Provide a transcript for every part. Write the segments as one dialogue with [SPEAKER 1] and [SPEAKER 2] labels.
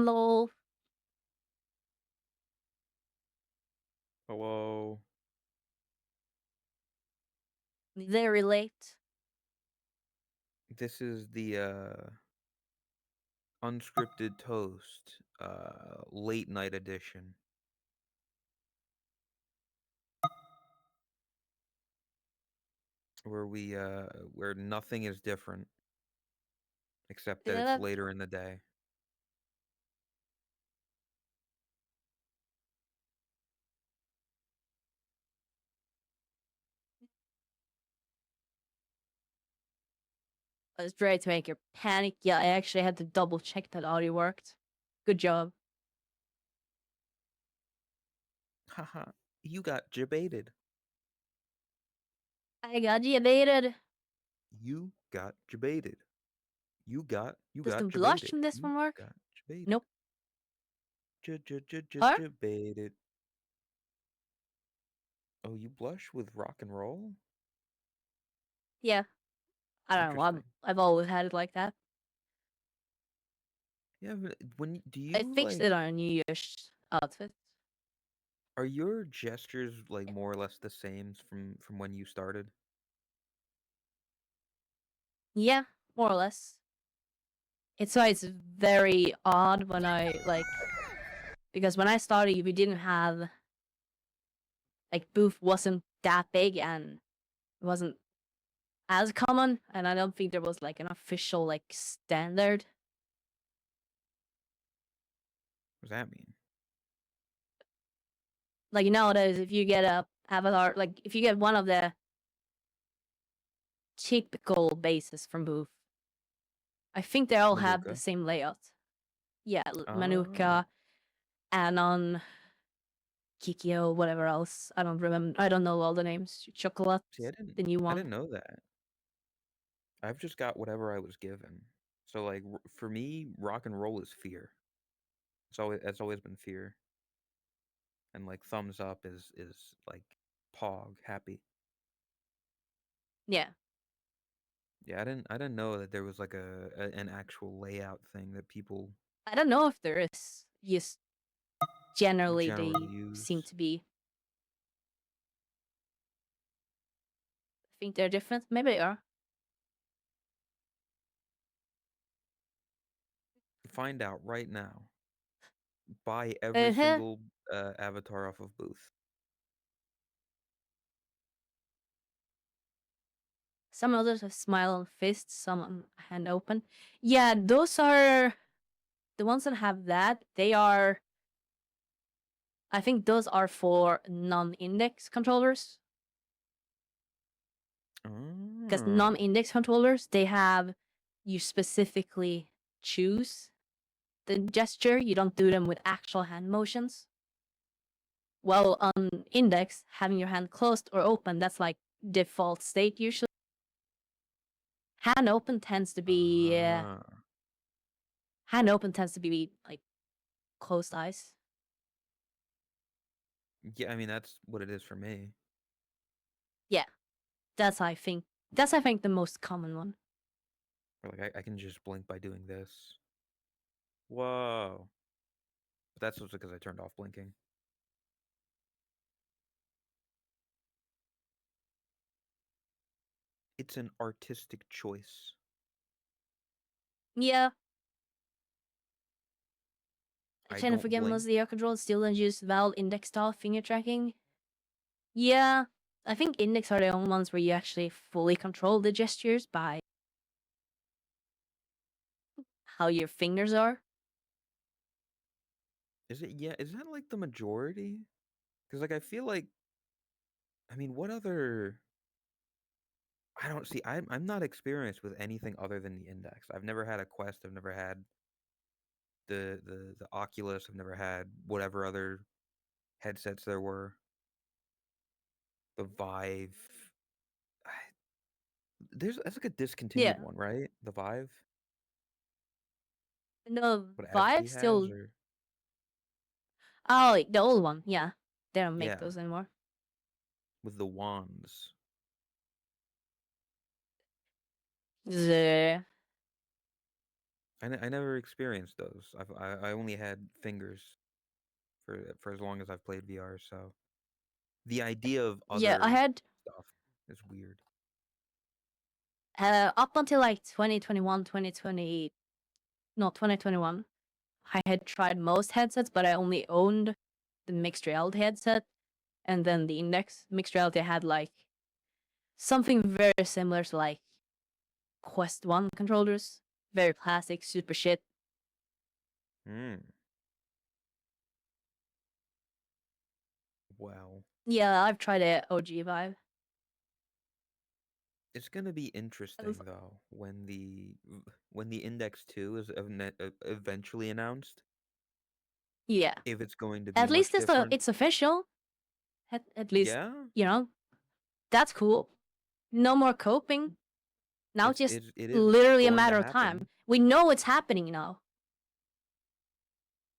[SPEAKER 1] Lol.
[SPEAKER 2] Hello.
[SPEAKER 1] Very late.
[SPEAKER 2] This is the unscripted toast late night edition where we where nothing is different except that it's
[SPEAKER 1] Yeah,
[SPEAKER 2] later in the day.
[SPEAKER 1] I was ready to make your panic. Yeah, I actually had to double check that audio worked. Good job.
[SPEAKER 2] Haha. You got jebaited.
[SPEAKER 1] I got you baited.
[SPEAKER 2] You got jebaited. You
[SPEAKER 1] Does the
[SPEAKER 2] got
[SPEAKER 1] blush
[SPEAKER 2] jebaited.
[SPEAKER 1] in this
[SPEAKER 2] You
[SPEAKER 1] one work?
[SPEAKER 2] got jebaited.
[SPEAKER 1] Nope. Huh?
[SPEAKER 2] Jebaited. Oh, you blush with rock and roll?
[SPEAKER 1] Yeah. I don't know.
[SPEAKER 2] Interesting.
[SPEAKER 1] I've always had it like that.
[SPEAKER 2] Yeah, but do
[SPEAKER 1] I
[SPEAKER 2] you
[SPEAKER 1] fixed
[SPEAKER 2] like,
[SPEAKER 1] it on a New Year's outfit.
[SPEAKER 2] are your gestures like more or less the same from when you started?
[SPEAKER 1] Yeah, more or less. It's why it's very odd when I because when I started, we didn't have booth wasn't that big and it wasn't as common, and I don't think there was an official standard.
[SPEAKER 2] What does that mean?
[SPEAKER 1] Like nowadays, if you get a avatar, if you get one of the typical bases from booth, I think they all have the
[SPEAKER 2] Manuka.
[SPEAKER 1] same layout. Yeah,
[SPEAKER 2] Oh,
[SPEAKER 1] Manuka, Anon, Kikyo, whatever else. I don't remember. I don't know all the names. Chocolate,
[SPEAKER 2] see,
[SPEAKER 1] the new
[SPEAKER 2] I
[SPEAKER 1] one.
[SPEAKER 2] didn't know that. I've just got whatever I was given. So like for me, rock and roll is fear. It's always been fear, and like thumbs up is like pog happy.
[SPEAKER 1] Yeah,
[SPEAKER 2] Yeah, I didn't know that there was like an actual layout thing that people
[SPEAKER 1] I don't know if there is. Just generally,
[SPEAKER 2] generally
[SPEAKER 1] they seem
[SPEAKER 2] use.
[SPEAKER 1] to be. I think they're different. Maybe they are.
[SPEAKER 2] Find out right now. Buy every
[SPEAKER 1] Uh-huh.
[SPEAKER 2] single avatar off of Booth.
[SPEAKER 1] Some others have smile on fist, some on hand open. Yeah, those are the ones that have that. They are. I think those are for non-index controllers. Because
[SPEAKER 2] Oh.
[SPEAKER 1] non-index controllers, they have you specifically choose the gesture. You don't do them with actual hand motions. Well, on index, having your hand closed or open, that's like default state usually. Hand open tends to be
[SPEAKER 2] Ah.
[SPEAKER 1] hand open tends to be like closed eyes.
[SPEAKER 2] Yeah, I mean that's what it is for me.
[SPEAKER 1] Yeah, that's I think that's I think the most common one.
[SPEAKER 2] Or like I can just blink by doing this. Whoa. But that's also because I turned off blinking. It's an artistic choice.
[SPEAKER 1] Yeah, I
[SPEAKER 2] I
[SPEAKER 1] tend to
[SPEAKER 2] don't
[SPEAKER 1] forget most
[SPEAKER 2] blink.
[SPEAKER 1] of the air controls still don't use valve index style finger tracking. Yeah, I think index are the only ones where you actually fully control the gestures by how your fingers are.
[SPEAKER 2] Is it? Yeah, is that like the majority? Because like I feel like, I mean, what other? I don't see. I'm not experienced with anything other than the index. I've never had a Quest. I've never had the Oculus. I've never had whatever other headsets there were. The Vive. That's like a discontinued
[SPEAKER 1] Yeah,
[SPEAKER 2] one, right? The Vive.
[SPEAKER 1] no
[SPEAKER 2] What
[SPEAKER 1] vibe
[SPEAKER 2] ASCII has,
[SPEAKER 1] still.
[SPEAKER 2] or
[SPEAKER 1] Oh, the old one. Yeah, they don't make
[SPEAKER 2] yeah,
[SPEAKER 1] those anymore.
[SPEAKER 2] with the wands.
[SPEAKER 1] The
[SPEAKER 2] I never experienced those. I only had fingers for as long as I've played VR. So the idea of
[SPEAKER 1] Yeah, I
[SPEAKER 2] other
[SPEAKER 1] had
[SPEAKER 2] stuff is weird.
[SPEAKER 1] up until like 2021, 2020, no, 2021, I had tried most headsets, but I only owned the mixed reality headset. And then the Index mixed reality had like something very similar to like Quest 1 controllers. Very plastic, super shit.
[SPEAKER 2] Hmm. Well,
[SPEAKER 1] Yeah, I've tried the OG Vive.
[SPEAKER 2] it's gonna be interesting though when the Index 2 is eventually announced.
[SPEAKER 1] Yeah.
[SPEAKER 2] If it's going to be
[SPEAKER 1] At
[SPEAKER 2] much
[SPEAKER 1] least
[SPEAKER 2] different.
[SPEAKER 1] it's official. At least,
[SPEAKER 2] Yeah,
[SPEAKER 1] you know, that's cool. No more coping. Now it's just
[SPEAKER 2] it is
[SPEAKER 1] literally a
[SPEAKER 2] going to
[SPEAKER 1] matter of time.
[SPEAKER 2] happen.
[SPEAKER 1] We know it's happening now.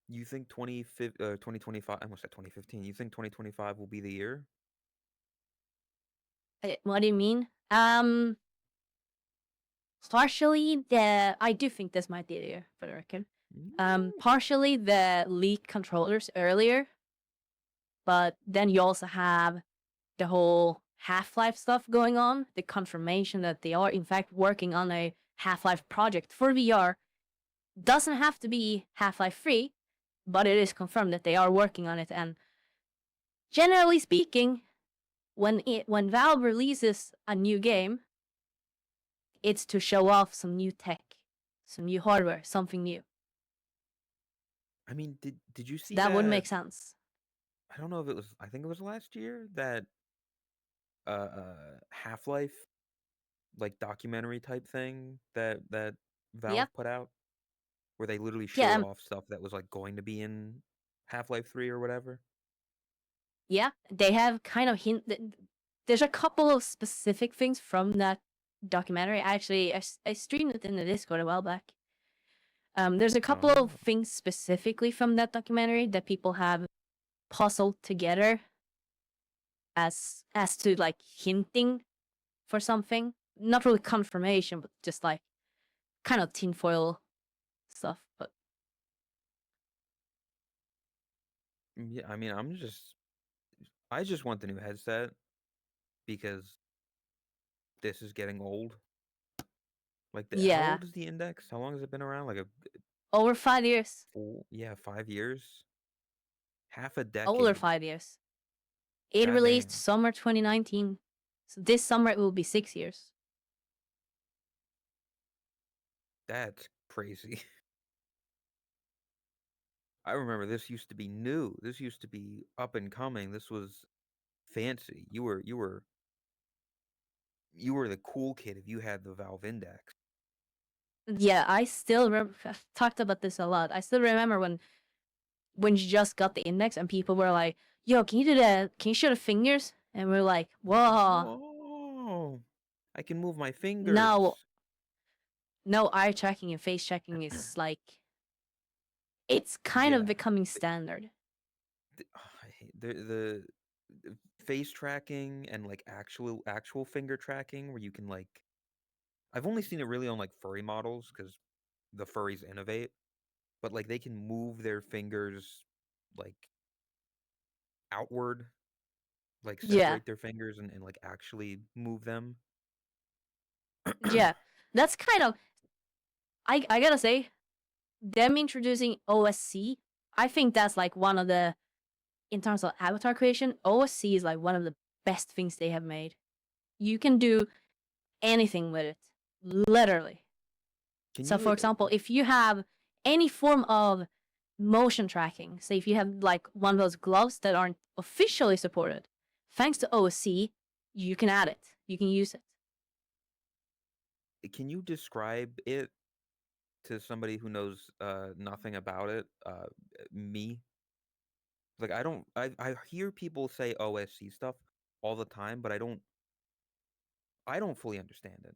[SPEAKER 2] You think 2025, I almost said 2015. You think 2025 will be the year?
[SPEAKER 1] What do you mean? Partially I do think this might be the year for the record.
[SPEAKER 2] Mm.
[SPEAKER 1] Partially the leak controllers earlier, but then you also have the whole Half-Life stuff going on, the confirmation that they are in fact working on a Half-Life project for VR. Doesn't have to be Half-Life 3, but it is confirmed that they are working on it. And generally speaking, when Valve releases a new game, it's to show off some new tech, some new hardware, something new.
[SPEAKER 2] I mean, did you
[SPEAKER 1] So
[SPEAKER 2] see
[SPEAKER 1] that would
[SPEAKER 2] that?
[SPEAKER 1] make sense.
[SPEAKER 2] I don't know if it was, I think it was last year that Half-Life like documentary type thing that
[SPEAKER 1] Yeah,
[SPEAKER 2] Valve put out where they literally
[SPEAKER 1] yeah,
[SPEAKER 2] showed off stuff that was like going to be in Half-Life 3 or whatever.
[SPEAKER 1] yeah. They have kind of hinted. There's a couple of specific things from that documentary. Actually, I streamed it in the Discord a while back. There's a couple of
[SPEAKER 2] Oh.
[SPEAKER 1] things specifically from that documentary that people have puzzled together as to like hinting for something. Not really confirmation, but just like kind of tinfoil stuff. But
[SPEAKER 2] Yeah, I mean, I just want the new headset because this is getting old. Like how
[SPEAKER 1] yeah,
[SPEAKER 2] old is the Index? How long has it been around? Like a
[SPEAKER 1] over 5 years.
[SPEAKER 2] full, yeah, 5 years, half a
[SPEAKER 1] Older
[SPEAKER 2] decade.
[SPEAKER 1] 5 years. It
[SPEAKER 2] God
[SPEAKER 1] released
[SPEAKER 2] damn,
[SPEAKER 1] summer 2019. So this summer it will be 6 years.
[SPEAKER 2] that's crazy. I remember this used to be new. This used to be up and coming. This was fancy. You were the cool kid if you had the Valve Index.
[SPEAKER 1] Yeah, I've talked about this a lot. I still remember when you just got the Index and people were like, "Yo, can you do that? Can you show the fingers?" And we're like, "Whoa!"
[SPEAKER 2] Whoa! I can move my
[SPEAKER 1] Now,
[SPEAKER 2] fingers.
[SPEAKER 1] no eye tracking and face tracking is like it's kind of
[SPEAKER 2] Yeah.
[SPEAKER 1] becoming standard.
[SPEAKER 2] I hate the face tracking and like actual finger tracking where you can like I've only seen it really on like furry models because the furries innovate, but like they can move their fingers like outward, like
[SPEAKER 1] Yeah,
[SPEAKER 2] separate their fingers and like actually move them.
[SPEAKER 1] yeah. That's kind of I gotta say, them introducing OSC, I think that's like one of the in terms of avatar creation, OSC is like one of the best things they have made. You can do anything with it, literally.
[SPEAKER 2] Can
[SPEAKER 1] So,
[SPEAKER 2] you
[SPEAKER 1] for example, if you have any form of motion tracking, say if you have like one of those gloves that aren't officially supported, thanks to OSC, you can add it, you can use it.
[SPEAKER 2] can you describe it to somebody who knows nothing about it? Me. Like I hear people say OSC stuff all the time, but I don't fully understand it.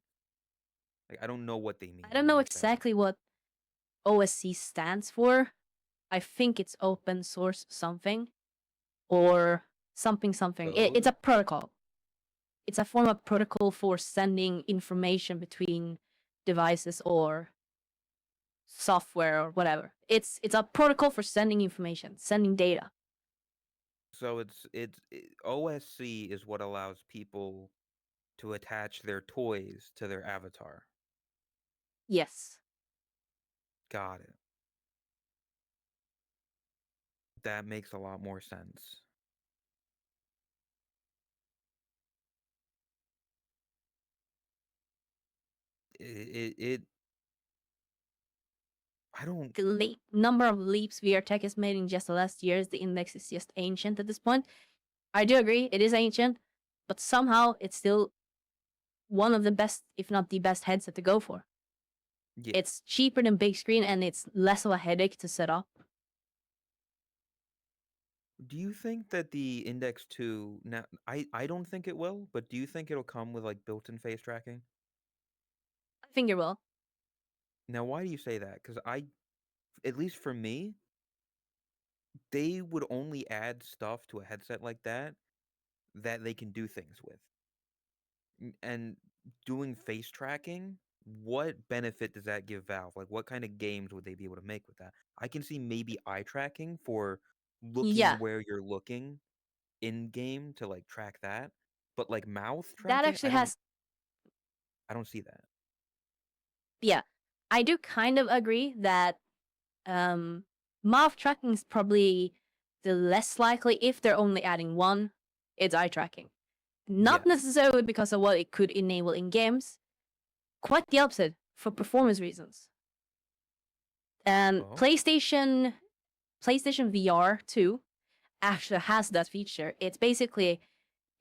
[SPEAKER 2] Like I don't know what they
[SPEAKER 1] I
[SPEAKER 2] mean
[SPEAKER 1] don't
[SPEAKER 2] when
[SPEAKER 1] know
[SPEAKER 2] they say it.
[SPEAKER 1] exactly what OSC stands for. I think it's open source something or something something. It's
[SPEAKER 2] Code?
[SPEAKER 1] a protocol. It's a form of protocol for sending information between devices or software or whatever. It's a protocol for sending information, sending data.
[SPEAKER 2] So OSC is what allows people to attach their toys to their avatar.
[SPEAKER 1] Yes.
[SPEAKER 2] Got it. That makes a lot more sense. It I don't
[SPEAKER 1] The number of leaps VR tech has made in just the last years, the index is just ancient at this point. I do agree, it is ancient, but somehow it's still one of the best, if not the best headset to go for.
[SPEAKER 2] yeah.
[SPEAKER 1] It's cheaper than big screen and it's less of a headache to set up.
[SPEAKER 2] Do you think that the Index 2 now I don't think it will, but do you think it'll come with like built-in face tracking?
[SPEAKER 1] I think it will.
[SPEAKER 2] Now, why do you say that? Because at least for me, they would only add stuff to a headset like that that they can do things with. And doing face tracking, what benefit does that give Valve? Like, what kind of games would they be able to make with that? I can see maybe eye tracking for
[SPEAKER 1] Yeah,
[SPEAKER 2] looking where you're looking in game to like track that, but like mouth
[SPEAKER 1] that
[SPEAKER 2] tracking,
[SPEAKER 1] actually has,
[SPEAKER 2] I don't see that.
[SPEAKER 1] yeah. I do kind of agree that mouth tracking is probably the less likely if they're only adding one, it's eye tracking. Not
[SPEAKER 2] Yes.
[SPEAKER 1] necessarily because of what it could enable in games, quite the opposite for performance reasons. And
[SPEAKER 2] Oh,
[SPEAKER 1] PlayStation VR 2 actually has that feature. It's basically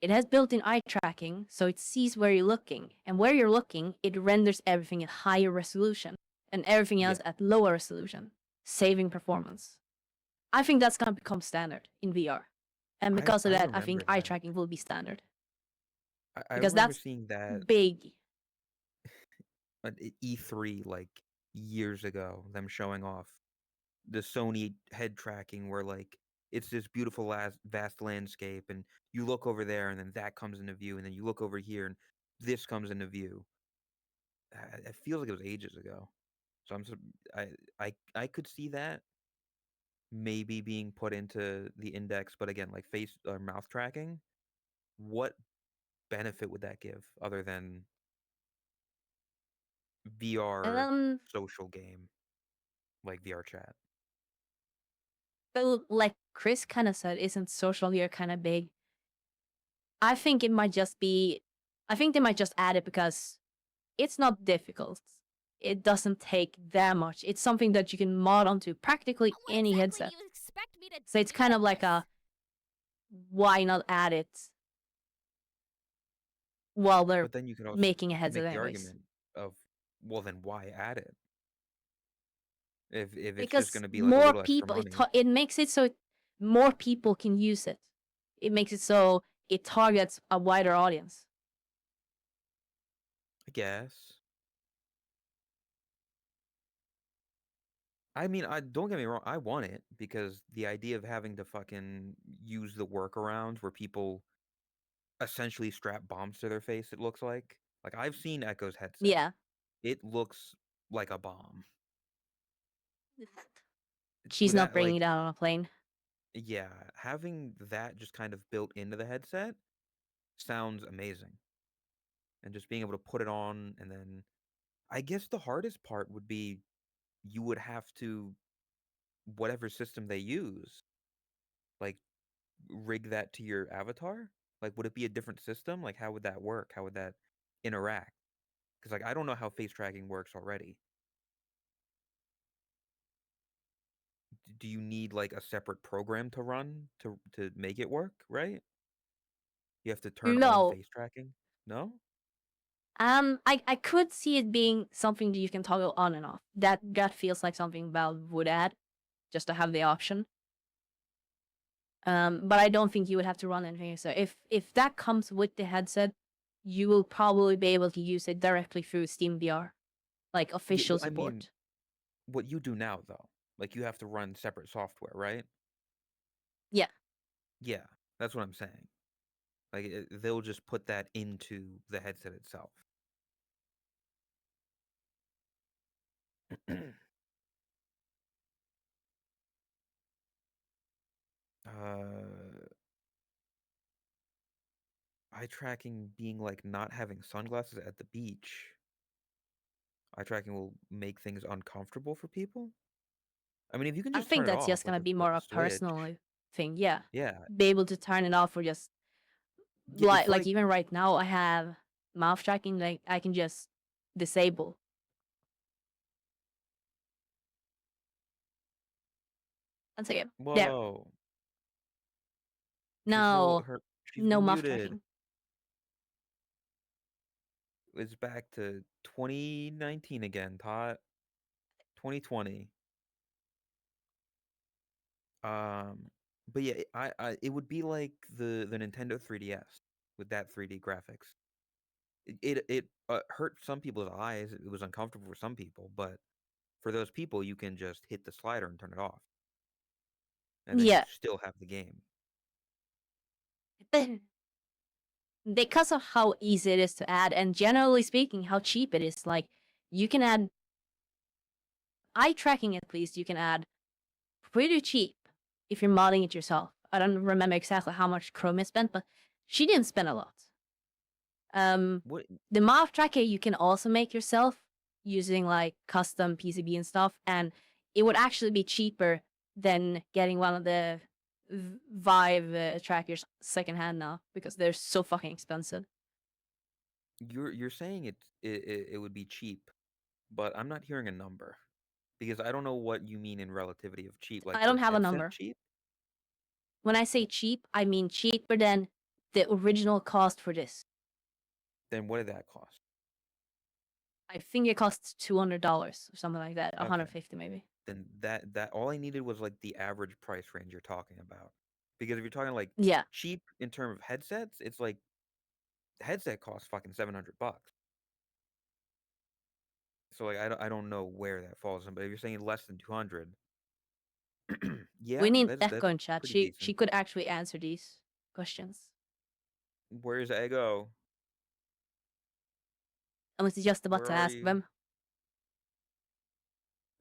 [SPEAKER 1] it has built-in eye tracking, so it sees where you're looking, and where you're looking, it renders everything at higher resolution and everything
[SPEAKER 2] yeah.
[SPEAKER 1] else at lower resolution, saving performance. I think that's gonna become standard in VR, and because of
[SPEAKER 2] I
[SPEAKER 1] that, I think
[SPEAKER 2] remember
[SPEAKER 1] eye
[SPEAKER 2] that.
[SPEAKER 1] tracking will be standard
[SPEAKER 2] I
[SPEAKER 1] because
[SPEAKER 2] remember
[SPEAKER 1] that's
[SPEAKER 2] seeing that
[SPEAKER 1] big.
[SPEAKER 2] at E3 like years ago, them showing off the Sony head tracking where like it's this beautiful vast landscape and you look over there and then that comes into view and then you look over here and this comes into view. It feels like it was ages ago. So I could see that maybe being put into the index, but again, like face or mouth tracking, what benefit would that give other than VR
[SPEAKER 1] Um,
[SPEAKER 2] social game like VR chat?
[SPEAKER 1] but like Chris kind of said, isn't social VR kind of big? I think it might just be. I think they might just add it because it's not difficult. It doesn't take that much. It's something that you can mod onto practically
[SPEAKER 3] What
[SPEAKER 1] any
[SPEAKER 3] exactly
[SPEAKER 1] headset.
[SPEAKER 3] do you expect me to
[SPEAKER 1] So it's
[SPEAKER 3] do
[SPEAKER 1] kind of
[SPEAKER 3] with
[SPEAKER 1] like
[SPEAKER 3] this?
[SPEAKER 1] a why not add it while they're
[SPEAKER 2] But then
[SPEAKER 1] making a
[SPEAKER 2] you could
[SPEAKER 1] headset
[SPEAKER 2] make the
[SPEAKER 1] anyways.
[SPEAKER 2] argument of, well, then why add it if it's just
[SPEAKER 1] Because
[SPEAKER 2] going to be like a
[SPEAKER 1] more
[SPEAKER 2] little extra
[SPEAKER 1] people,
[SPEAKER 2] money?
[SPEAKER 1] it makes it so more people can use it. It makes it so it targets a wider audience.
[SPEAKER 2] I guess. I mean, I don't get me wrong. I want it because the idea of having to fucking use the workarounds where people essentially strap bombs to their face, it looks like I've seen Echo's headset.
[SPEAKER 1] Yeah.
[SPEAKER 2] It looks like a bomb.
[SPEAKER 1] She's
[SPEAKER 2] With
[SPEAKER 1] not
[SPEAKER 2] that,
[SPEAKER 1] bringing
[SPEAKER 2] like,
[SPEAKER 1] it out on a plane.
[SPEAKER 2] yeah, having that just kind of built into the headset sounds amazing. And just being able to put it on and then I guess the hardest part would be you would have to whatever system they use, like rig that to your avatar? Like would it be a different system? Like how would that work? How would that interact? Cuz like I don't know how face tracking works already. Do you need like a separate program to run to make it work, right? You have to turn on
[SPEAKER 1] No.
[SPEAKER 2] face tracking? No?
[SPEAKER 1] I could see it being something that you can toggle on and off. That feels like something Valve would add, just to have the option. But I don't think you would have to run anything. So if that comes with the headset, you will probably be able to use it directly through Steam VR, like
[SPEAKER 2] Yeah,
[SPEAKER 1] official
[SPEAKER 2] well, I mean,
[SPEAKER 1] support.
[SPEAKER 2] what you do now though, like you have to run separate software, right?
[SPEAKER 1] Yeah.
[SPEAKER 2] Yeah, that's what I'm saying. Like they'll just put that into the headset itself. Uh, eye tracking being like not having sunglasses at the beach. Eye tracking will make things uncomfortable for people. I mean, if you can
[SPEAKER 1] I
[SPEAKER 2] just
[SPEAKER 1] think
[SPEAKER 2] turn it
[SPEAKER 1] that's
[SPEAKER 2] off
[SPEAKER 1] just gonna be
[SPEAKER 2] like
[SPEAKER 1] more
[SPEAKER 2] a
[SPEAKER 1] a
[SPEAKER 2] switch,
[SPEAKER 1] personal thing. Yeah,
[SPEAKER 2] yeah,
[SPEAKER 1] be able to turn it off or just
[SPEAKER 2] yeah, it's
[SPEAKER 1] like
[SPEAKER 2] like
[SPEAKER 1] even right now I have mouth tracking. Like I can just disable. One second. There.
[SPEAKER 2] whoa,
[SPEAKER 1] No,
[SPEAKER 2] she's
[SPEAKER 1] no
[SPEAKER 2] been
[SPEAKER 1] mouth
[SPEAKER 2] muted.
[SPEAKER 1] tracking.
[SPEAKER 2] It's back to 2019 again, Tot. 2020. Um, but yeah, it would be like the Nintendo 3DS with that 3D graphics. It hurt some people's eyes. It was uncomfortable for some people, but for those people, you can just hit the slider and turn it off, and then you
[SPEAKER 1] Yeah,
[SPEAKER 2] still have the game.
[SPEAKER 1] because of how easy it is to add, and generally speaking, how cheap it is. Like you can add eye tracking at least. You can add pretty cheap if you're modding it yourself. I don't remember exactly how much Chrome has spent, but she didn't spend a lot. Um,
[SPEAKER 2] What
[SPEAKER 1] the mouth tracker you can also make yourself using like custom PCB and stuff, and it would actually be cheaper than getting one of the Vive trackers secondhand now because they're so fucking expensive.
[SPEAKER 2] you're saying it would be cheap, but I'm not hearing a number because I don't know what you mean in relativity of cheap, like
[SPEAKER 1] I don't have a
[SPEAKER 2] percent
[SPEAKER 1] number.
[SPEAKER 2] cheap.
[SPEAKER 1] When I say cheap, I mean cheaper than the original cost for this.
[SPEAKER 2] Then what did that cost?
[SPEAKER 1] I think it costs $200 or something like that,
[SPEAKER 2] Okay.
[SPEAKER 1] 150 maybe.
[SPEAKER 2] Then that all I needed was like the average price range you're talking about. Because if you're talking like
[SPEAKER 1] Yeah,
[SPEAKER 2] cheap in terms of headsets, it's like the headset costs fucking $700. So like I don't know where that falls in, but if you're saying less than 200,
[SPEAKER 1] we
[SPEAKER 2] yeah,
[SPEAKER 1] need
[SPEAKER 2] that's
[SPEAKER 1] Echo in chat.
[SPEAKER 2] pretty
[SPEAKER 1] She
[SPEAKER 2] decent.
[SPEAKER 1] could actually answer these questions.
[SPEAKER 2] Where's Ego?
[SPEAKER 1] I was just about
[SPEAKER 2] Where
[SPEAKER 1] to
[SPEAKER 2] are
[SPEAKER 1] ask
[SPEAKER 2] you?
[SPEAKER 1] them.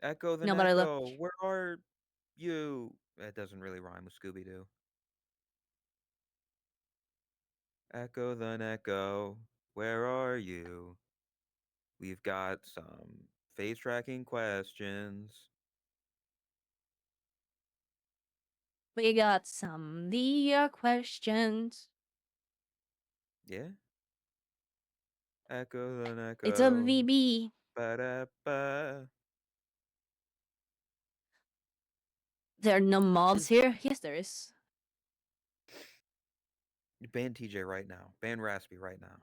[SPEAKER 2] Echo the
[SPEAKER 1] No, but I look.
[SPEAKER 2] Echo, where are you? That doesn't really rhyme with Scooby Doo. Echo the Echo, where are you? We've got some face tracking questions.
[SPEAKER 1] We got some dear questions.
[SPEAKER 2] Yeah? Echo the
[SPEAKER 1] It's a
[SPEAKER 2] Echo.
[SPEAKER 1] VB.
[SPEAKER 2] Ba-da-ba.
[SPEAKER 1] There are no mods
[SPEAKER 2] Is
[SPEAKER 1] here. Yes, there is.
[SPEAKER 2] ban TJ right now. Ban Raspy right now.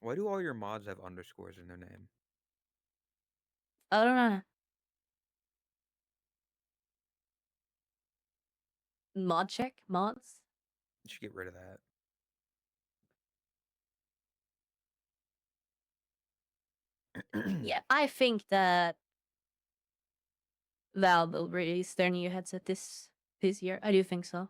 [SPEAKER 2] Why do all your mods have underscores in their name?
[SPEAKER 1] I don't know. Mod check mods.
[SPEAKER 2] You should get rid of that.
[SPEAKER 1] Yeah, I think that Valve will release their new headset this year. I do think so.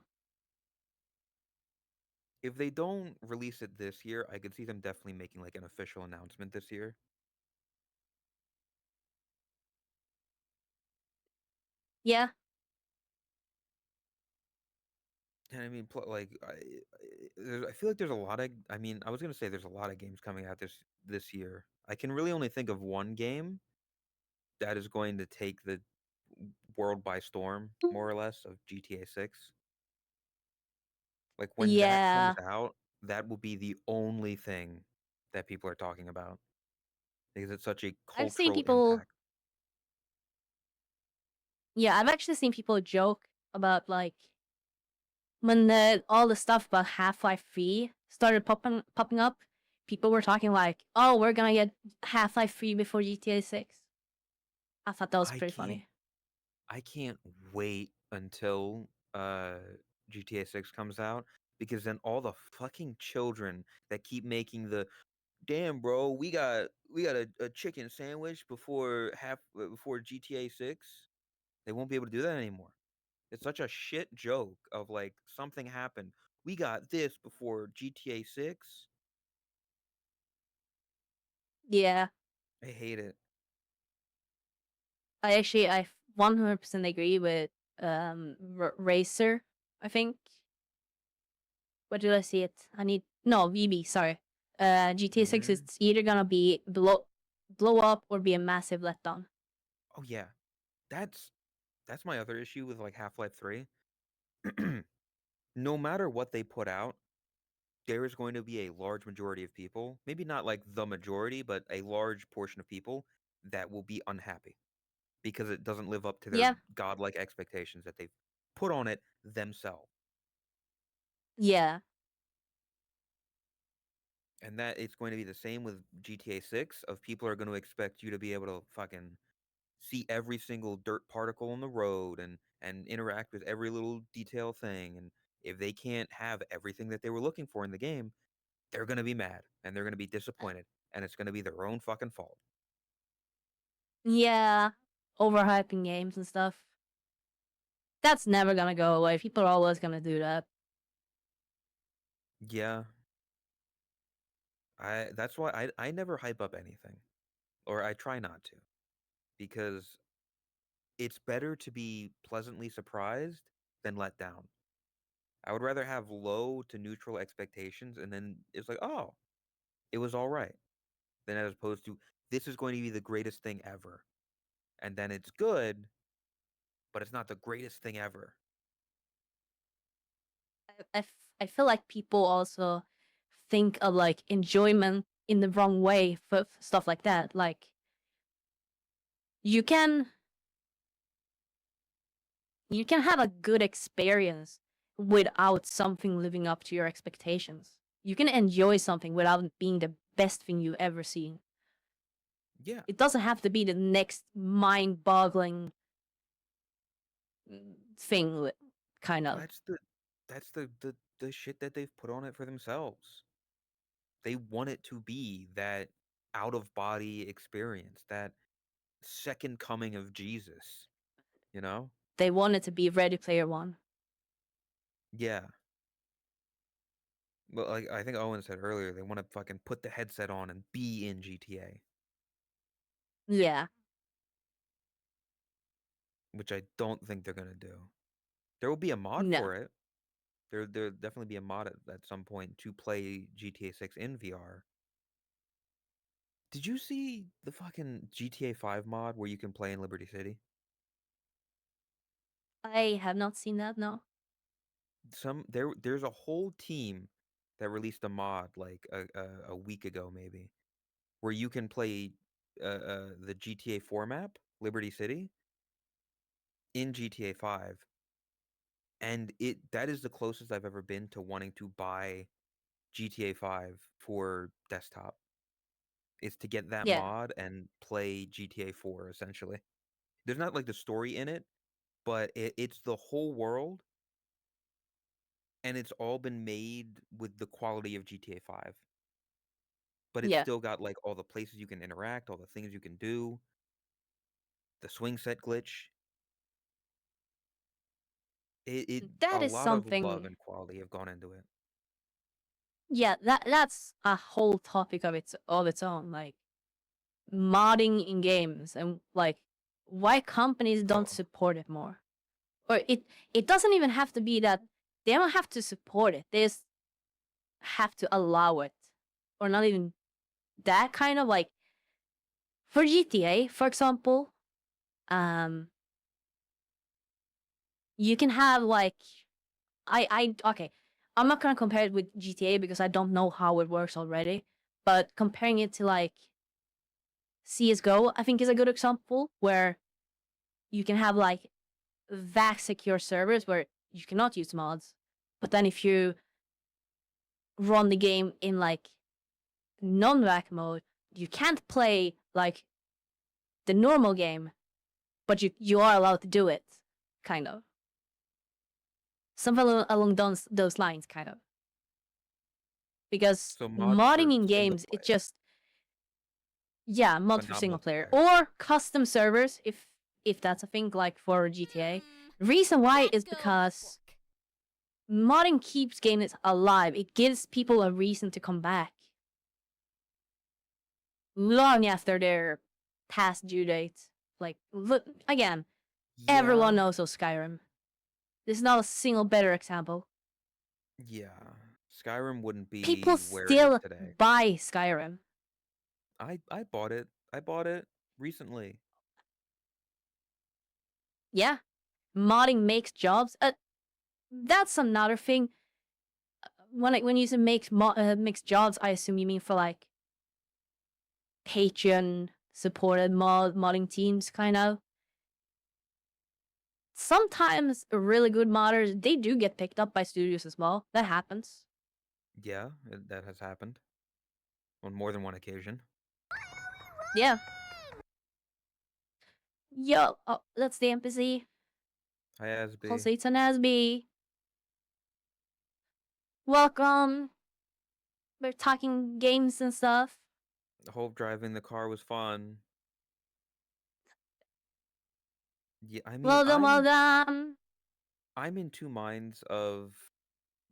[SPEAKER 2] If they don't release it this year, I could see them definitely making like an official announcement this year.
[SPEAKER 1] Yeah,
[SPEAKER 2] And I mean, like, I feel like there's a lot of. I mean, I was gonna say there's a lot of games coming out this year. I can really only think of one game that is going to take the world by storm, more or less, of GTA 6. Like when that comes
[SPEAKER 1] yeah.
[SPEAKER 2] out, that will be the only thing that people are talking about because it's such a
[SPEAKER 1] I've seen
[SPEAKER 2] cultural
[SPEAKER 1] people.
[SPEAKER 2] impact.
[SPEAKER 1] Yeah, I've actually seen people joke about like when all the stuff about Half-Life 3 started popping up. People were talking like, "Oh, we're gonna get Half-Life 3 before GTA 6." I thought that was
[SPEAKER 2] I
[SPEAKER 1] pretty
[SPEAKER 2] can't
[SPEAKER 1] funny.
[SPEAKER 2] I can't wait until GTA 6 comes out because then all the fucking children that keep making the damn bro, we got a chicken sandwich before GTA 6. They won't be able to do that anymore. It's such a shit joke of like something happened. We got this before GTA 6.
[SPEAKER 1] Yeah,
[SPEAKER 2] I hate it.
[SPEAKER 1] I 100% agree with Racer, I think. Where did I see it? VB, sorry. GTA 6 is
[SPEAKER 2] Where?
[SPEAKER 1] either gonna be blow up or be a massive letdown.
[SPEAKER 2] Oh yeah, that's that's my other issue with like Half-Life 3. No matter what they put out, there is going to be a large majority of people, maybe not like the majority, but a large portion of people that will be unhappy because it doesn't live up to their
[SPEAKER 1] Yeah,
[SPEAKER 2] godlike expectations that they've put on it themselves.
[SPEAKER 1] yeah.
[SPEAKER 2] And that it's going to be the same with GTA 6 of people are going to expect you to be able to fucking see every single dirt particle on the road and interact with every little detail thing, and if they can't have everything that they were looking for in the game, they're going to be mad and they're going to be disappointed and it's going to be their own fucking fault.
[SPEAKER 1] Yeah. Overhyping games and stuff. That's never gonna go away. People are always gonna do that.
[SPEAKER 2] Yeah, I that's why I never hype up anything, or I try not to, because it's better to be pleasantly surprised than let down. I would rather have low to neutral expectations and then it's like, oh, it was all right, than as opposed to this is going to be the greatest thing ever. And then it's good, but it's not the greatest thing ever.
[SPEAKER 1] I feel like people also think of like enjoyment in the wrong way for stuff like that. Like you can you can have a good experience without something living up to your expectations. You can enjoy something without it being the best thing you've ever seen.
[SPEAKER 2] Yeah.
[SPEAKER 1] It doesn't have to be the next mind-boggling thing, kind
[SPEAKER 2] Well,
[SPEAKER 1] of.
[SPEAKER 2] that's the shit that they've put on it for themselves. They want it to be that out of body experience, that second coming of Jesus, you know?
[SPEAKER 1] They want it to be Ready Player One.
[SPEAKER 2] Yeah. Well, like I think Owen said earlier, they want to fucking put the headset on and be in GTA,
[SPEAKER 1] Yeah,
[SPEAKER 2] which I don't think they're gonna do. There will be a mod
[SPEAKER 1] no.
[SPEAKER 2] for it. There'll definitely be a mod at some point to play GTA 6 in VR. Did you see the fucking GTA 5 mod where you can play in Liberty City?
[SPEAKER 1] I have not seen that, no.
[SPEAKER 2] There's a whole team that released a mod like a week ago maybe where you can play the GTA 4 map, Liberty City, in GTA 5, and it that is the closest I've ever been to wanting to buy GTA 5 for desktop. Is to get that
[SPEAKER 1] Yeah,
[SPEAKER 2] mod and play GTA 4 essentially. There's not like the story in it, but it's the whole world and it's all been made with the quality of GTA 5. But it's
[SPEAKER 1] yeah.
[SPEAKER 2] still got like all the places you can interact, all the things you can do, the swing set glitch. It a
[SPEAKER 1] That is
[SPEAKER 2] lot of love
[SPEAKER 1] something.
[SPEAKER 2] and quality have gone into it.
[SPEAKER 1] Yeah, that's a whole topic of its own. Like modding in games and like why companies don't
[SPEAKER 2] Oh,
[SPEAKER 1] support it more. Or it doesn't even have to be that they don't have to support it. They just have to allow it. Or not even that kind of like for GTA, for example, um you can have like okay. I'm not gonna compare it with GTA because I don't know how it works already. But comparing it to like CS:GO, I think is a good example where you can have like VAC secure servers where you cannot use mods. But then if you run the game in like non-VAC mode, you can't play like the normal game, but you are allowed to do it, kind of. Something along those lines, kind of. Because
[SPEAKER 2] so mods
[SPEAKER 1] modding
[SPEAKER 2] for
[SPEAKER 1] in
[SPEAKER 2] single
[SPEAKER 1] games, it
[SPEAKER 2] player,
[SPEAKER 1] just yeah,
[SPEAKER 2] but
[SPEAKER 1] mods for
[SPEAKER 2] not
[SPEAKER 1] single player
[SPEAKER 2] multiplayer.
[SPEAKER 1] or custom servers if that's a thing like for GTA. Reason why
[SPEAKER 3] That
[SPEAKER 1] is
[SPEAKER 3] girl
[SPEAKER 1] because
[SPEAKER 3] fuck.
[SPEAKER 1] modding keeps games alive. It gives people a reason to come back long after their past due date. Like look again, Everyone
[SPEAKER 2] Yeah.
[SPEAKER 1] knows of Skyrim. There's not a single better example.
[SPEAKER 2] Yeah. Skyrim wouldn't
[SPEAKER 1] People
[SPEAKER 2] be where it is
[SPEAKER 1] still
[SPEAKER 2] today.
[SPEAKER 1] buy Skyrim.
[SPEAKER 2] I bought it. I bought it recently.
[SPEAKER 1] Yeah, modding makes jobs. That's another thing. When you say makes jobs, I assume you mean for like Patreon supported modding teams, kind of. Sometimes really good modders, they do get picked up by studios as well. That happens.
[SPEAKER 2] Yeah, that has happened on more than one occasion.
[SPEAKER 1] Yeah. Yo, oh, that's the NPC.
[SPEAKER 2] Hi, Asby.
[SPEAKER 1] Jose Tanasby. Welcome. We're talking games and stuff.
[SPEAKER 2] Hope driving the car was fun. Yeah, I mean,
[SPEAKER 1] Well done, well done.
[SPEAKER 2] I'm in two minds of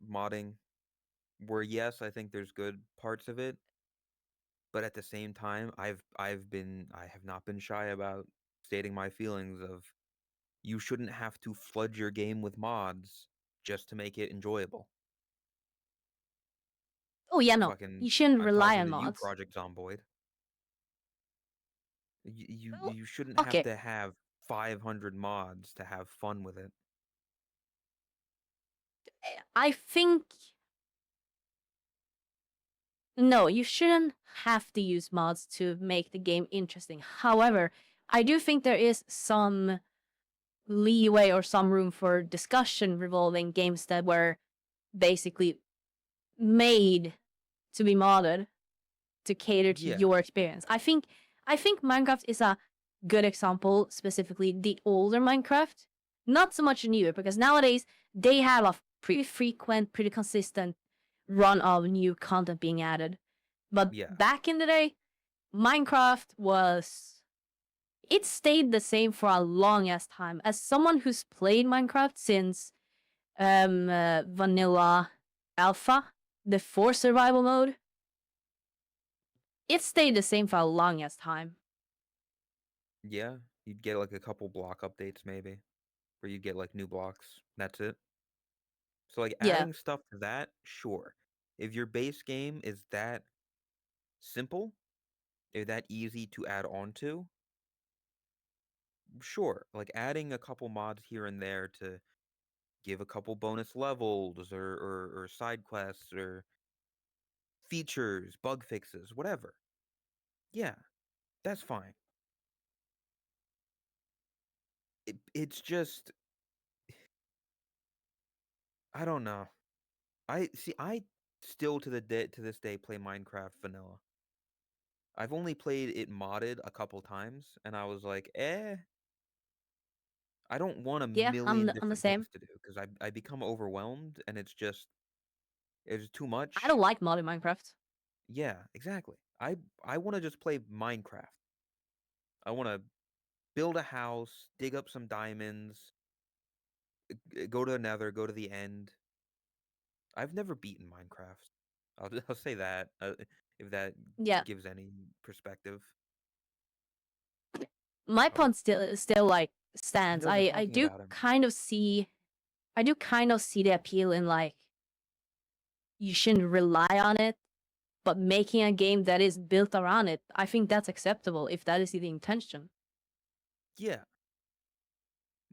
[SPEAKER 2] modding, where yes, I think there's good parts of it, but at the same time, I have not been shy about stating my feelings of you shouldn't have to flood your game with mods just to make it enjoyable.
[SPEAKER 1] Oh yeah, no.
[SPEAKER 2] Fucking,
[SPEAKER 1] You shouldn't
[SPEAKER 2] I'm
[SPEAKER 1] rely
[SPEAKER 2] talking
[SPEAKER 1] on
[SPEAKER 2] to you,
[SPEAKER 1] mods.
[SPEAKER 2] Project Zomboid.
[SPEAKER 1] Well,
[SPEAKER 2] You shouldn't have
[SPEAKER 1] okay.
[SPEAKER 2] to have 500 mods to have fun with it.
[SPEAKER 1] I think no, you shouldn't have to use mods to make the game interesting. However, I do think there is some leeway or some room for discussion revolving games that were basically made to be modded to cater to
[SPEAKER 2] Yeah,
[SPEAKER 1] your experience. I think Minecraft is a good example, specifically the older Minecraft. Not so much newer, because nowadays they have a pretty frequent, pretty consistent run of new content being added. But
[SPEAKER 2] yeah,
[SPEAKER 1] back in the day, Minecraft was it stayed the same for a long ass time. As someone who's played Minecraft since vanilla alpha, the 4 survival mode, it stayed the same for a long ass time.
[SPEAKER 2] yeah. You'd get like a couple block updates maybe, where you get like new blocks. That's it. So like
[SPEAKER 1] Yeah.
[SPEAKER 2] adding stuff to that, sure. If your base game is that simple, if that easy to add on to, sure. Like adding a couple mods here and there to give a couple bonus levels or side quests or features, bug fixes, whatever. Yeah, that's fine. It's just I don't know. I see I still to this day play Minecraft vanilla. I've only played it modded a couple times and I was like, "Eh, I don't want a
[SPEAKER 1] Yeah, I'm
[SPEAKER 2] million
[SPEAKER 1] the, I'm the
[SPEAKER 2] different
[SPEAKER 1] same.
[SPEAKER 2] things to do because I become overwhelmed and it's too
[SPEAKER 1] I
[SPEAKER 2] much."
[SPEAKER 1] don't like modding Minecraft.
[SPEAKER 2] Yeah, exactly. I want to just play Minecraft. I want to build a house, dig up some diamonds, go to Nether, go to the end. I've never beaten Minecraft. I'll say that if that
[SPEAKER 1] Yeah,
[SPEAKER 2] gives any perspective.
[SPEAKER 1] my
[SPEAKER 2] I
[SPEAKER 1] point still like
[SPEAKER 2] I
[SPEAKER 1] stands.
[SPEAKER 2] know they're
[SPEAKER 1] I
[SPEAKER 2] talking
[SPEAKER 1] do
[SPEAKER 2] about him.
[SPEAKER 1] kind of see the appeal in like you shouldn't rely on it, but making a game that is built around it, I think that's acceptable if that is the intention.
[SPEAKER 2] Yeah,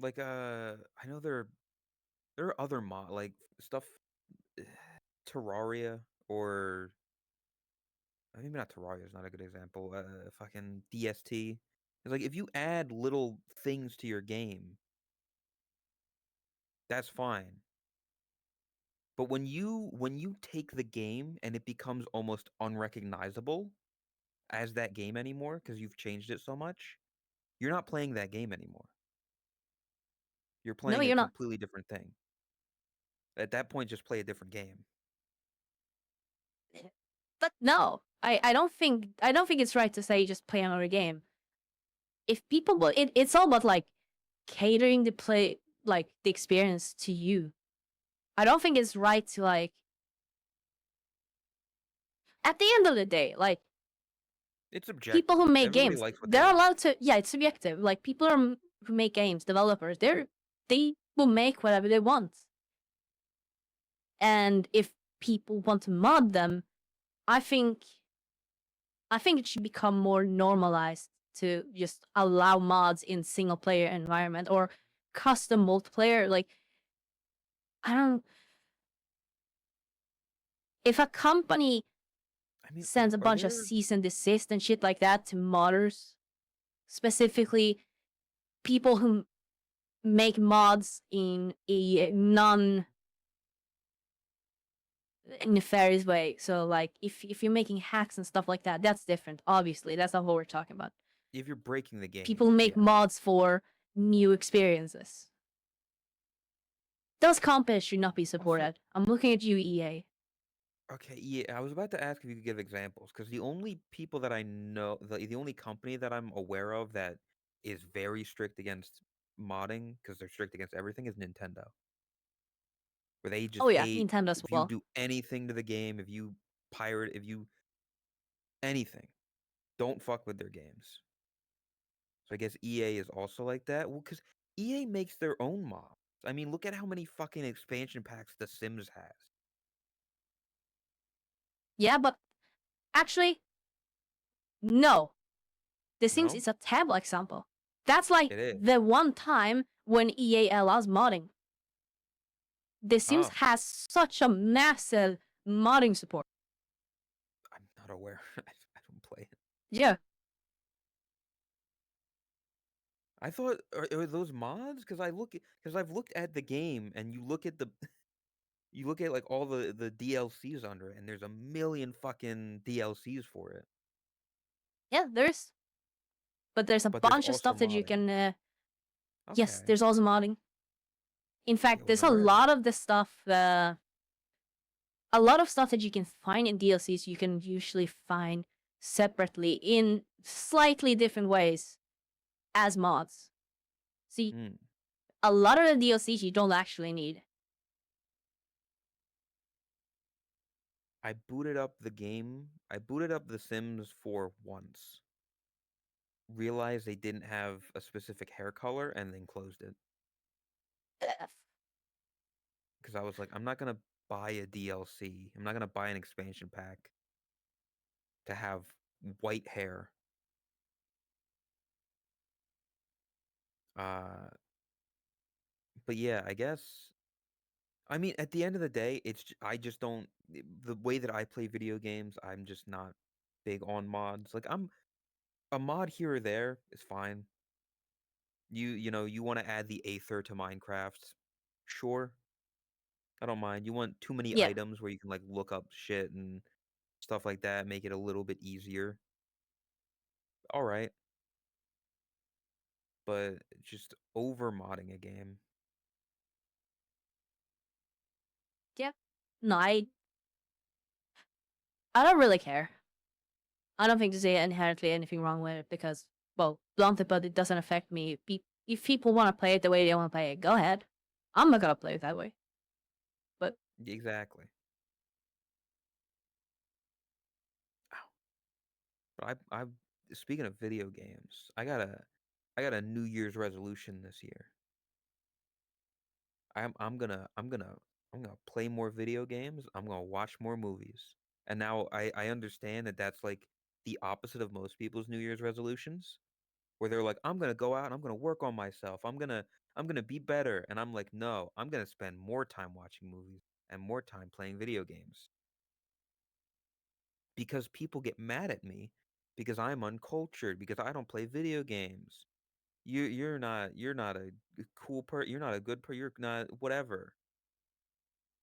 [SPEAKER 2] like I know there are other like stuff, Terraria or maybe not Terraria is not a good example. Fucking DST. It's like if you add little things to your game, that's fine. But when you take the game and it becomes almost unrecognizable as that game anymore because you've changed it so much, you're not playing that game anymore. You're
[SPEAKER 1] No,
[SPEAKER 2] playing a
[SPEAKER 1] you're not.
[SPEAKER 2] completely different thing. At that point, just play a different game.
[SPEAKER 1] But no, I don't think it's right to say just play another game. If people will, it's all about like catering the play, like the experience to you. I don't think it's right to like. At the end of the day, like
[SPEAKER 2] It's
[SPEAKER 1] people
[SPEAKER 2] subjective.
[SPEAKER 1] who make
[SPEAKER 2] Everybody
[SPEAKER 1] games,
[SPEAKER 2] likes what they
[SPEAKER 1] they're
[SPEAKER 2] like.
[SPEAKER 1] allowed to. Yeah, it's subjective. Like people are who make games, developers, they will make whatever they want. And if people want to mod them, I think it should become more normalized to just allow mods in single player environment or custom multiplayer. Like, I don't. If a company
[SPEAKER 2] I mean,
[SPEAKER 1] sends a
[SPEAKER 2] are
[SPEAKER 1] bunch of
[SPEAKER 2] there?
[SPEAKER 1] cease and desist and shit like that to modders, specifically people who make mods in a non nefarious way. So like if you're making hacks and stuff like that, that's different. Obviously, that's not what we're talking about.
[SPEAKER 2] If you're breaking the
[SPEAKER 1] People
[SPEAKER 2] game,
[SPEAKER 1] make
[SPEAKER 2] yeah.
[SPEAKER 1] mods for new experiences. Those companies should not be supported.
[SPEAKER 2] Also,
[SPEAKER 1] I'm looking at you, EA.
[SPEAKER 2] okay, yeah, I was about to ask if you could give examples because the only people that I know, the only company that I'm aware of that is very strict against modding because they're strict against everything is Nintendo, where they just
[SPEAKER 1] Oh yeah,
[SPEAKER 2] hate
[SPEAKER 1] Nintendo as
[SPEAKER 2] if you
[SPEAKER 1] well.
[SPEAKER 2] do anything to the game, if you pirate, if you anything, don't fuck with their games. So I guess EA is also like that. Well, because EA makes their own mods. I mean, look at how many fucking expansion packs The Sims has.
[SPEAKER 1] Yeah, but actually, no. The Sims
[SPEAKER 2] No,
[SPEAKER 1] is a terrible example. That's like
[SPEAKER 2] it is.
[SPEAKER 1] the one time when EA allows modding. The Sims
[SPEAKER 2] Oh,
[SPEAKER 1] has such a massive modding support.
[SPEAKER 2] I'm not aware. I don't play it.
[SPEAKER 1] Yeah.
[SPEAKER 2] I thought are those mods? Because I've looked at the game and you look at the you look at like all the DLCs under it and there's a million fucking DLCs for it.
[SPEAKER 1] Yeah, but there's a
[SPEAKER 2] But there's
[SPEAKER 1] bunch of
[SPEAKER 2] also
[SPEAKER 1] stuff that you
[SPEAKER 2] modding.
[SPEAKER 1] can yes,
[SPEAKER 2] Okay.
[SPEAKER 1] there's also modding. In
[SPEAKER 2] Okay,
[SPEAKER 1] fact, there's
[SPEAKER 2] wasn't
[SPEAKER 1] a
[SPEAKER 2] aware of that.
[SPEAKER 1] lot of this stuff a lot of stuff that you can find in DLCs you can usually find separately in slightly different ways as mods. See,
[SPEAKER 2] Hmm.
[SPEAKER 1] a lot of the DLCs you don't actually need.
[SPEAKER 2] I booted up the game. I booted up The Sims 4 once. Realized they didn't have a specific hair color and then closed it. Because I was like, I'm not gonna buy a DLC. I'm not gonna buy an expansion pack to have white hair. Uh, but yeah, I guess. I mean, at the end of the day, I just don't. The way that I play video games, I'm just not big on mods. Like I'm a mod here or there is fine. You know you want to add the Aether to Minecraft, sure, I don't mind. You want too many
[SPEAKER 1] Yeah,
[SPEAKER 2] items where you can like look up shit and stuff like that, make it a little bit easier. All right, but just over modding a game.
[SPEAKER 1] yeah. No, I don't really care. I don't think there's inherently anything wrong with it because, well, bluntly, but it doesn't affect me. If people want to play it the way they want to play it, go ahead. I'm not gonna play it that way. But
[SPEAKER 2] Exactly. Ow. But I speaking of video games, I got a New Year's resolution this year. I'm gonna play more video games. I'm gonna watch more movies. And now I understand that that's like the opposite of most people's New Year's resolutions, where they're like, I'm gonna go out and I'm gonna work on myself. I'm gonna be better. And I'm like, no, I'm gonna spend more time watching movies and more time playing video games. Because people get mad at me because I'm uncultured, because I don't play video games. You're not a cool you're not a good you're not whatever.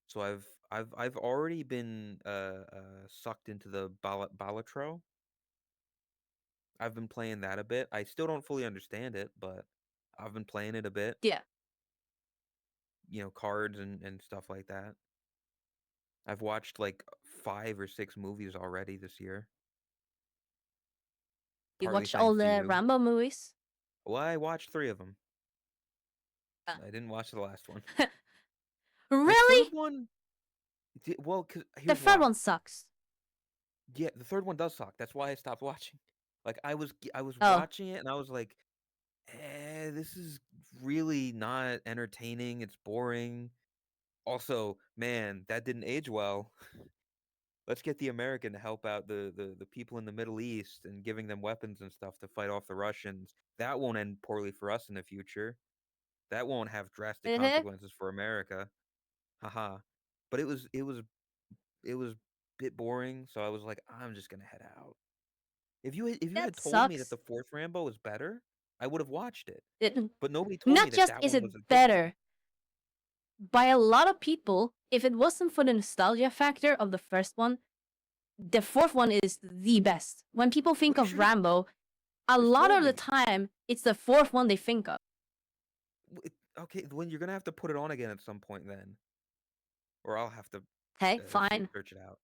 [SPEAKER 2] So I've already been sucked into the Balatro. I've been playing that a bit. I still don't fully understand it, but I've been playing it a bit.
[SPEAKER 1] yeah,
[SPEAKER 2] You know, cards and stuff like that. I've watched like 5 or 6 movies already this year,
[SPEAKER 1] you
[SPEAKER 2] partly
[SPEAKER 1] watch all
[SPEAKER 2] thanks to
[SPEAKER 1] the
[SPEAKER 2] you.
[SPEAKER 1] Rambo movies.
[SPEAKER 2] Well, I watched 3 of them.
[SPEAKER 1] Uh,
[SPEAKER 2] I didn't watch the last one. The third
[SPEAKER 1] really?
[SPEAKER 2] one, well, cause
[SPEAKER 1] The
[SPEAKER 2] here's
[SPEAKER 1] third
[SPEAKER 2] why.
[SPEAKER 1] one sucks.
[SPEAKER 2] Yeah, the third one does suck. That's why I stopped watching. Like I was
[SPEAKER 1] Oh,
[SPEAKER 2] watching it and I was like, this is really not entertaining. It's boring. Also, man, that didn't age well. Let's get the American to help out the people in the Middle East and giving them weapons and stuff to fight off the Russians. That won't end poorly for us in the future. That won't have drastic
[SPEAKER 1] Mhm.
[SPEAKER 2] consequences for America. Haha. But it was a bit boring, so I was like, I'm just gonna head out. If you
[SPEAKER 1] That
[SPEAKER 2] had told me that
[SPEAKER 1] sucks.
[SPEAKER 2] the fourth Rambo was better, I would have watched it.
[SPEAKER 1] It,
[SPEAKER 2] But nobody told me
[SPEAKER 1] not
[SPEAKER 2] that
[SPEAKER 1] just
[SPEAKER 2] that
[SPEAKER 1] is
[SPEAKER 2] one
[SPEAKER 1] it
[SPEAKER 2] was as good as it.
[SPEAKER 1] better, by a lot of people, if it wasn't for the nostalgia factor of the first one, the fourth one is the best. When people
[SPEAKER 2] Well,
[SPEAKER 1] think
[SPEAKER 2] you
[SPEAKER 1] of
[SPEAKER 2] should have
[SPEAKER 1] Rambo, a
[SPEAKER 2] just
[SPEAKER 1] lot
[SPEAKER 2] told
[SPEAKER 1] of the
[SPEAKER 2] me.
[SPEAKER 1] time it's the fourth one they think of.
[SPEAKER 2] Okay, when you're gonna have to put it on again at some point then, or I'll have to
[SPEAKER 1] Okay, fine.
[SPEAKER 2] search it out.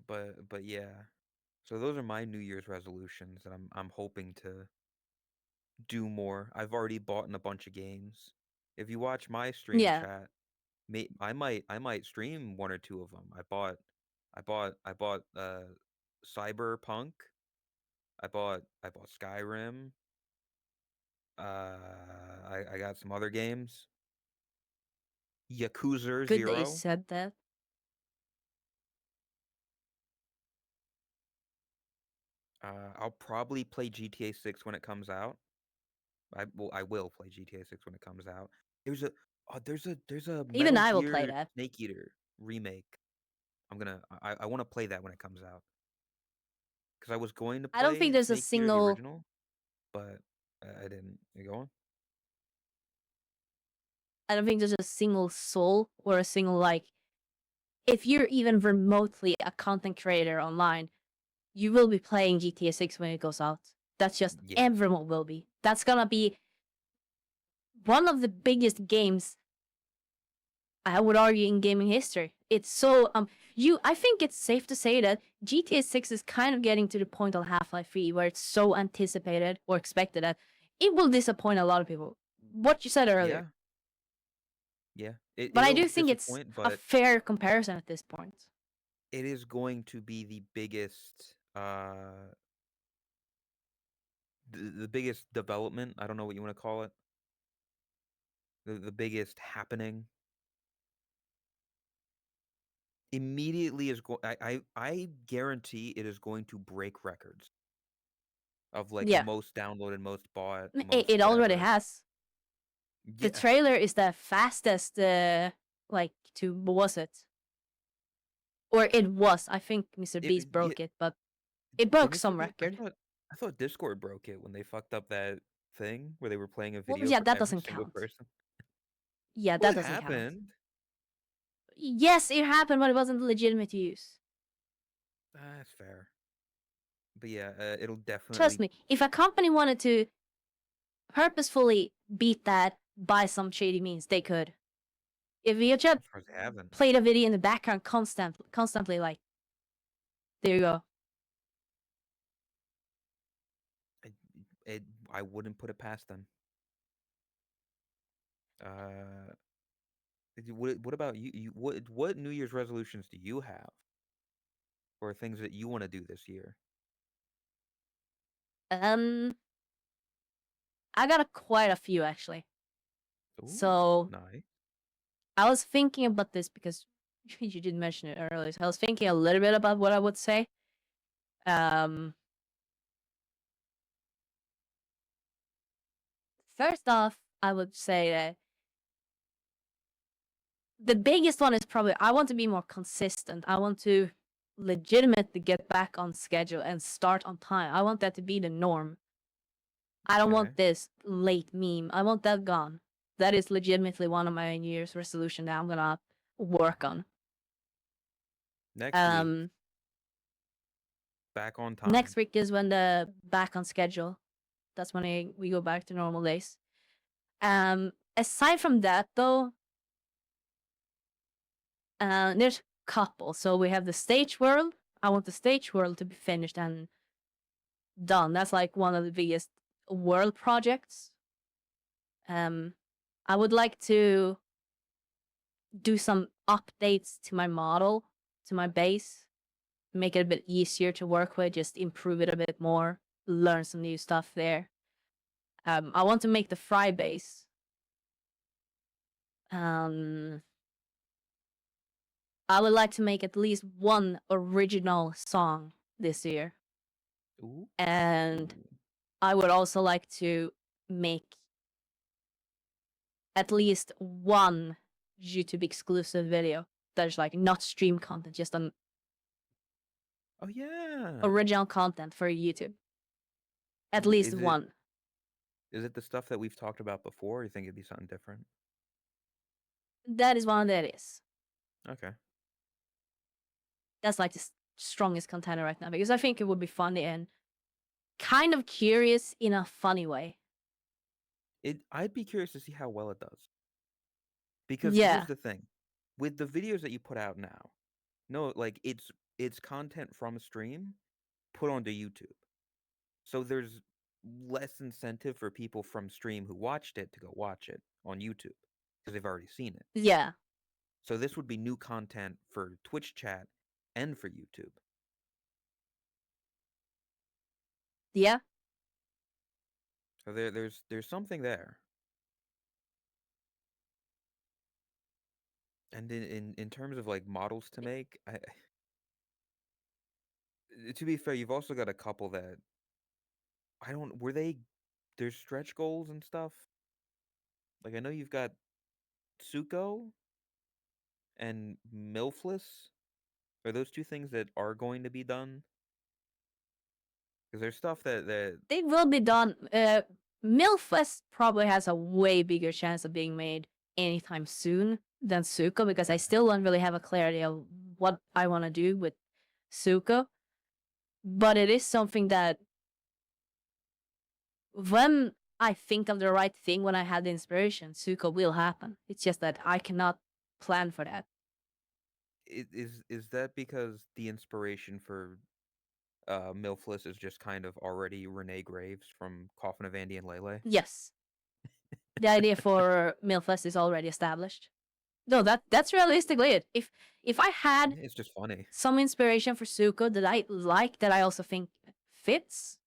[SPEAKER 2] But yeah. So those are my New Year's resolutions that I'm hoping to do more. I've already bought in a bunch of games. If you watch my stream
[SPEAKER 1] Yeah,
[SPEAKER 2] chat, I might stream one or two of them. I bought Cyberpunk. I bought Skyrim. I got some other games. Yakuza
[SPEAKER 1] good that you
[SPEAKER 2] 0.
[SPEAKER 1] said that.
[SPEAKER 2] I'll probably play GTA 6 when it comes out. I will play GTA 6 when it comes out. There's a there's a
[SPEAKER 1] Even
[SPEAKER 2] Metal
[SPEAKER 1] I will play
[SPEAKER 2] Gear
[SPEAKER 1] that.
[SPEAKER 2] Snake Eater remake. I want to play that when it comes out because I was going to
[SPEAKER 1] I don't think
[SPEAKER 2] play
[SPEAKER 1] there's a
[SPEAKER 2] Snake Eater the
[SPEAKER 1] single.
[SPEAKER 2] original, but I didn't. You go on?
[SPEAKER 1] I don't think there's a single soul or a single like. If you're even remotely a content creator online, you will be playing GTA 6 when it goes out. That's just
[SPEAKER 2] Yeah,
[SPEAKER 1] everyone will be. That's gonna be one of the biggest games, I would argue, in gaming history. It's so I think it's safe to say that GTA 6 is kind of getting to the point of Half-Life 3 where it's so anticipated or expected that it will disappoint a lot of people. What you said earlier.
[SPEAKER 2] yeah, yeah. It
[SPEAKER 1] But I
[SPEAKER 2] it'll
[SPEAKER 1] do think it's
[SPEAKER 2] disappoint,
[SPEAKER 1] a
[SPEAKER 2] but
[SPEAKER 1] fair comparison at this point.
[SPEAKER 2] it is going to be the biggest the biggest development. I don't know what you want to call it. The biggest happening immediately is going. I guarantee it is going to break records of like
[SPEAKER 1] Yeah,
[SPEAKER 2] most downloaded, most bought,
[SPEAKER 1] it
[SPEAKER 2] most
[SPEAKER 1] already
[SPEAKER 2] whatever.
[SPEAKER 1] has. The
[SPEAKER 2] Yeah,
[SPEAKER 1] trailer is the fastest, like, to, what was it? Or it was. I think Mr. Beast
[SPEAKER 2] yeah.
[SPEAKER 1] broke it, but it
[SPEAKER 2] Did
[SPEAKER 1] broke
[SPEAKER 2] Mr.
[SPEAKER 1] some
[SPEAKER 2] Beast?
[SPEAKER 1] record.
[SPEAKER 2] I thought Discord broke it when they fucked up that thing where they were playing a
[SPEAKER 1] Well,
[SPEAKER 2] video
[SPEAKER 1] yeah,
[SPEAKER 2] for
[SPEAKER 1] that
[SPEAKER 2] every
[SPEAKER 1] doesn't
[SPEAKER 2] single
[SPEAKER 1] count.
[SPEAKER 2] person.
[SPEAKER 1] Yeah,
[SPEAKER 2] Well,
[SPEAKER 1] that
[SPEAKER 2] it
[SPEAKER 1] doesn't count.
[SPEAKER 2] happened.
[SPEAKER 1] Yes, it happened, but it wasn't legitimate use.
[SPEAKER 2] That's fair. But yeah, it'll
[SPEAKER 1] Trust
[SPEAKER 2] definitely.
[SPEAKER 1] me, if a company wanted to purposefully beat that by some shady means, they could. If you just
[SPEAKER 2] I'm surprised they haven't.
[SPEAKER 1] played a video in the background constantly, like, there you go.
[SPEAKER 2] I, it, I wouldn't put it past them. Uh, what about you? What New Year's resolutions do you have, or things that you want to do this year?
[SPEAKER 1] Um, I got quite a few actually.
[SPEAKER 2] Ooh,
[SPEAKER 1] So
[SPEAKER 2] nice.
[SPEAKER 1] I was thinking about this because you did mention it earlier. So I was thinking a little bit about what I would say. Um, First off, I would say that the biggest one is probably I want to be more consistent. I want to legitimately get back on schedule and start on time. I want that to be the norm. I don't
[SPEAKER 2] Okay.
[SPEAKER 1] want this late meme. I want that gone. That is legitimately one of my New Year's resolution that I'm gonna work on.
[SPEAKER 2] Next week,
[SPEAKER 1] Um,
[SPEAKER 2] back on time.
[SPEAKER 1] Next week is when the back on schedule. That's when we go back to normal days. Aside from that, though, there's a couple. So we have the stage world. I want the stage world to be finished and done. That's like one of the biggest world projects. Um, I would like to do some updates to my model, to my base, make it a bit easier to work with, just improve it a bit more. learn some new stuff there. I want to make the fry base. I would like to make at least one original song this year.
[SPEAKER 2] Ooh.
[SPEAKER 1] And I would also like to make at least one YouTube exclusive video that's like not stream content, just an
[SPEAKER 2] Oh yeah.
[SPEAKER 1] original content for YouTube. At least one.
[SPEAKER 2] Is it the stuff that we've talked about before, or you think it'd be something different?
[SPEAKER 1] That is one that is.
[SPEAKER 2] Okay.
[SPEAKER 1] That's like the strongest contender right now because I think it would be funny and kind of curious in a funny way.
[SPEAKER 2] I'd be curious to see how well it does. Because
[SPEAKER 1] Yeah.
[SPEAKER 2] here's the thing. With the videos that you put out now, no, like it's content from a stream put onto YouTube. So there's less incentive for people from stream who watched it to go watch it on YouTube because they've already seen it.
[SPEAKER 1] Yeah.
[SPEAKER 2] So this would be new content for Twitch chat and for YouTube.
[SPEAKER 1] Yeah.
[SPEAKER 2] So there's something there. And in terms of like models to make, to be fair, you've also got a couple that there's stretch goals and stuff. Like I know you've got Tsuko and Milfless. Are those two things that are going to be done? Because there's stuff that
[SPEAKER 1] they will be done. Milfest probably has a way bigger chance of being made anytime soon than Suko because I still don't really have a clarity of what I want to do with Suko. But it is something that when I think of the right thing, when I have the inspiration, Suko will happen. It's just that I cannot plan for that.
[SPEAKER 2] is that because the inspiration for Milfless is just kind of already Renee Graves from Coffin of Andy and Lele?
[SPEAKER 1] Yes. The idea for Milfest is already established. No, that's realistically it. If I had
[SPEAKER 2] It's just funny.
[SPEAKER 1] some inspiration for Suko that I like, that I also think fits,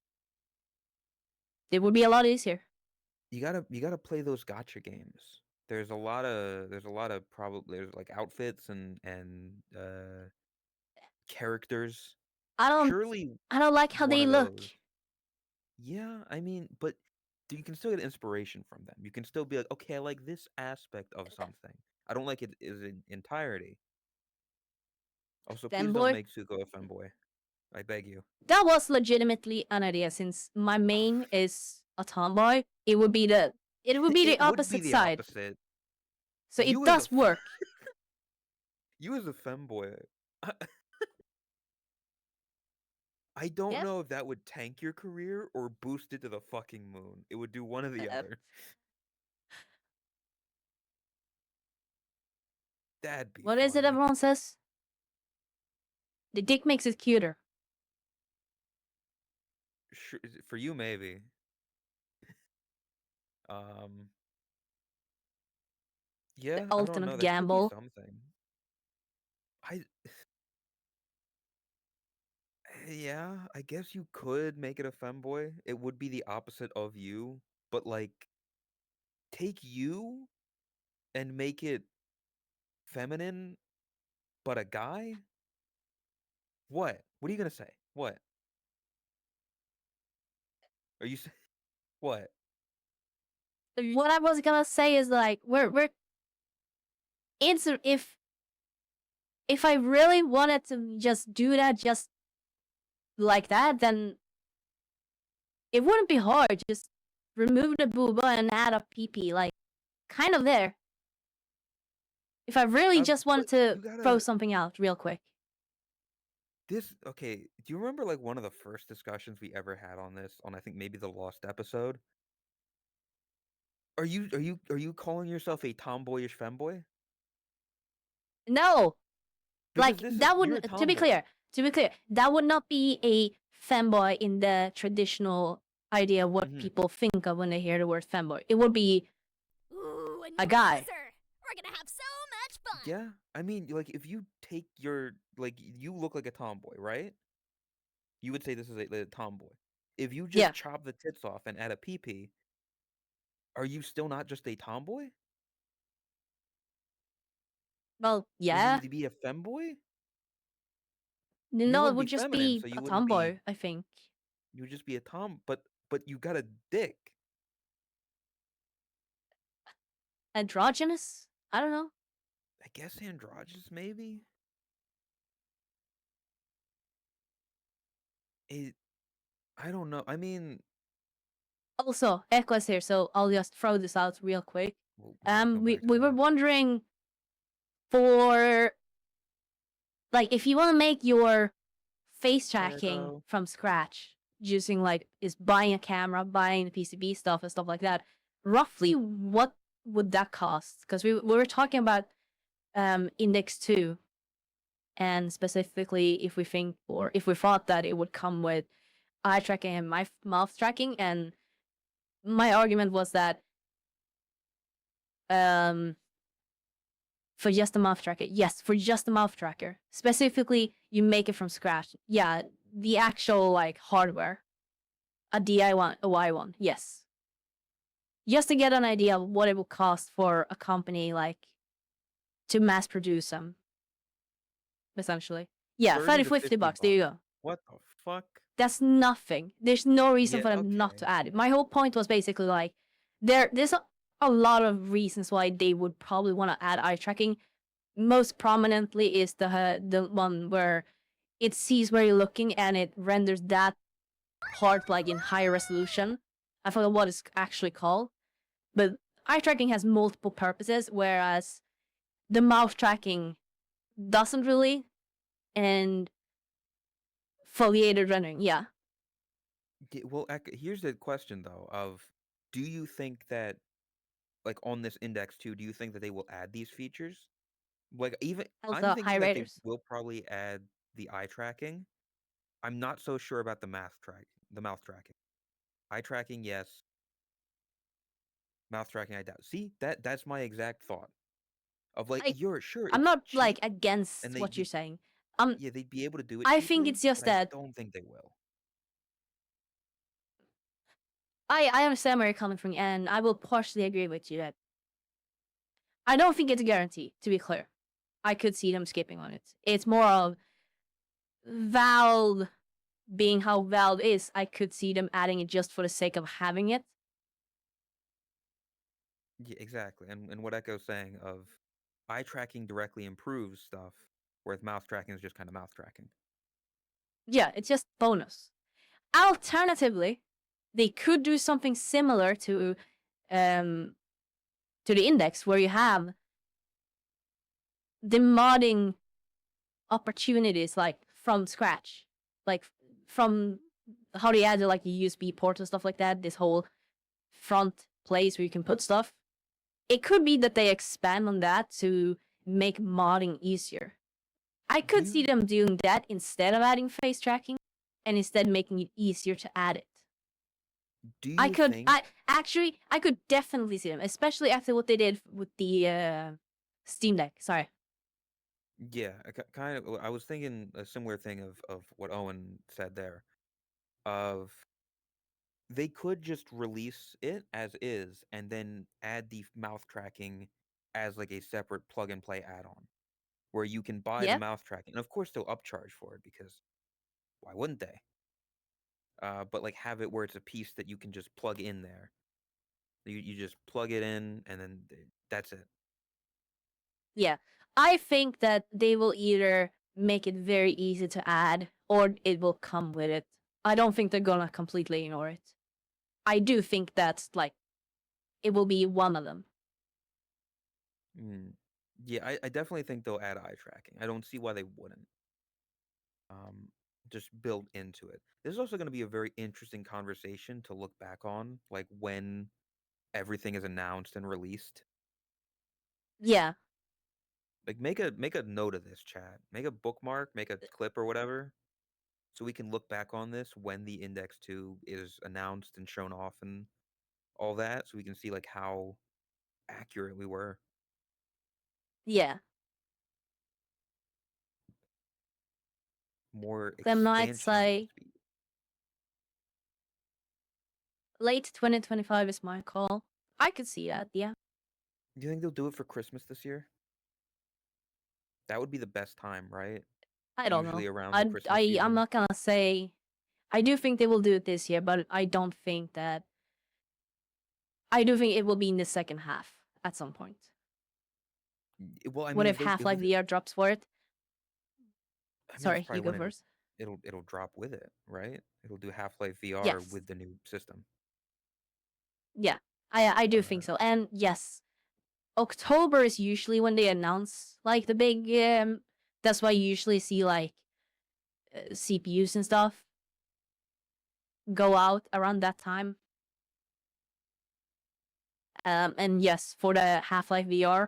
[SPEAKER 1] it would be a lot easier.
[SPEAKER 2] You gotta play those gacha games. There's a lot of probably there's like outfits and characters.
[SPEAKER 1] I don't like how
[SPEAKER 2] One
[SPEAKER 1] they
[SPEAKER 2] of
[SPEAKER 1] look.
[SPEAKER 2] those. Yeah, I mean, but you can still get inspiration from them. You can still be like, okay, I like this aspect of something. I don't like it as an entirety. Also, please don't
[SPEAKER 1] Femboy,
[SPEAKER 2] make Suko a femboy. I beg you.
[SPEAKER 1] that was legitimately an idea since my main is a tomboy. It would be the
[SPEAKER 2] It would be
[SPEAKER 1] opposite
[SPEAKER 2] the
[SPEAKER 1] side.
[SPEAKER 2] opposite.
[SPEAKER 1] So it does work.
[SPEAKER 2] You as a femboy. I don't
[SPEAKER 1] Yeah.
[SPEAKER 2] know if that would tank your career or boost it to the fucking moon. It would do one or the other. That'd be
[SPEAKER 1] What is it
[SPEAKER 2] funny.
[SPEAKER 1] everyone says? The dick makes it cuter.
[SPEAKER 2] Sure, for you maybe. Um
[SPEAKER 1] The
[SPEAKER 2] Yeah, I don't know.
[SPEAKER 1] ultimate
[SPEAKER 2] There should be
[SPEAKER 1] gamble.
[SPEAKER 2] something. I Yeah, I guess you could make it a femboy. It would be the opposite of you, but like take you and make it feminine but a guy? What? What are you gonna say? What? Are you say what?
[SPEAKER 1] What I was gonna say is like we're if I really wanted to just do that just like that, then it wouldn't be hard. Just remove the booba and add a PP, like kind of there. If I really just wanted
[SPEAKER 2] But
[SPEAKER 1] to
[SPEAKER 2] you
[SPEAKER 1] throw
[SPEAKER 2] gotta
[SPEAKER 1] something out real quick.
[SPEAKER 2] okay, do you remember like one of the first discussions we ever had on this on I think maybe the lost episode? Are you calling yourself a tomboyish femboy?
[SPEAKER 1] No,
[SPEAKER 2] Because
[SPEAKER 1] like
[SPEAKER 2] this is
[SPEAKER 1] that
[SPEAKER 2] you're a
[SPEAKER 1] would
[SPEAKER 2] tomboy.
[SPEAKER 1] to be clear, that would not be a femboy in the traditional idea of what
[SPEAKER 2] Mhm.
[SPEAKER 1] people think of when they hear the word femboy. It would be
[SPEAKER 3] Ooh,
[SPEAKER 1] a guy.
[SPEAKER 3] loser. We're gonna have so much fun.
[SPEAKER 2] Yeah, I mean, like if you take your like you look like a tomboy, right? You would say this is a tomboy. if you just
[SPEAKER 1] Yeah.
[SPEAKER 2] chop the tits off and add a PP, are you still not just a tomboy?
[SPEAKER 1] Well,
[SPEAKER 2] Would you
[SPEAKER 1] yeah.
[SPEAKER 2] be a femboy? You
[SPEAKER 1] No, it
[SPEAKER 2] wouldn't
[SPEAKER 1] would
[SPEAKER 2] be
[SPEAKER 1] just
[SPEAKER 2] feminine,
[SPEAKER 1] be
[SPEAKER 2] so
[SPEAKER 1] a
[SPEAKER 2] you wouldn't be.
[SPEAKER 1] tomboy, I think.
[SPEAKER 2] You would just be a tom, but you got a dick.
[SPEAKER 1] Androgynous? I don't know.
[SPEAKER 2] I guess androgynous, maybe. It. I don't know. I mean,
[SPEAKER 1] Also, Echo's here, so I'll just throw this out real quick.
[SPEAKER 2] we'll go
[SPEAKER 1] We
[SPEAKER 2] back to
[SPEAKER 1] we were
[SPEAKER 2] that.
[SPEAKER 1] wondering for like if you want to make your face tracking
[SPEAKER 2] Ergo.
[SPEAKER 1] from scratch using like is buying a camera, buying the PCB stuff and stuff like that. Roughly, what would that cost? Because we were talking about Index 2, and specifically if we think or if we thought that it would come with eye tracking and mouth tracking, and my argument was that for just the mouth tracker, yes, for just the mouth tracker, specifically you make it from scratch. Yeah, the actual like hardware, a DIY one, yes. Just to get an idea of what it will cost for a company like to mass produce them, essentially. Yeah,
[SPEAKER 2] 30 to
[SPEAKER 1] 50
[SPEAKER 2] 50
[SPEAKER 1] bucks. There you go.
[SPEAKER 2] What the fuck?
[SPEAKER 1] That's nothing. There's no reason
[SPEAKER 2] Yeah,
[SPEAKER 1] for them not
[SPEAKER 2] okay.
[SPEAKER 1] to add it. My whole point was basically like there's a lot of reasons why they would probably want to add eye tracking. Most prominently is the one where it sees where you're looking and it renders that part like in higher resolution. I forgot what it's actually called, but eye tracking has multiple purposes, whereas the mouth tracking doesn't really. And foliated rendering, yeah.
[SPEAKER 2] Well, here's the question though: of do you think that, like on this index too, do you think that they will add these features? Like even I'm
[SPEAKER 1] Also, high
[SPEAKER 2] thinking that they
[SPEAKER 1] raters.
[SPEAKER 2] will probably add the eye tracking. I'm not so sure about the mouth tracking. Eye tracking, yes. Mouth tracking, I doubt. See, that's my exact thought. Of like,
[SPEAKER 1] Like,
[SPEAKER 2] you're sure
[SPEAKER 1] I'm
[SPEAKER 2] it's
[SPEAKER 1] not like
[SPEAKER 2] cheap, and
[SPEAKER 1] against what you're saying. Um,
[SPEAKER 2] yeah, they'd be able to do it
[SPEAKER 1] I think
[SPEAKER 2] cheaply,
[SPEAKER 1] it's just
[SPEAKER 2] but I
[SPEAKER 1] that
[SPEAKER 2] don't think they will.
[SPEAKER 1] I understand where you're coming from, and I will partially agree with you that I don't think it's a guarantee. To be clear, I could see them skipping on it. It's more of Valve being how Valve is. I could see them adding it just for the sake of having it.
[SPEAKER 2] Yeah, exactly. And what Echo's saying of eye tracking directly improves stuff, whereas mouth tracking is just kind of mouth tracking.
[SPEAKER 1] Yeah, it's just bonus. Alternatively, they could do something similar um to the index where you have the modding opportunities like from scratch, like from how they added like the USB port and stuff like that. This whole front place where you can put stuff. It could be that they expand on that to make modding easier. I
[SPEAKER 2] Do
[SPEAKER 1] could see
[SPEAKER 2] you
[SPEAKER 1] them doing that instead of adding face tracking, and instead making it easier to add it.
[SPEAKER 2] do
[SPEAKER 1] I
[SPEAKER 2] you
[SPEAKER 1] could,
[SPEAKER 2] think
[SPEAKER 1] I could definitely see them, especially after what they did with the Steam Deck. Sorry.
[SPEAKER 2] yeah, kind of I was thinking a similar thing of what Owen said there. Of they could just release it as is and then add the mouth tracking as like a separate plug and play add-on where you can buy the
[SPEAKER 1] Yeah,
[SPEAKER 2] mouth tracking. And of course they'll upcharge for it because why wouldn't they? But like have it where it's a piece that you can just plug in there. You just plug it in and then that's it.
[SPEAKER 1] yeah. I think that they will either make it very easy to add or it will come with it. I don't think they're gonna completely ignore it. I do think that's like it will be one of them.
[SPEAKER 2] Mm. Yeah, I definitely think they'll add eye tracking. I don't see why they wouldn't. Um, just build into it. This is also going to be a very interesting conversation to look back on, like when everything is announced and released.
[SPEAKER 1] Yeah,
[SPEAKER 2] Like make a note of this, chat. Make a bookmark, make a clip or whatever, so we can look back on this when the Index 2 is announced and shown off and all that, so we can see like how accurate we were.
[SPEAKER 1] yeah.
[SPEAKER 2] More
[SPEAKER 1] Clem Knight
[SPEAKER 2] expansion
[SPEAKER 1] say
[SPEAKER 2] speed.
[SPEAKER 1] Late 2025 is my call. I could see that, yeah.
[SPEAKER 2] Do you think they'll do it for Christmas this year? That would be the best time, right?
[SPEAKER 1] I don't
[SPEAKER 2] Usually
[SPEAKER 1] know.
[SPEAKER 2] around the Christmas
[SPEAKER 1] I'm
[SPEAKER 2] season.
[SPEAKER 1] not gonna say. I do think they will do it this year, but I don't think that. I do think it will be in the second half at some point.
[SPEAKER 2] Well, I
[SPEAKER 1] What
[SPEAKER 2] mean,
[SPEAKER 1] if Half-Life VR drops for it?
[SPEAKER 2] I mean, that's
[SPEAKER 1] Sorry, you
[SPEAKER 2] probably
[SPEAKER 1] go
[SPEAKER 2] when
[SPEAKER 1] first.
[SPEAKER 2] it'll drop with it, right? It'll do Half-Life VR
[SPEAKER 1] Yes.
[SPEAKER 2] with the new system.
[SPEAKER 1] Yeah, I do think so. And yes, October is usually when they announce like the big. That's why you usually see like CPUs and stuff go out around that time. And yes, for the Half-Life VR,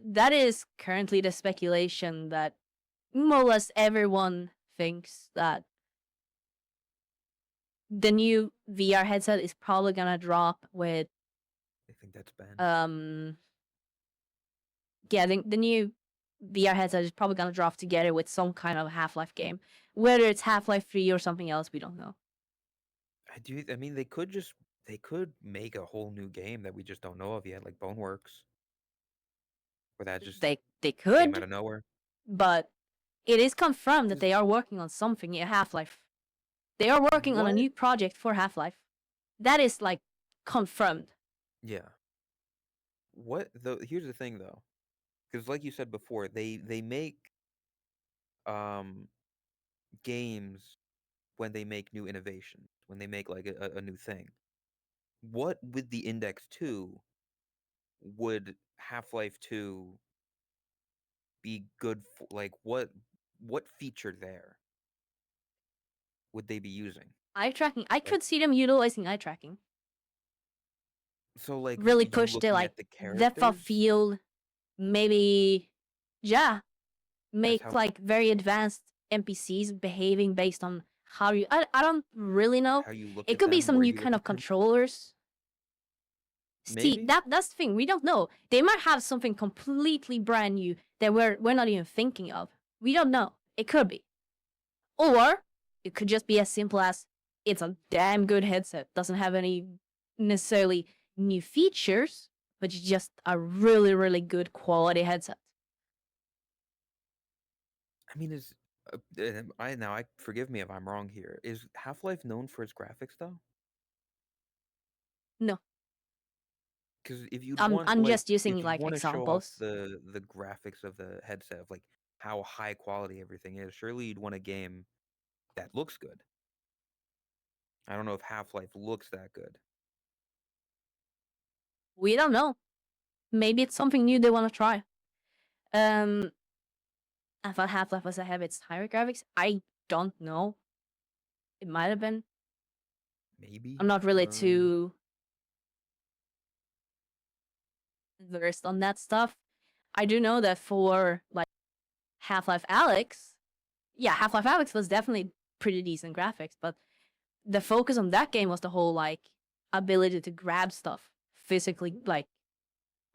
[SPEAKER 1] that is currently the speculation that more or less everyone thinks that the new VR headset is probably gonna drop with
[SPEAKER 2] I think that's Ben.
[SPEAKER 1] Yeah, the new VR headset is probably gonna drop together with some kind of Half-Life game. Whether it's Half-Life 3 or something else, we don't know.
[SPEAKER 2] I mean, they could make a whole new game that we just don't know of yet, like Boneworks, where that just
[SPEAKER 1] They
[SPEAKER 2] came out
[SPEAKER 1] could,
[SPEAKER 2] of nowhere.
[SPEAKER 1] but it is confirmed that they are working on something in Half-Life. They are working on a
[SPEAKER 2] What?
[SPEAKER 1] new project for Half-Life. That is like confirmed.
[SPEAKER 2] Yeah. Here's the thing though, because like you said before, they make games when they make new innovations, when they make like a new thing. What with the Index 2 would Half-Life 2 be good for? Like what feature there would they be using?
[SPEAKER 1] Eye tracking. I
[SPEAKER 2] Like,
[SPEAKER 1] could see them utilizing eye tracking.
[SPEAKER 2] so like
[SPEAKER 1] Really
[SPEAKER 2] you
[SPEAKER 1] push the
[SPEAKER 2] looking
[SPEAKER 1] like
[SPEAKER 2] at the
[SPEAKER 1] depth of
[SPEAKER 2] characters
[SPEAKER 1] field. Maybe, yeah,
[SPEAKER 2] as
[SPEAKER 1] make
[SPEAKER 2] how
[SPEAKER 1] like very advanced NPCs behaving based on how you. I don't really know.
[SPEAKER 2] how you look
[SPEAKER 1] It
[SPEAKER 2] at
[SPEAKER 1] could be
[SPEAKER 2] them,
[SPEAKER 1] some
[SPEAKER 2] where
[SPEAKER 1] new
[SPEAKER 2] you
[SPEAKER 1] kind of
[SPEAKER 2] look at them.
[SPEAKER 1] controllers. See,
[SPEAKER 2] Maybe.
[SPEAKER 1] that's the thing. We don't know. They might have something completely brand new that we're not even thinking of. We don't know. It could be. Or it could just be as simple as it's a damn good headset. Doesn't have any necessarily new features, but it's just a really, really good quality headset.
[SPEAKER 2] I mean, I forgive me if I'm wrong here. Is Half-Life known for its graphics though?
[SPEAKER 1] No.
[SPEAKER 2] Because if you'd
[SPEAKER 1] I'm just using
[SPEAKER 2] if you'd
[SPEAKER 1] like
[SPEAKER 2] want to show off
[SPEAKER 1] examples.
[SPEAKER 2] the graphics of the headset, of like how high quality everything is, surely you'd want a game that looks good. I don't know if Half-Life looks that good.
[SPEAKER 1] We don't know. Maybe it's something new they want to try. Um, I thought Half-Life was ahead of its higher graphics. I don't know. It might have been.
[SPEAKER 2] Maybe.
[SPEAKER 1] I'm not really too versed on that stuff. I do know that for like Half-Life Alyx, yeah, Half-Life Alyx was definitely pretty decent graphics, but the focus on that game was the whole like ability to grab stuff physically, like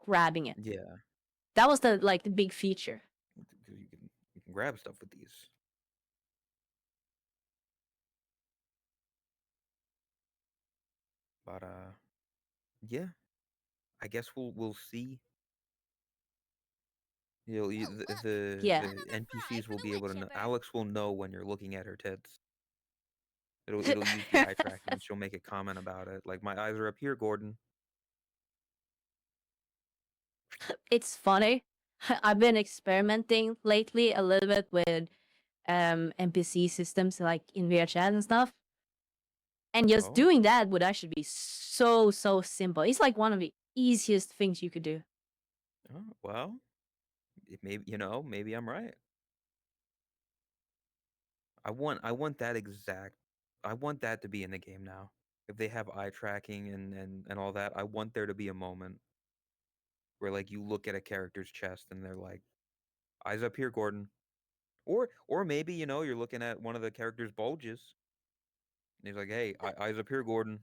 [SPEAKER 1] grabbing it.
[SPEAKER 2] Yeah,
[SPEAKER 1] That was the big feature.
[SPEAKER 2] because you can grab stuff with these. But yeah, I guess we'll see.
[SPEAKER 3] Oh, look.
[SPEAKER 1] Yeah.
[SPEAKER 2] The
[SPEAKER 3] Another fry
[SPEAKER 2] NPCs
[SPEAKER 3] for
[SPEAKER 2] will
[SPEAKER 3] the
[SPEAKER 2] be
[SPEAKER 3] wood
[SPEAKER 2] able to know.
[SPEAKER 3] chipper.
[SPEAKER 2] Alex will know when you're looking at her tits. It'll use the eye tracking, and she'll make a comment about it. Like, my eyes are up here, Gordon.
[SPEAKER 1] It's funny. I've been experimenting lately a little bit with NPC systems like in VRChat and stuff. And just
[SPEAKER 2] Oh,
[SPEAKER 1] doing that would actually be so simple. It's like one of the easiest things you could do.
[SPEAKER 2] oh well, maybe I'm right. I want that exact. I want that to be in the game now. If they have eye tracking and all that, I want there to be a moment where like you look at a character's chest and they're like, eyes up here, Gordon. Or maybe you're looking at one of the character's bulges and he's like, hey, eyes up here, Gordon.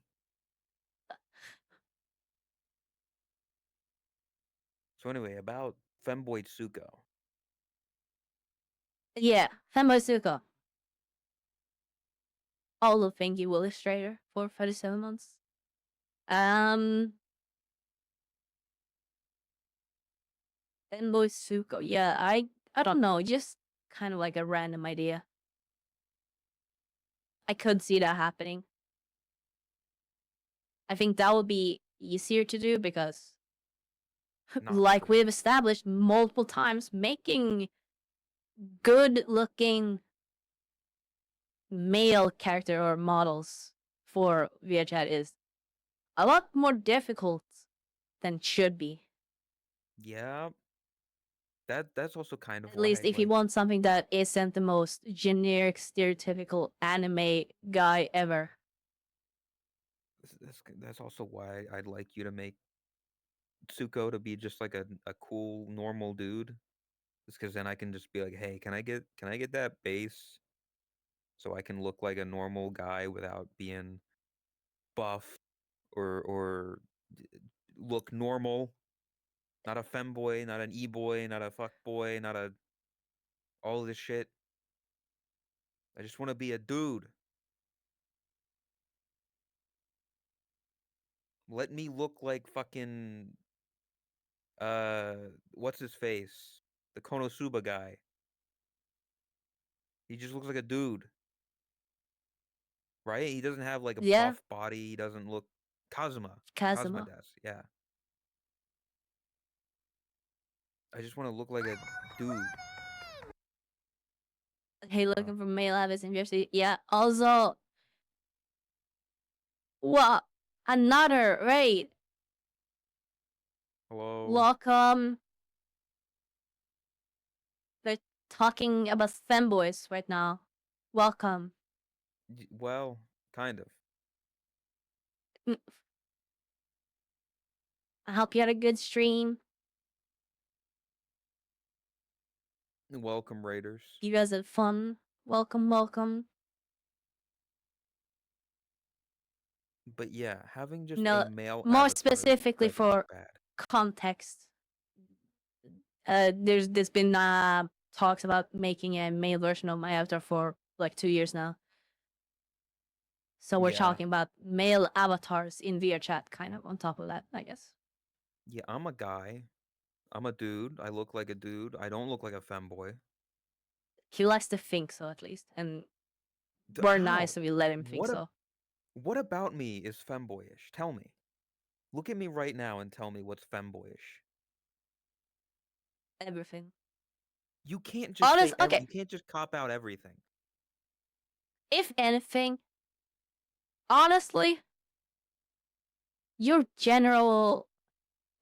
[SPEAKER 2] So anyway, about Femboy Tsuko.
[SPEAKER 1] Yeah, Fanboy Suko. Also, thank you, Illustrator, for 37 months. Fanboy Suko. Yeah, I don't know, just kind of like a random idea. I could see that happening. I think that would be easier to do because,
[SPEAKER 2] Not
[SPEAKER 1] like
[SPEAKER 2] true.
[SPEAKER 1] we've established multiple times, making good looking male character or models for VRChat is a lot more difficult than it should be.
[SPEAKER 2] Yeah. That's also kind of
[SPEAKER 1] At least
[SPEAKER 2] why,
[SPEAKER 1] if you
[SPEAKER 2] like,
[SPEAKER 1] want something that isn't the most generic, stereotypical anime guy ever.
[SPEAKER 2] that's also why I'd like you to make Tsuko to be just like a cool normal dude. Just because then I can just be like, hey, can I get that base so I can look like a normal guy without being buff or look normal, not a femboy, not an e-boy, not a fuck boy, not a all of this shit. I just want to be a dude. Let me look like fucking uh what's his face? The Konosuba guy. He just looks like a dude, right? He doesn't have like a
[SPEAKER 1] Yeah,
[SPEAKER 2] buff body. He doesn't look Kazuma. Kazuma
[SPEAKER 1] Kazuma.
[SPEAKER 2] does. Yeah. I just want to look like a dude.
[SPEAKER 1] Hey, looking for male avis in UFC. Yeah, also, what? Another, right?
[SPEAKER 2] Hello.
[SPEAKER 1] Welcome. They're talking about femboys right now. Welcome.
[SPEAKER 2] Well, kind of.
[SPEAKER 1] Mm, I hope you had a good stream.
[SPEAKER 2] Welcome, Raiders.
[SPEAKER 1] You guys had fun. Welcome, welcome.
[SPEAKER 2] But yeah, having just a
[SPEAKER 1] No,
[SPEAKER 2] male
[SPEAKER 1] more
[SPEAKER 2] avatar is
[SPEAKER 1] specifically
[SPEAKER 2] incredibly
[SPEAKER 1] for
[SPEAKER 2] bad.
[SPEAKER 1] context. There's been talks about making a male version of my avatar for like 2 years now. So we're
[SPEAKER 2] Yeah.
[SPEAKER 1] talking about male avatars in VRChat, kind of on top of that, I guess.
[SPEAKER 2] Yeah, I'm a guy. I'm a dude. I look like a dude. I don't look like a femboy.
[SPEAKER 1] He likes to think so, at least, and
[SPEAKER 2] D-
[SPEAKER 1] we're
[SPEAKER 2] How?
[SPEAKER 1] nice and we let him think
[SPEAKER 2] What a,
[SPEAKER 1] so.
[SPEAKER 2] what about me is femboyish? Tell me. Look at me right now and tell me what's femboyish.
[SPEAKER 1] Everything.
[SPEAKER 2] You can't just say
[SPEAKER 1] Okay.
[SPEAKER 2] you can't just cop out everything.
[SPEAKER 1] If anything, honestly, your general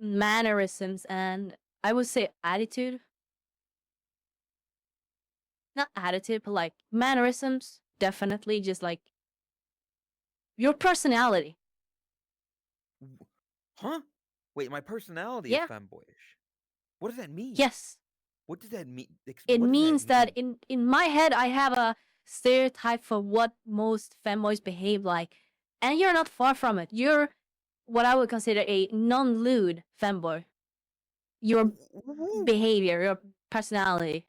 [SPEAKER 1] mannerisms and I would say attitude, not attitude, but like mannerisms, definitely just like your personality.
[SPEAKER 2] Huh? Wait, my personality is
[SPEAKER 1] Yeah.
[SPEAKER 2] femboyish. What does that mean?
[SPEAKER 1] Yes.
[SPEAKER 2] What does that mean?
[SPEAKER 1] It
[SPEAKER 2] What does
[SPEAKER 1] means that
[SPEAKER 2] mean?
[SPEAKER 1] in my head I have a stereotype for what most femboys behave like. And you're not far from it. You're what I would consider a non-lewd femboy. Your behavior, your personality.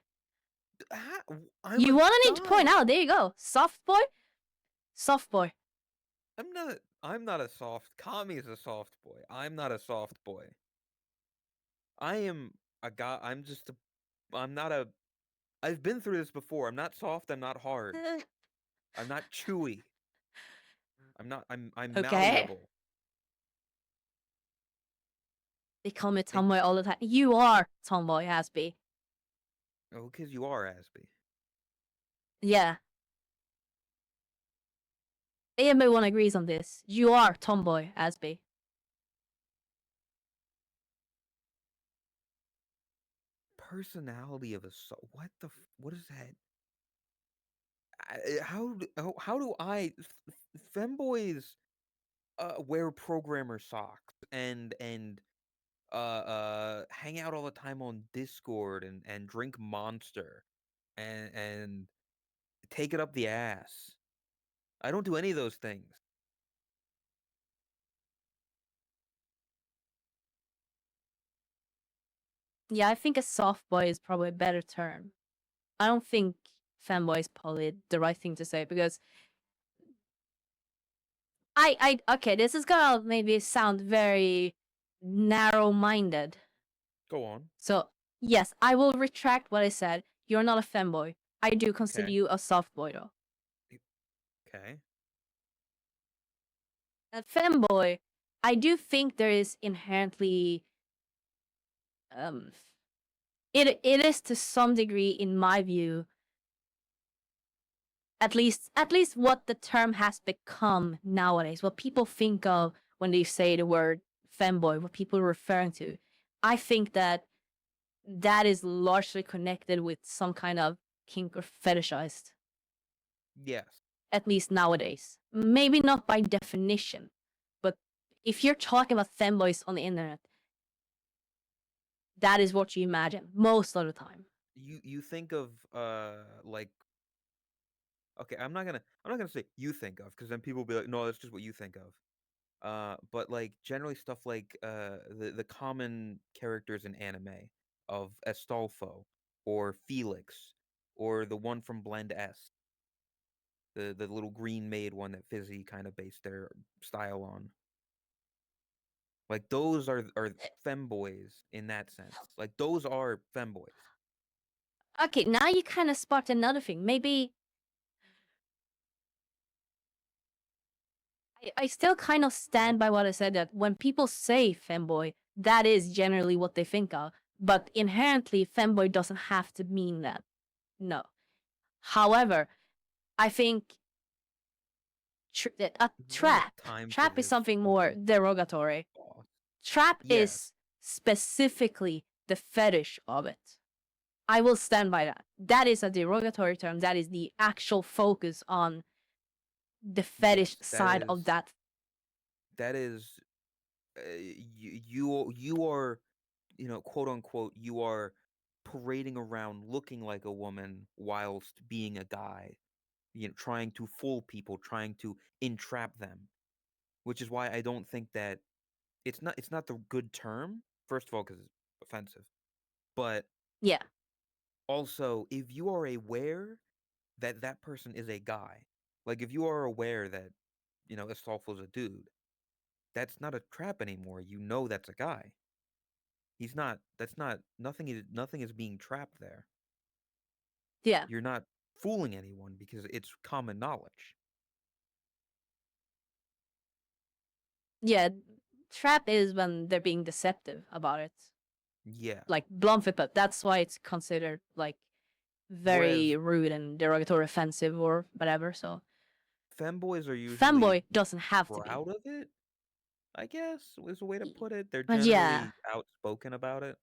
[SPEAKER 2] I'm
[SPEAKER 1] You
[SPEAKER 2] a
[SPEAKER 1] wanna need to point
[SPEAKER 2] guy.
[SPEAKER 1] out, there you go. Soft boy? Soft boy.
[SPEAKER 2] I'm not a soft. Kami is a soft boy. I'm not a soft boy. I am a guy. I'm not a. I've been through this before. I'm not soft. I'm not hard. I'm not chewy. I'm
[SPEAKER 1] Okay.
[SPEAKER 2] malleable.
[SPEAKER 1] They call me tomboy all the time. You are tomboy, Asby.
[SPEAKER 2] Oh, because you are Asby.
[SPEAKER 1] Yeah. Everyone agrees on this. You are tomboy, Asby.
[SPEAKER 2] Personality of a what is that? How do I femboys wear programmer socks and hang out all the time on Discord and drink Monster and take it up the ass. I don't do any of those things.
[SPEAKER 1] Yeah, I think a soft boy is probably a better term. I don't think fanboy is probably the right thing to say because Okay, this is gonna maybe sound very narrow-minded.
[SPEAKER 2] Go on.
[SPEAKER 1] So, yes, I will retract what I said. You're not a femboy. I do consider
[SPEAKER 2] Okay.
[SPEAKER 1] you a soft boy, though.
[SPEAKER 2] Okay.
[SPEAKER 1] A femboy, I do think there is inherently, um, it is to some degree, in my view, at least what the term has become nowadays, what people think of when they say the word femboy, what people are referring to. I think that is largely connected with some kind of kink or fetishized,
[SPEAKER 2] Yes.
[SPEAKER 1] at least nowadays. Maybe not by definition, but if you're talking about femboys on the internet, that is what you imagine most of the time.
[SPEAKER 2] You think of like, okay, I'm not gonna say you think of, because then people will be like, no, that's just what you think of. But like generally stuff like the common characters in anime of Astolfo or Felix or the one from Blend S, the little green maid one that Fizzy kind of based their style on. Like those are femboys in that sense. Like those are femboys.
[SPEAKER 1] Okay, now you kind of sparked another thing. Maybe I still kind of stand by what I said, that when people say femboy, that is generally what they think of. But inherently, femboy doesn't have to mean that. No. However, I think a
[SPEAKER 2] We don't have
[SPEAKER 1] trap.
[SPEAKER 2] time for
[SPEAKER 1] Trap is
[SPEAKER 2] this
[SPEAKER 1] something more
[SPEAKER 2] fucking
[SPEAKER 1] derogatory.
[SPEAKER 2] boss.
[SPEAKER 1] Trap
[SPEAKER 2] Yes.
[SPEAKER 1] is specifically the fetish of it. I will stand by that. That is a derogatory term. That is the actual focus on the fetish
[SPEAKER 2] Yes,
[SPEAKER 1] side of that.
[SPEAKER 2] that is you are, quote unquote, you are parading around looking like a woman whilst being a guy, trying to fool people, trying to entrap them, which is why I don't think that it's not the good term, first of all, because it's offensive, but
[SPEAKER 1] Yeah.
[SPEAKER 2] also if you are aware that that person is a guy, like if you are aware that Astolfo's a dude, that's not a trap anymore. You know that's a guy. He's not. That's not. Nothing is being trapped there.
[SPEAKER 1] Yeah.
[SPEAKER 2] You're not fooling anyone because it's common knowledge.
[SPEAKER 1] Yeah. Trap is when they're being deceptive about it.
[SPEAKER 2] Yeah.
[SPEAKER 1] Like Blomfit, but that's why it's considered like very
[SPEAKER 2] Whereas
[SPEAKER 1] rude and derogatory, offensive, or whatever. So
[SPEAKER 2] femboys are usually
[SPEAKER 1] femboy doesn't have to be.
[SPEAKER 2] proud of it, I guess, is a way to put it. They're
[SPEAKER 1] But yeah,
[SPEAKER 2] generally outspoken about it.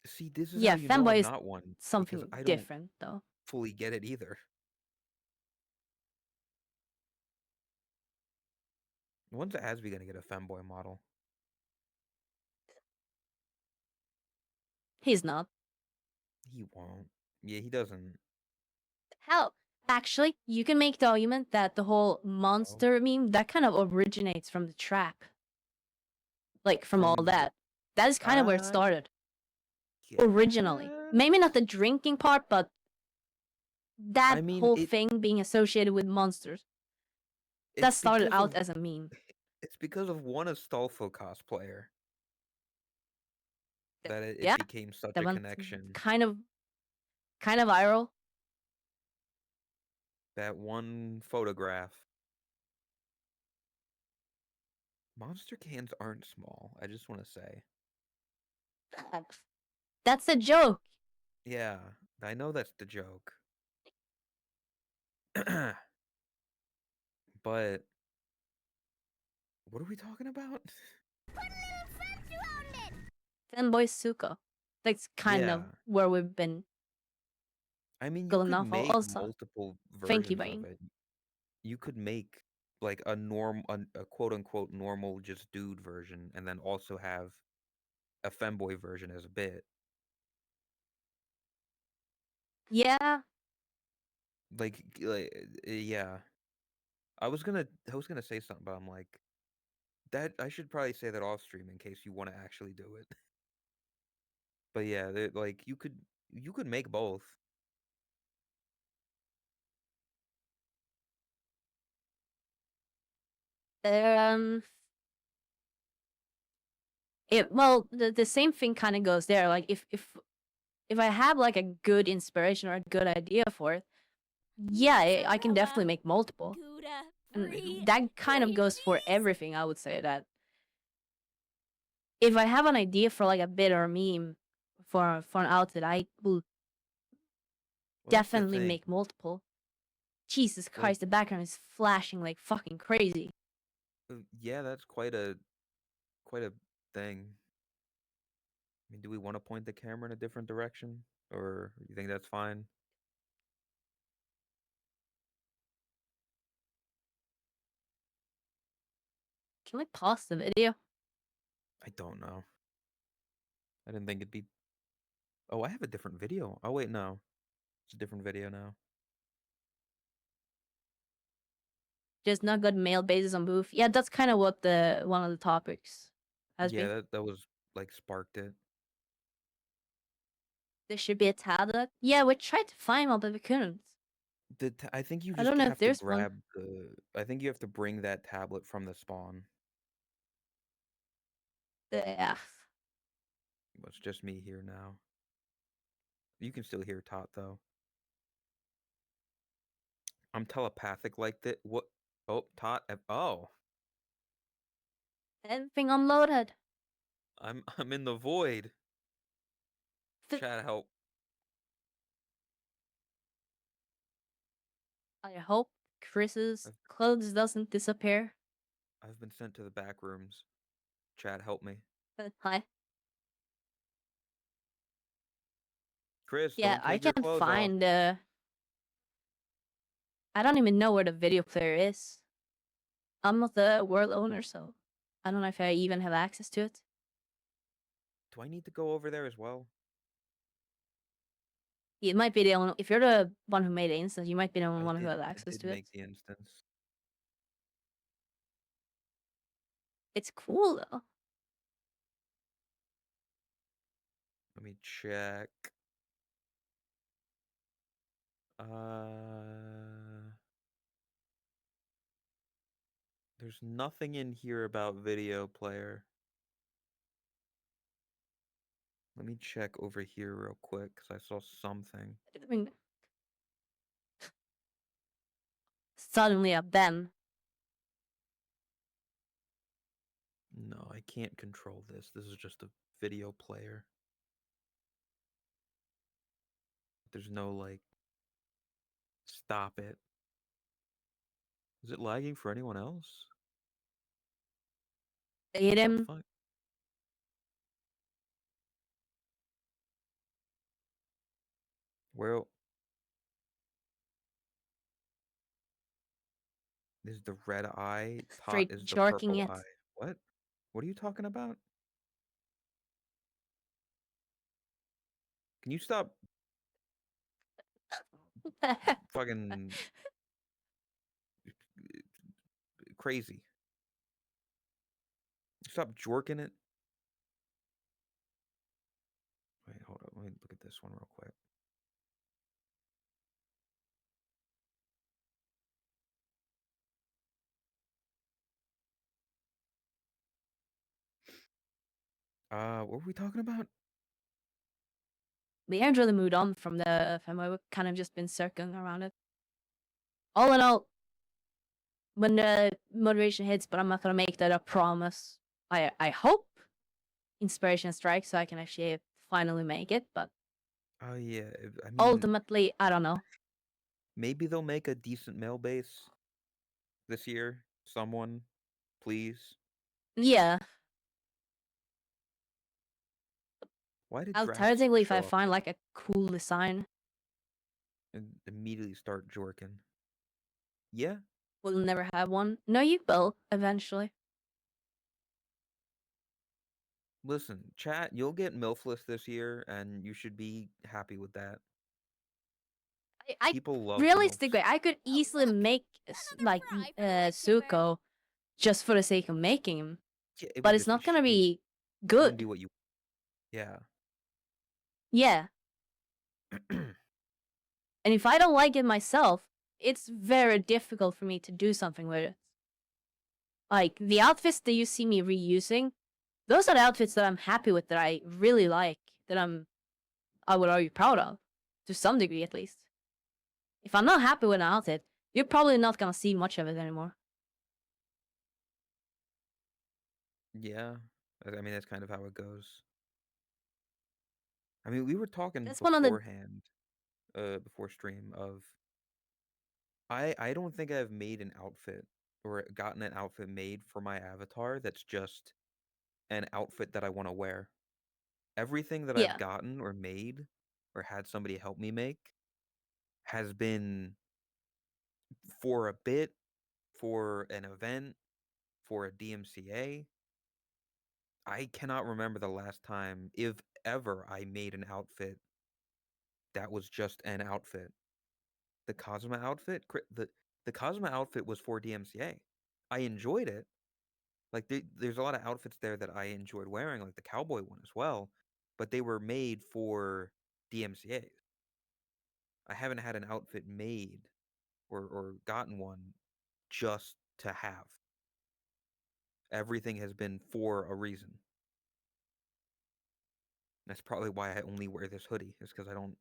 [SPEAKER 2] See, this is how
[SPEAKER 1] yeah,
[SPEAKER 2] you know I'm
[SPEAKER 1] femboy is
[SPEAKER 2] not one, because
[SPEAKER 1] something
[SPEAKER 2] I don't
[SPEAKER 1] different though.
[SPEAKER 2] fully get it either. When's Asby gonna get a femboy model?
[SPEAKER 1] He's not.
[SPEAKER 2] He won't. Yeah, he doesn't.
[SPEAKER 1] Hell, actually, you can make the argument that the whole
[SPEAKER 2] Oh.
[SPEAKER 1] monster meme that kind of originates from the trap, like from all
[SPEAKER 2] From
[SPEAKER 1] that. That is kind of where it started originally. Maybe not the drinking part, but that
[SPEAKER 2] I mean,
[SPEAKER 1] whole thing being associated with monsters. That
[SPEAKER 2] it's
[SPEAKER 1] started
[SPEAKER 2] because
[SPEAKER 1] out
[SPEAKER 2] of
[SPEAKER 1] as a meme.
[SPEAKER 2] it's because of one Astolfo cosplayer that it
[SPEAKER 1] Yeah,
[SPEAKER 2] became such
[SPEAKER 1] that
[SPEAKER 2] a
[SPEAKER 1] went
[SPEAKER 2] connection.
[SPEAKER 1] kind of viral.
[SPEAKER 2] That one photograph. Monster cans aren't small. I just want to say.
[SPEAKER 1] That's a joke.
[SPEAKER 2] Yeah, I know that's the joke. But what are we talking about?
[SPEAKER 1] Fanboy Suko. That's kind of
[SPEAKER 2] Yeah,
[SPEAKER 1] where we've been
[SPEAKER 2] I mean, you
[SPEAKER 1] going
[SPEAKER 2] could
[SPEAKER 1] off
[SPEAKER 2] make
[SPEAKER 1] also.
[SPEAKER 2] multiple
[SPEAKER 1] Thank you,
[SPEAKER 2] versions of
[SPEAKER 1] Bane.
[SPEAKER 2] it. You could make like a quote unquote normal just dude version, and then also have a femboy version as a bit.
[SPEAKER 1] Yeah,
[SPEAKER 2] Yeah. I was gonna say something, but I'm like, that I should probably say that off stream in case you want to actually do it. But yeah, like you could make both.
[SPEAKER 1] The same thing kind of goes there. Like if I have like a good inspiration or a good idea for it, yeah, I can definitely make multiple.
[SPEAKER 3] Gouda,
[SPEAKER 1] And
[SPEAKER 3] brie,
[SPEAKER 1] that kind of
[SPEAKER 3] brie,
[SPEAKER 1] goes for
[SPEAKER 3] please.
[SPEAKER 1] everything. I would say that if I have an idea for like a bit or a meme for an outfit, I will
[SPEAKER 2] Well, that's the
[SPEAKER 1] definitely
[SPEAKER 2] thing.
[SPEAKER 1] make multiple. Jesus
[SPEAKER 2] Like,
[SPEAKER 1] Christ, the background is flashing like fucking crazy.
[SPEAKER 2] yeah, that's quite a thing. I mean, do we want to point the camera in a different direction, or you think that's fine?
[SPEAKER 1] Can we pause the video?
[SPEAKER 2] I don't know. I didn't think it'd be. Oh, I have a different video. Oh wait, no, it's a different video now.
[SPEAKER 1] Just not good male bases on booth. Yeah, that's kind of what the one of the topics has
[SPEAKER 2] Yeah,
[SPEAKER 1] been.
[SPEAKER 2] that was like sparked it.
[SPEAKER 1] There should be a tablet. Yeah, we tried to find one, but we couldn't.
[SPEAKER 2] I think you
[SPEAKER 1] I
[SPEAKER 2] just
[SPEAKER 1] don't know if
[SPEAKER 2] have to
[SPEAKER 1] there's one.
[SPEAKER 2] grab the. I think you have to bring that tablet from the spawn.
[SPEAKER 1] Yeah.
[SPEAKER 2] Well, it's just me here now. You can still hear Tot though. I'm telepathic like that. What? Oh, Tot. Oh,
[SPEAKER 1] Everything unloaded.
[SPEAKER 2] I'm in the void. Chat help.
[SPEAKER 1] I hope Chris's clothes doesn't disappear.
[SPEAKER 2] I've been sent to the back rooms. Chat help me.
[SPEAKER 1] Hi.
[SPEAKER 2] Chris,
[SPEAKER 1] Yeah,
[SPEAKER 2] don't
[SPEAKER 1] I
[SPEAKER 2] take your
[SPEAKER 1] can't
[SPEAKER 2] clothes off.
[SPEAKER 1] find I don't even know where the video player is. I'm not the world owner, so I don't know if I even have access to it.
[SPEAKER 2] Do I need to go over there as well?
[SPEAKER 1] It might be the only. If you're the one who made the instance, you might be the only one who has
[SPEAKER 2] I
[SPEAKER 1] access
[SPEAKER 2] did
[SPEAKER 1] to it.
[SPEAKER 2] make the instance.
[SPEAKER 1] It's cool though.
[SPEAKER 2] Let me check. There's nothing in here about video player. Let me check over here real quick because I saw something.
[SPEAKER 1] I mean, suddenly a Ben.
[SPEAKER 2] No, I can't control this. This is just a video player. There's no like stop it. Is it lagging for anyone else?
[SPEAKER 1] Hit
[SPEAKER 2] The
[SPEAKER 1] him.
[SPEAKER 2] fuck? Well, is the red eye. Tot
[SPEAKER 1] Straight
[SPEAKER 2] is the
[SPEAKER 1] jerking
[SPEAKER 2] purple
[SPEAKER 1] it.
[SPEAKER 2] eye. What? What are you talking about? Can you stop fucking crazy? Stop jorking it. Wait, hold up. Let me look at this one real quick. What were we talking about?
[SPEAKER 1] We haven't really moved on from the FMO. We've kind of just been circling around it. All in all, when the motivation hits, but I'm not gonna make that a promise. I hope inspiration strikes so I can actually finally make it, but
[SPEAKER 2] Oh yeah, I mean,
[SPEAKER 1] ultimately, I don't know.
[SPEAKER 2] maybe they'll make a decent mail base this year. Someone, please.
[SPEAKER 1] Yeah,
[SPEAKER 2] Why did
[SPEAKER 1] alternatively,
[SPEAKER 2] Drastic
[SPEAKER 1] if I
[SPEAKER 2] show up
[SPEAKER 1] find like a cool design,
[SPEAKER 2] and immediately start jorking? Yeah,
[SPEAKER 1] we'll never have one. No, you will eventually.
[SPEAKER 2] listen, chat, you'll get MILFless this year, and you should be happy with that.
[SPEAKER 1] I
[SPEAKER 2] People love
[SPEAKER 1] realistically,
[SPEAKER 2] MILFs.
[SPEAKER 1] I could easily make like
[SPEAKER 3] fry for the red paper.
[SPEAKER 1] Zuko just for the sake of making him,
[SPEAKER 2] Yeah, it
[SPEAKER 1] but
[SPEAKER 2] would
[SPEAKER 1] it's
[SPEAKER 2] just
[SPEAKER 1] not gonna
[SPEAKER 2] shitty.
[SPEAKER 1] be
[SPEAKER 2] It wouldn't
[SPEAKER 1] good.
[SPEAKER 2] be what you. Yeah.
[SPEAKER 1] Yeah, and if I don't like it myself, it's very difficult for me to do something with it. Like the outfits that you see me reusing, those are the outfits that I'm happy with, that I really like, that I would argue proud of, to some degree at least. If I'm not happy with an outfit, you're probably not gonna see much of it anymore.
[SPEAKER 2] Yeah. I mean, that's kind of how it goes. I mean, we were talking
[SPEAKER 1] That's one of the
[SPEAKER 2] beforehand, before stream of I don't think I've made an outfit or gotten an outfit made for my avatar that's just an outfit that I want to wear. Everything that I've
[SPEAKER 1] yeah.
[SPEAKER 2] gotten or made or had somebody help me make has been for a bit, for an event, for a DMCA. I cannot remember the last time, if ever, I made an outfit that was just an outfit. The Cosma outfit, the Cosma outfit was for DMCA. I enjoyed it. Like there's a lot of outfits there that I enjoyed wearing, like the cowboy one as well, but they were made for DMCA. I haven't had an outfit made or gotten one just to have. Everything has been for a reason. That's probably why I only wear this hoodie, is because I don't.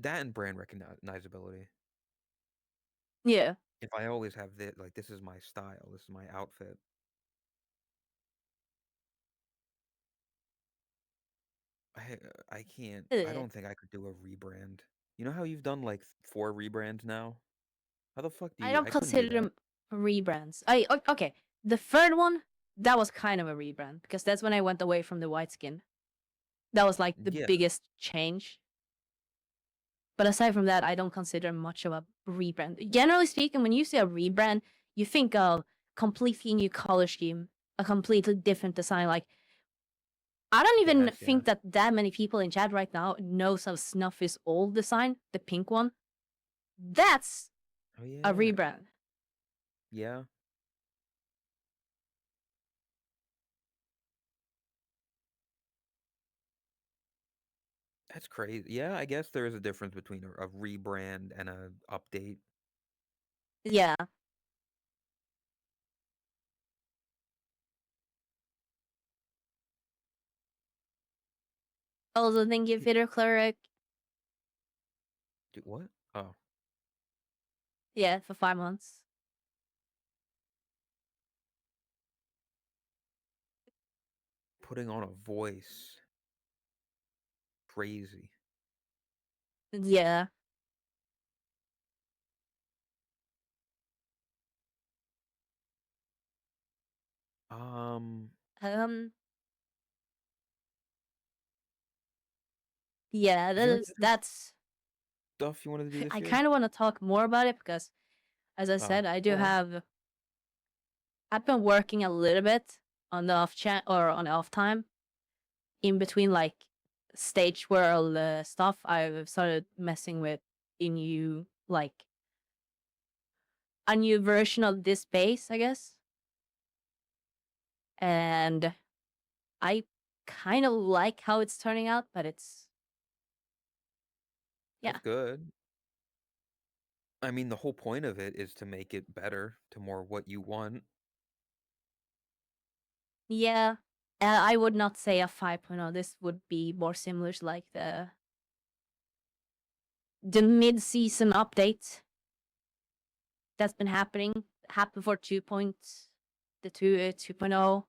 [SPEAKER 2] That and brand recognizability.
[SPEAKER 1] Yeah.
[SPEAKER 2] If I always have this, like this is my style, this is my outfit. I can't. I
[SPEAKER 1] Eh,
[SPEAKER 2] don't think I could do a rebrand. You know how you've done like 4 rebrands now? How the fuck do
[SPEAKER 1] I
[SPEAKER 2] you?
[SPEAKER 1] don't
[SPEAKER 2] I couldn't do
[SPEAKER 1] consider
[SPEAKER 2] that.
[SPEAKER 1] them rebrands. Okay. The third one, that was kind of a rebrand, because that's when I went away from the white skin. That was like the
[SPEAKER 2] Yeah,
[SPEAKER 1] biggest change. But aside from that, I don't consider much of a rebrand. Generally speaking, when you say a rebrand, you think of completely new color scheme, a completely different design. Like, I don't even
[SPEAKER 2] guess, yeah.
[SPEAKER 1] think that many people in chat right now knows of Snuffy's old design, the pink one. That's
[SPEAKER 2] Oh
[SPEAKER 1] a
[SPEAKER 2] yeah,
[SPEAKER 1] rebrand.
[SPEAKER 2] yeah. That's crazy. Yeah, I guess there is a difference between a rebrand and a update.
[SPEAKER 1] Yeah. Also, thank you, Peter Cleric.
[SPEAKER 2] What? Oh,
[SPEAKER 1] Yeah, for 5 months.
[SPEAKER 2] putting on a voice. Crazy.
[SPEAKER 1] Yeah.
[SPEAKER 2] Um,
[SPEAKER 1] Um. Yeah.
[SPEAKER 2] is there any other
[SPEAKER 1] That's.
[SPEAKER 2] stuff you wanted to do this
[SPEAKER 1] I
[SPEAKER 2] year?
[SPEAKER 1] kind of want to talk more about it because, as I
[SPEAKER 2] Oh,
[SPEAKER 1] said, I do
[SPEAKER 2] go on.
[SPEAKER 1] have. I've been working a little bit on the off chat or on off time, in between like stage world stuff. I've started messing with a new a new version of this base, I guess, and I kind of like how it's turning out, but it's
[SPEAKER 2] That's
[SPEAKER 1] yeah.
[SPEAKER 2] good. I mean, the whole point of it is to make it better, to more what you want.
[SPEAKER 1] Yeah. I would not say a 5.0. This would be more similar to like the mid-season update that's been happened for 2.0,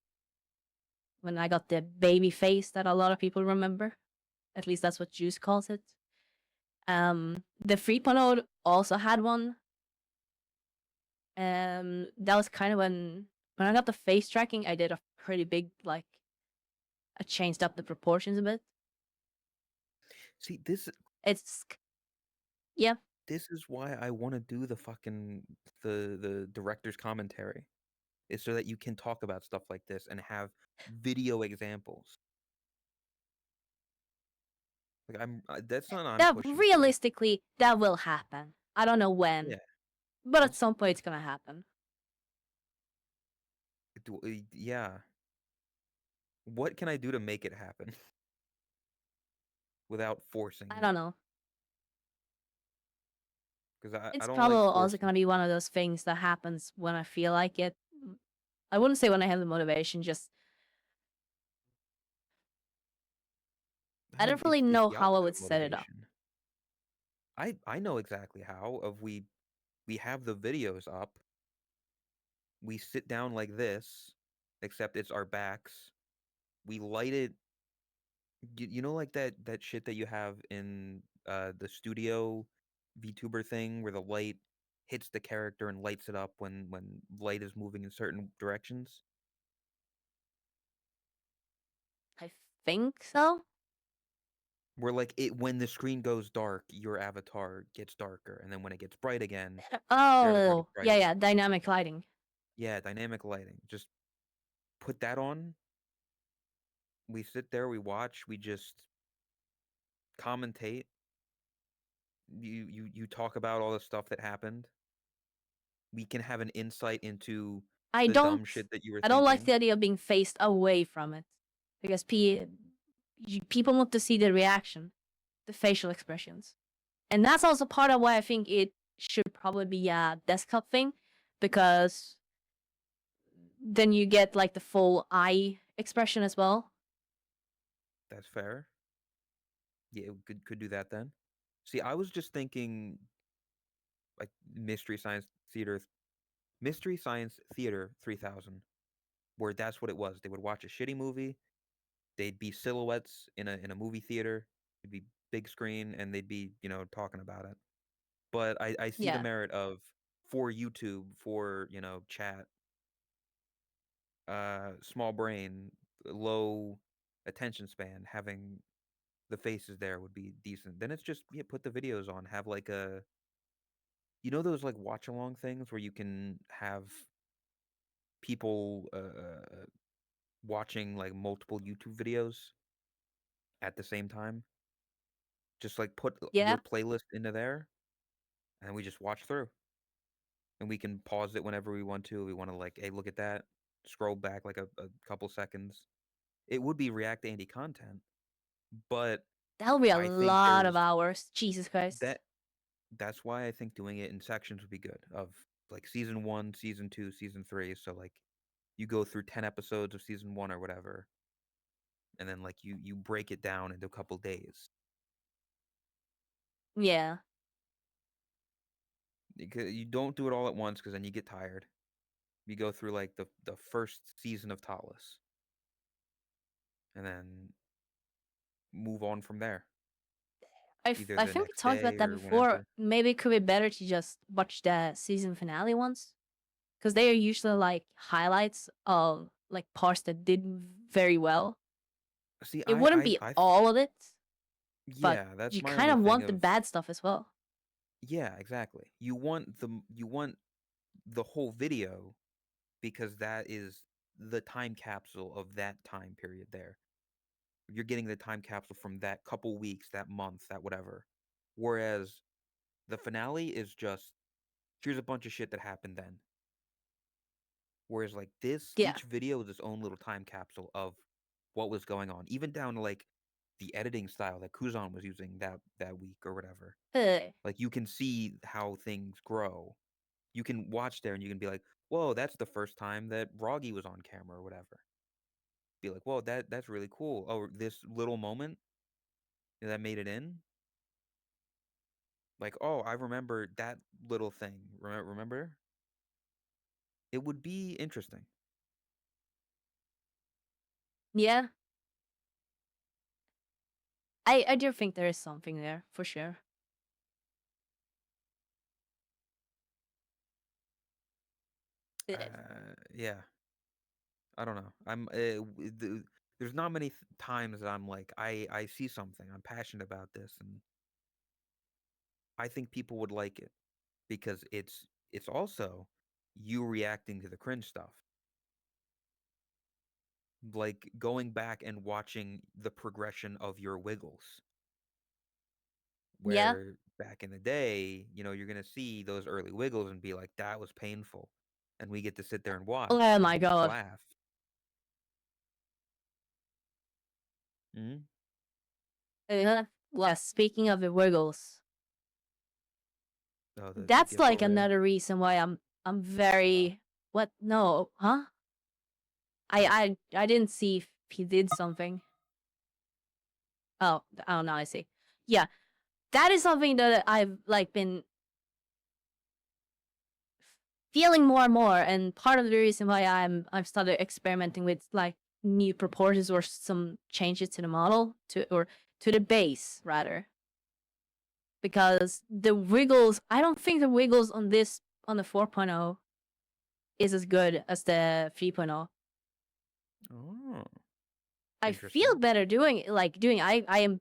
[SPEAKER 1] when I got the baby face that a lot of people remember. At least that's what Juice calls it. The 3.0 also had one. That was kind of when I got the face tracking, I did a pretty big I changed up the proportions a bit.
[SPEAKER 2] See, this
[SPEAKER 1] It's yeah.
[SPEAKER 2] this is why I want to do the fucking the director's commentary. Is so that you can talk about stuff like this and have video examples. Like that's not I'm
[SPEAKER 1] That
[SPEAKER 2] pushing for.
[SPEAKER 1] realistically that will happen. I don't know when,
[SPEAKER 2] Yeah,
[SPEAKER 1] but at
[SPEAKER 2] that's
[SPEAKER 1] some point it's gonna happen.
[SPEAKER 2] yeah. What can I do to make it happen without forcing
[SPEAKER 1] I
[SPEAKER 2] it?
[SPEAKER 1] don't know.
[SPEAKER 2] because I
[SPEAKER 1] It's
[SPEAKER 2] don't
[SPEAKER 1] probably
[SPEAKER 2] like
[SPEAKER 1] also
[SPEAKER 2] forcing
[SPEAKER 1] gonna be one
[SPEAKER 2] people.
[SPEAKER 1] of those things that happens when I feel like it. I wouldn't say when I have the motivation, just
[SPEAKER 2] I
[SPEAKER 1] I
[SPEAKER 2] mean,
[SPEAKER 1] don't really
[SPEAKER 2] it's
[SPEAKER 1] know
[SPEAKER 2] the
[SPEAKER 1] how I
[SPEAKER 2] opposite
[SPEAKER 1] would
[SPEAKER 2] of
[SPEAKER 1] set it up.
[SPEAKER 2] motivation. I know exactly how. Of we have the videos up. We sit down like this, except it's our backs. We light it. You know, like that shit that you have in the studio VTuber thing, where the light hits the character and lights it up when light is moving in certain directions.
[SPEAKER 1] I think so.
[SPEAKER 2] Where like it when the screen goes dark, your avatar gets darker, and then when it gets bright again, your avatar gets
[SPEAKER 1] Oh, yeah,
[SPEAKER 2] brighter.
[SPEAKER 1] yeah, dynamic lighting.
[SPEAKER 2] Yeah, dynamic lighting. Just put that on. We sit there, we watch, we just commentate. You talk about all the stuff that happened. We can have an insight into
[SPEAKER 1] I
[SPEAKER 2] the
[SPEAKER 1] don't
[SPEAKER 2] dumb shit that you were
[SPEAKER 1] I don't like
[SPEAKER 2] thinking.
[SPEAKER 1] the idea of being faced away from it because people want to see the reaction, the facial expressions. And that's also part of why I think it should probably be a desktop thing because then you get like the full eye expression as well.
[SPEAKER 2] That's fair. Yeah, could do that then. See, I was just thinking like Mystery Science Theater 3000, where that's what it was. They would watch a shitty movie, they'd be silhouettes in a movie theater, it'd be big screen, and they'd be, talking about it. But I see the
[SPEAKER 1] Yeah.
[SPEAKER 2] merit of for YouTube, for, chat, small brain, low attention span, having the faces there would be decent. Then it's just put the videos on, have like those like watch along things where you can have people watching like multiple YouTube videos at the same time. Just like put
[SPEAKER 1] Yeah.
[SPEAKER 2] your playlist into there, and we just watch through. And we can pause it whenever we want to. We want to like, hey, look at that. Scroll back like a couple seconds. It would be React Andy content, but
[SPEAKER 1] That'll be a
[SPEAKER 2] I think
[SPEAKER 1] lot of
[SPEAKER 2] there's
[SPEAKER 1] hours. Jesus Christ.
[SPEAKER 2] that. That's why I think doing it in sections would be good. Of like season 1, season 2, season 3. So like you go through 10 episodes of season 1 or whatever, and then like you break it down into a couple days.
[SPEAKER 1] Yeah.
[SPEAKER 2] You don't do it all at once because then you get tired. You go through like the first season of Talus, and then move on from there. Either
[SPEAKER 1] I
[SPEAKER 2] the
[SPEAKER 1] think we
[SPEAKER 2] next
[SPEAKER 1] talked about
[SPEAKER 2] day
[SPEAKER 1] that
[SPEAKER 2] or
[SPEAKER 1] before.
[SPEAKER 2] whenever.
[SPEAKER 1] Maybe it could be better to just watch the season finale ones. Because they are usually like highlights of like parts that did very well.
[SPEAKER 2] See,
[SPEAKER 1] It wouldn't be
[SPEAKER 2] I
[SPEAKER 1] all of it, but
[SPEAKER 2] yeah, that's
[SPEAKER 1] you
[SPEAKER 2] my
[SPEAKER 1] kind
[SPEAKER 2] only
[SPEAKER 1] of
[SPEAKER 2] thing
[SPEAKER 1] want the
[SPEAKER 2] of
[SPEAKER 1] bad stuff as well.
[SPEAKER 2] yeah, exactly. You want the whole video because that is the time capsule of that time period there. You're getting the time capsule from that couple weeks, that month, that whatever. Whereas the finale is just here's a bunch of shit that happened then. Whereas like this,
[SPEAKER 1] Yeah.
[SPEAKER 2] each video is its own little time capsule of what was going on, even down to like the editing style that Kuzan was using that week or whatever.
[SPEAKER 1] Uh,
[SPEAKER 2] Like you can see how things grow. You can watch there and you can be like, "Whoa, that's the first time that Roggy was on camera or whatever." Be like, "Whoa, that's really cool." Oh, this little moment that made it in. Like, "Oh, I remember that little thing." Remember? It would be interesting.
[SPEAKER 1] yeah. I do think there is something there for sure.
[SPEAKER 2] Yeah. I don't know. There's not many times that I'm like I see something. I'm passionate about this, and I think people would like it because it's also you reacting to the cringe stuff. Like going back and watching the progression of your wiggles.
[SPEAKER 1] Yeah.
[SPEAKER 2] Where back in the day, you're gonna see those early wiggles and be like, that was painful. And we get to sit there and watch
[SPEAKER 1] Oh my
[SPEAKER 2] and just
[SPEAKER 1] god.
[SPEAKER 2] laugh. Hmm.
[SPEAKER 1] Well, speaking of the Wiggles,
[SPEAKER 2] Oh, the
[SPEAKER 1] That's like
[SPEAKER 2] giveaway.
[SPEAKER 1] another reason why I'm very what? No, huh? I didn't see if he did something. Oh, now I see. Yeah, that is something that I've like been feeling more and more, and part of the reason why I've started experimenting with like new proportions or some changes to the model or to the base rather, because the wiggles, I don't think the wiggles on the 4.0 is as good as the 3.0.
[SPEAKER 2] Oh,
[SPEAKER 1] I feel
[SPEAKER 2] interesting.
[SPEAKER 1] better doing I am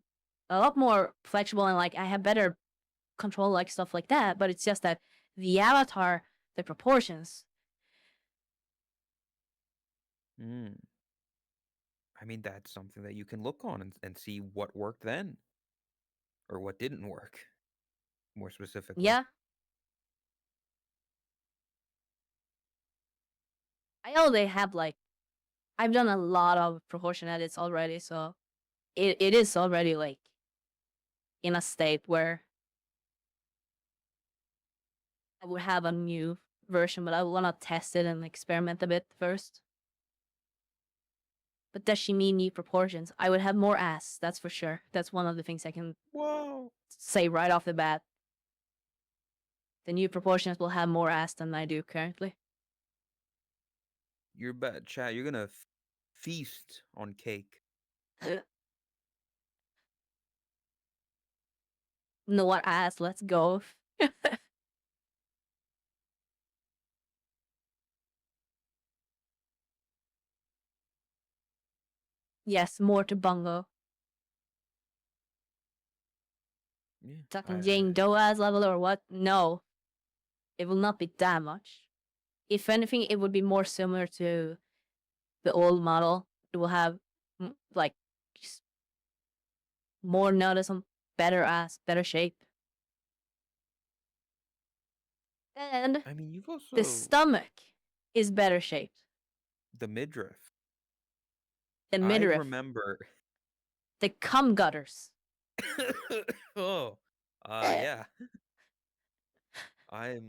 [SPEAKER 1] a lot more flexible and like I have better control like stuff like that, but it's just that the avatar, the proportions.
[SPEAKER 2] Mm. I mean, that's something that you can look on and see what worked then or what didn't work, more specifically.
[SPEAKER 1] Yeah. I know they have like I've done a lot of proportion edits already, so it is already like in a state where I would have a new version, but I want to test it and experiment a bit first. But does she mean new proportions? I would have more ass, that's for sure. That's one of the things I can
[SPEAKER 2] Whoa.
[SPEAKER 1] say right off the bat. The new proportions will have more ass than I do currently.
[SPEAKER 2] You're bad, chat. You're gonna feast on cake.
[SPEAKER 1] No ass, let's go. Yes, more to bungo.
[SPEAKER 2] Yeah.
[SPEAKER 1] Talking Jane Doe ass level or what? No. It will not be that much. If anything, it would be more similar to the old model. It will have like more noticeable, better ass, better shape. And
[SPEAKER 2] I mean, you've
[SPEAKER 1] the
[SPEAKER 2] also
[SPEAKER 1] stomach is better shaped.
[SPEAKER 2] the midriff.
[SPEAKER 1] The
[SPEAKER 2] I
[SPEAKER 1] midriff,
[SPEAKER 2] remember.
[SPEAKER 1] the cum gutters.
[SPEAKER 2] Oh, yeah. I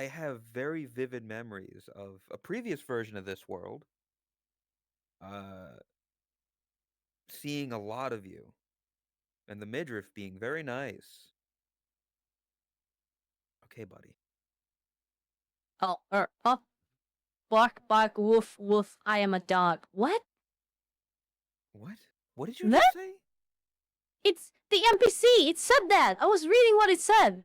[SPEAKER 2] have very vivid memories of a previous version of this world. Uh, seeing a lot of you, and the midriff being very nice. Okay, buddy.
[SPEAKER 1] Oh, bark, bark, woof, woof, I am a dog. What?
[SPEAKER 2] What? What did you
[SPEAKER 1] That?
[SPEAKER 2] just say?
[SPEAKER 1] It's the NPC. It said that. I was reading what it said.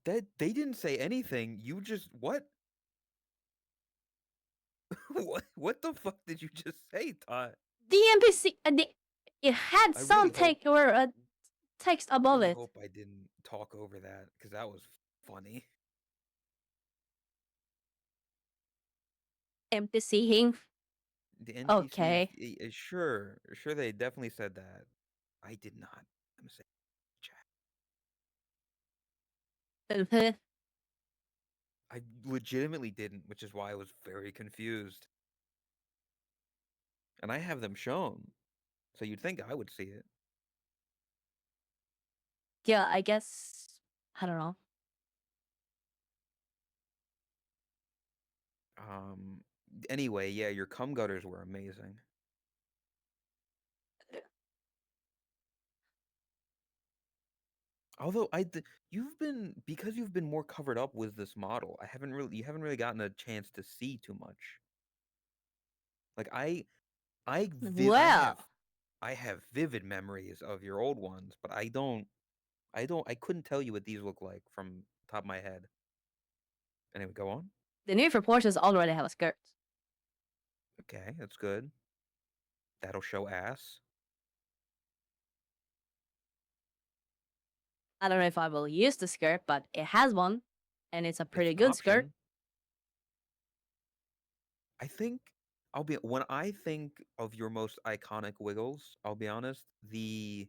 [SPEAKER 2] That they didn't say anything. You just what? What the fuck did you just say, Todd?
[SPEAKER 1] The NPC, it had
[SPEAKER 2] I really
[SPEAKER 1] some
[SPEAKER 2] hope
[SPEAKER 1] text above
[SPEAKER 2] really
[SPEAKER 1] it.
[SPEAKER 2] hope I didn't talk over that because that was funny.
[SPEAKER 1] NPC.
[SPEAKER 2] The NPC,
[SPEAKER 1] Okay.
[SPEAKER 2] sure, they definitely said that. I did not. I'm saying chat. I legitimately didn't, which is why I was very confused. And I have them shown, so you'd think I would see it.
[SPEAKER 1] Yeah, I guess. I don't know.
[SPEAKER 2] Anyway, yeah, your cum gutters were amazing. Although you've been because you've been more covered up with this model. You haven't really gotten a chance to see too much. Like
[SPEAKER 1] Well,
[SPEAKER 2] I have vivid memories of your old ones, but I couldn't tell you what these look like from top of my head. Anyway, go on.
[SPEAKER 1] the new proportions already have a skirt.
[SPEAKER 2] Okay, that's good. That'll show ass.
[SPEAKER 1] I don't know if I will use the skirt, but it has one, and it's a
[SPEAKER 2] It's
[SPEAKER 1] pretty
[SPEAKER 2] an
[SPEAKER 1] good skirt.
[SPEAKER 2] option. I think when I think of your most iconic wiggles, I'll be honest, the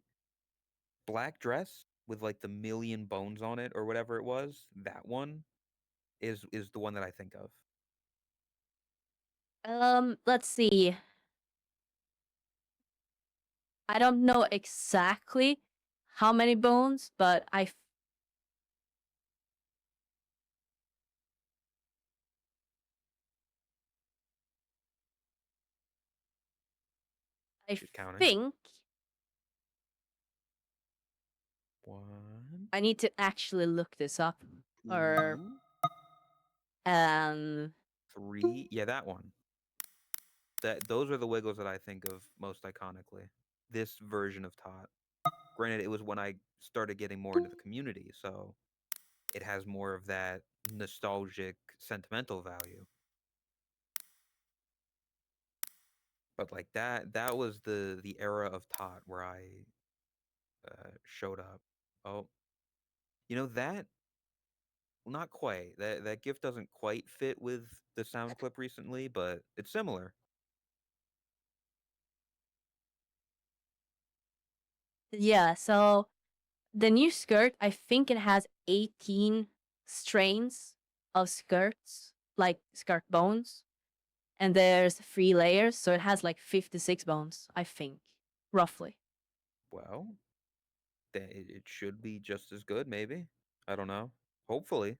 [SPEAKER 2] black dress with like the million bones on it or whatever it was, that one is the one that I think of.
[SPEAKER 1] Let's see. I don't know exactly how many bones, but I
[SPEAKER 2] She's counting.
[SPEAKER 1] think
[SPEAKER 2] 1,
[SPEAKER 1] I need to actually look this up.
[SPEAKER 2] 2,
[SPEAKER 1] Or
[SPEAKER 2] 3. Yeah, that one. Those are the Wiggles that I think of most iconically. This version of Tot. Granted, it was when I started getting more into the community, so it has more of that nostalgic, sentimental value. But like that was the era of Tot where I showed up. Oh, that. Well, not quite. That GIF doesn't quite fit with the sound clip recently, but it's similar.
[SPEAKER 1] yeah, so the new skirt, I think it has 18 strains of skirts, like skirt bones. And there's 3 layers, so it has like 56 bones, I think, roughly.
[SPEAKER 2] Well, it should be just as good, maybe. I don't know. Hopefully.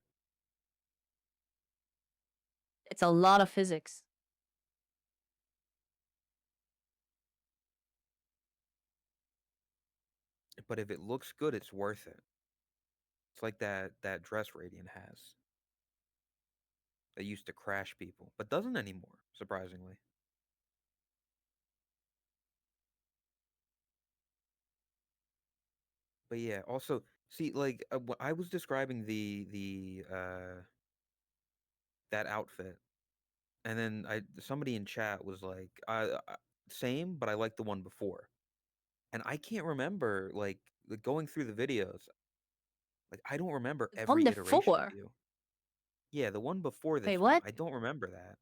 [SPEAKER 1] It's a lot of physics.
[SPEAKER 2] But if it looks good, it's worth it. It's like that dress Radiant has. That used to crash people, but doesn't anymore, surprisingly. But yeah, also see, like I was describing the that outfit, and then somebody in chat was like, same, but I like the one before, and I can't remember like going through the videos. Like I don't remember
[SPEAKER 1] The one
[SPEAKER 2] every iteration of
[SPEAKER 1] before.
[SPEAKER 2] you. Yeah, the one before
[SPEAKER 1] Wait,
[SPEAKER 2] this one.
[SPEAKER 1] what?
[SPEAKER 2] I don't remember that.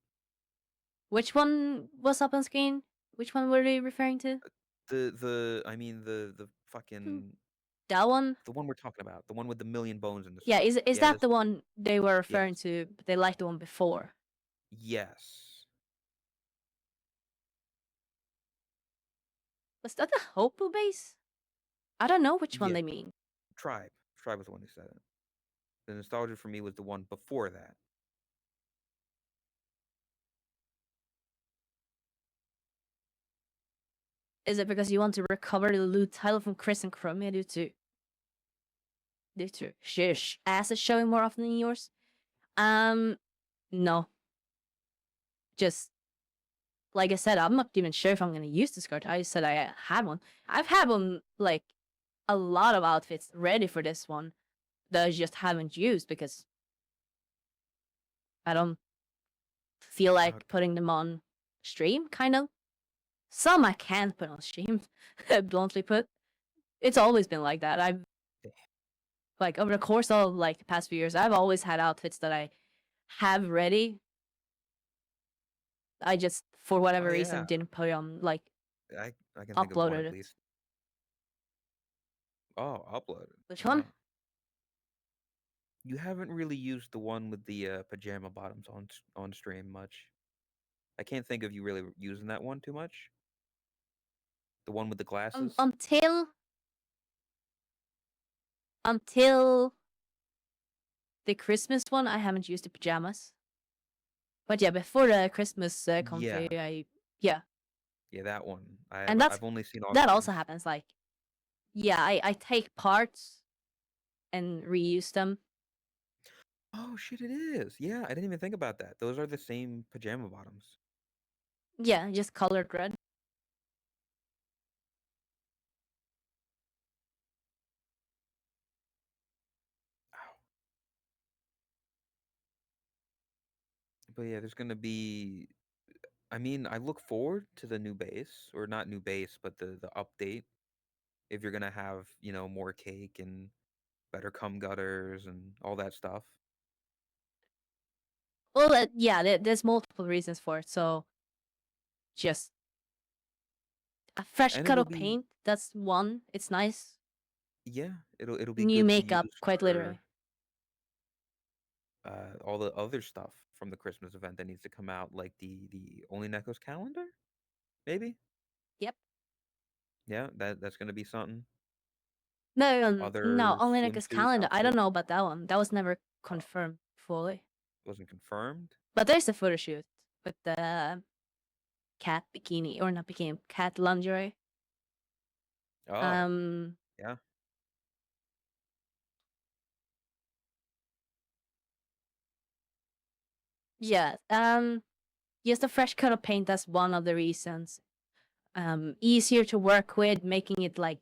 [SPEAKER 1] Which one was up on screen? Which one were they referring to?
[SPEAKER 2] I mean the fucking
[SPEAKER 1] That one?
[SPEAKER 2] the one we're talking about, the one with the million bones in the
[SPEAKER 1] Yeah,
[SPEAKER 2] skirt.
[SPEAKER 1] is
[SPEAKER 2] Yeah,
[SPEAKER 1] that
[SPEAKER 2] this
[SPEAKER 1] the one they were
[SPEAKER 2] yes.
[SPEAKER 1] referring to, but they liked the one before?
[SPEAKER 2] Yes.
[SPEAKER 1] Was that the Hopu base? I don't know which one
[SPEAKER 2] Yeah.
[SPEAKER 1] they mean.
[SPEAKER 2] Tribe. Tribe was the one who said it. The nostalgia for me was the one before that.
[SPEAKER 1] Is it because you want to recover the loot title from Chris and Chromia due to shish asses showing more often than yours? No. Just like I said, I'm not even sure if I'm gonna use this card. I said I had one. I've had one, like a lot of outfits ready for this one that I just haven't used because I don't feel like putting them on stream, kind of. Some I can't put on stream, bluntly put. It's always been like that. I've like over the course of like the past few years, I've always had outfits that I have ready. I just, for whatever reason,
[SPEAKER 2] yeah.
[SPEAKER 1] didn't put it on, like,
[SPEAKER 2] I can think of one
[SPEAKER 1] uploaded
[SPEAKER 2] at
[SPEAKER 1] it.
[SPEAKER 2] least. Oh, uploaded.
[SPEAKER 1] Which one?
[SPEAKER 2] Wow. You haven't really used the one with the pajama bottoms on stream much. I can't think of you really using that one too much. The one with the glasses.
[SPEAKER 1] Until the Christmas one, I haven't used the pajamas. But yeah, before the Christmas comfy,
[SPEAKER 2] Yeah, that one.
[SPEAKER 1] and
[SPEAKER 2] I've only seen
[SPEAKER 1] that also
[SPEAKER 2] offerings.
[SPEAKER 1] happens. Like, yeah, I take parts and reuse them.
[SPEAKER 2] Oh shit, it is. Yeah, I didn't even think about that. Those are the same pajama bottoms.
[SPEAKER 1] Yeah, just colored red.
[SPEAKER 2] But yeah, there's gonna be. I mean, I look forward to the new base, or not new base, but the update. If you're gonna have more cake and better cum gutters and all that stuff.
[SPEAKER 1] Well, yeah, there's multiple reasons for it. So, just a fresh
[SPEAKER 2] And
[SPEAKER 1] coat
[SPEAKER 2] it'll
[SPEAKER 1] of
[SPEAKER 2] be
[SPEAKER 1] paint. That's one. It's nice.
[SPEAKER 2] yeah, it'll be
[SPEAKER 1] New
[SPEAKER 2] good to
[SPEAKER 1] makeup,
[SPEAKER 2] use
[SPEAKER 1] quite literally.
[SPEAKER 2] for all the other stuff from the Christmas event that needs to come out, like the Only Neko's calendar, maybe.
[SPEAKER 1] Yep.
[SPEAKER 2] Yeah, that's gonna be something.
[SPEAKER 1] No,
[SPEAKER 2] Other
[SPEAKER 1] only Nika's
[SPEAKER 2] swimsuit
[SPEAKER 1] calendar. I don't
[SPEAKER 2] outfits
[SPEAKER 1] know about that one. That was never confirmed fully.
[SPEAKER 2] wasn't confirmed.
[SPEAKER 1] But there's a photo shoot with the cat bikini, or not bikini, cat lingerie.
[SPEAKER 2] Oh,
[SPEAKER 1] Um,
[SPEAKER 2] yeah.
[SPEAKER 1] yeah. Just a fresh coat of paint. That's one of the reasons. Easier to work with, making it like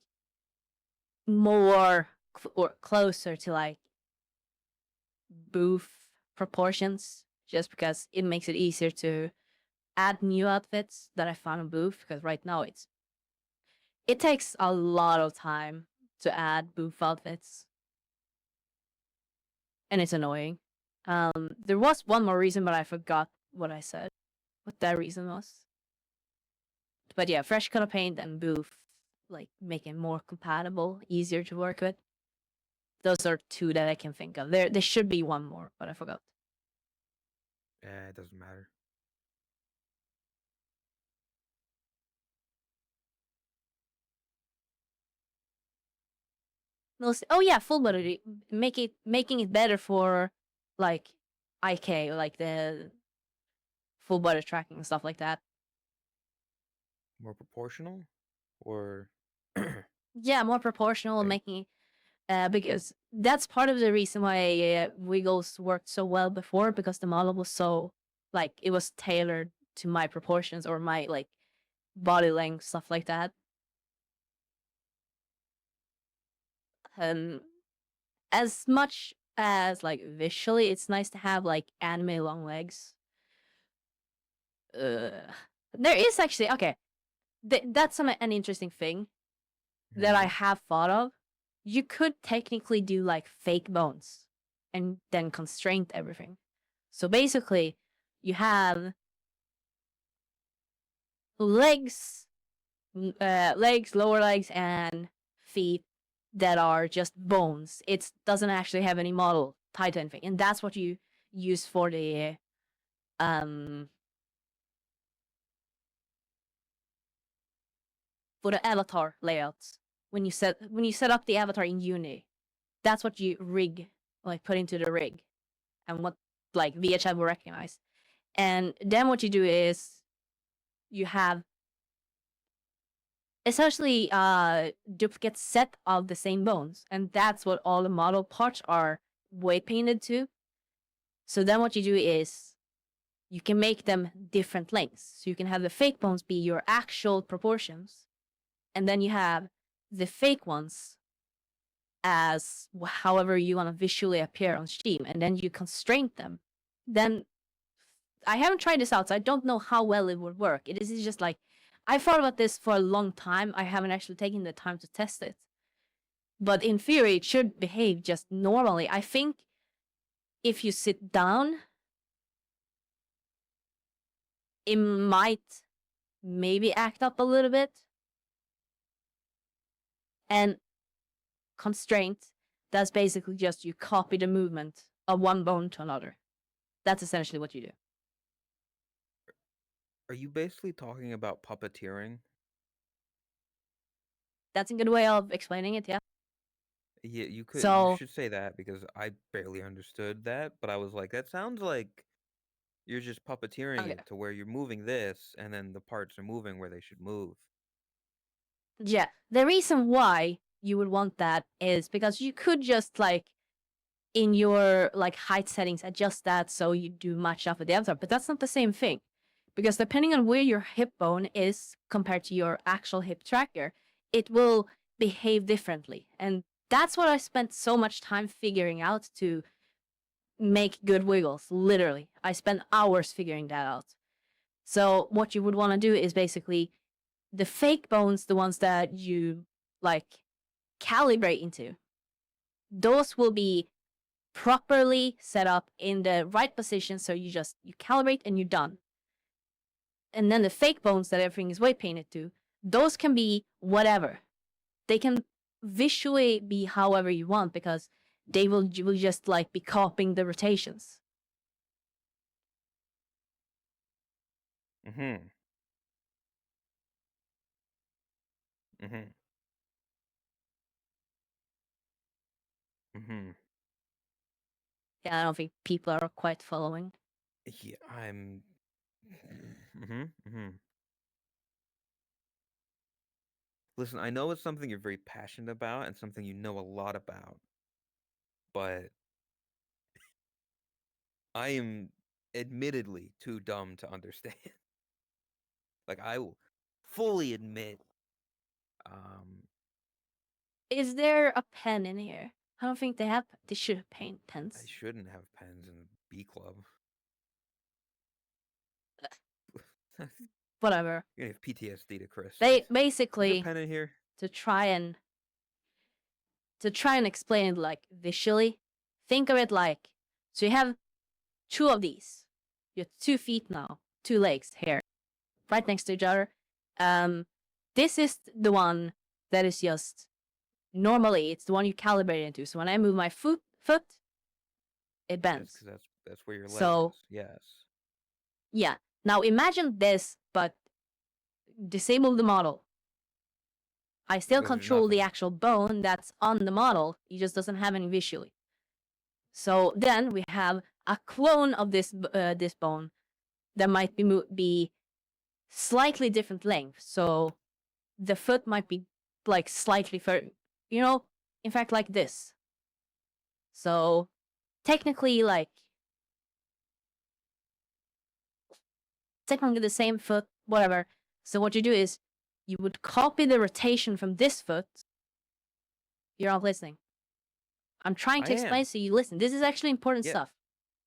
[SPEAKER 1] more or closer to like booth proportions, just because it makes it easier to add new outfits that I found on booth. Because right now it takes a lot of time to add booth outfits, and it's annoying. There was one more reason, but I forgot what I said. What that reason was. But yeah, fresh color paint and booth, like make it more compatible, easier to work with. Those are two that I can think of. There should be one more, but I forgot.
[SPEAKER 2] It doesn't matter.
[SPEAKER 1] Oh yeah, full body, making it better for like IK, like the full body tracking and stuff like that.
[SPEAKER 2] More proportional, or
[SPEAKER 1] Yeah, more proportional,
[SPEAKER 2] like,
[SPEAKER 1] making because that's part of the reason why Wiggles worked so well before, because the model was so like it was tailored to my proportions or my like body length, stuff like that. Um, as much as like visually, it's nice to have like anime long legs. Uh, there is actually okay. That's an interesting thing that I
[SPEAKER 2] mhm.
[SPEAKER 1] have thought of. You could technically do like fake bones and then constrain everything. So basically, you have legs, legs, lower legs, and feet that are just bones. It doesn't actually have any model tied to anything, and that's what you use um for the avatar layouts. When you set up the avatar in Uni, that's what you rig, like put into the rig, and what like VHI will recognize. And then what you do is you have essentially duplicate set of the same bones, and that's what all the model parts are weight painted to. So then what you do is you can make them different lengths. So you can have the fake bones be your actual proportions, and then you have the fake ones as however you want to visually appear on Steam, and then you constrain them. Then I haven't tried this out, so I don't know how well it would work. It is just like I thought about this for a long time. I haven't actually taken the time to test it. But in theory, it should behave just normally. I think if you sit down, it might maybe act up a little bit. And constraint, that's basically just you copy the movement of one bone to another. That's essentially what you do.
[SPEAKER 2] Are you basically talking about puppeteering?
[SPEAKER 1] That's a good way of explaining it, yeah.
[SPEAKER 2] Yeah, you
[SPEAKER 1] So,
[SPEAKER 2] should say that because I barely understood that, but I was like, that sounds like you're just puppeteering
[SPEAKER 1] okay.
[SPEAKER 2] it to where you're moving this and then the parts are moving where they should move.
[SPEAKER 1] Yeah, the reason why you would want that is because you could just like in your like height settings adjust that so you do match up with the avatar, but that's not the same thing, because depending on where your hip bone is compared to your actual hip tracker, it will behave differently. And that's what I spent so much time figuring out to make good wiggles. Literally, I spent hours figuring that out. So what you would want to do is basically the fake bones, the ones that you like calibrate into, those will be properly set up in the right position. So you calibrate and you're done. And then the fake bones that everything is weight painted to, those can be whatever. They can visually be however you want, because you will just like be copying the rotations.
[SPEAKER 2] Mm-hmm. Mm-hmm. Mm-hmm.
[SPEAKER 1] Yeah, I don't think people are quite following.
[SPEAKER 2] Yeah, I'm. Mm-hmm. Mm-hmm. Listen, I know it's something you're very passionate about and something you know a lot about, but I am admittedly too dumb to understand. Like, I will fully admit, um,
[SPEAKER 1] Is there a pen in here? I don't think they have. They should have
[SPEAKER 2] I
[SPEAKER 1] pens.
[SPEAKER 2] shouldn't have pens in the B club. You're
[SPEAKER 1] Whatever.
[SPEAKER 2] gonna have PTSD to Chris.
[SPEAKER 1] They
[SPEAKER 2] Is there a
[SPEAKER 1] basically
[SPEAKER 2] pen in here?
[SPEAKER 1] to try and explain it like visually. Think of it like, so you have two of these. You have 2 feet now, 2 legs here, right next to each other. This is the one that is just normally it's the one you calibrate into. So when I move my foot, it
[SPEAKER 2] Yes,
[SPEAKER 1] bends.
[SPEAKER 2] because that's where your leg
[SPEAKER 1] So
[SPEAKER 2] is. Yes.
[SPEAKER 1] yeah. Now imagine this, but disable the model. I still
[SPEAKER 2] There's
[SPEAKER 1] control the
[SPEAKER 2] nothing.
[SPEAKER 1] actual bone that's on the model. It just doesn't have any visually. So then we have a clone of this bone that might be slightly different length. So the foot might be like slightly further, in fact, like this. So technically, technically the same foot, whatever. So what you do is you would copy the rotation from this foot. You're not listening. I'm trying
[SPEAKER 2] I
[SPEAKER 1] to explain
[SPEAKER 2] am.
[SPEAKER 1] so you listen. This is actually important
[SPEAKER 2] Yeah.
[SPEAKER 1] stuff.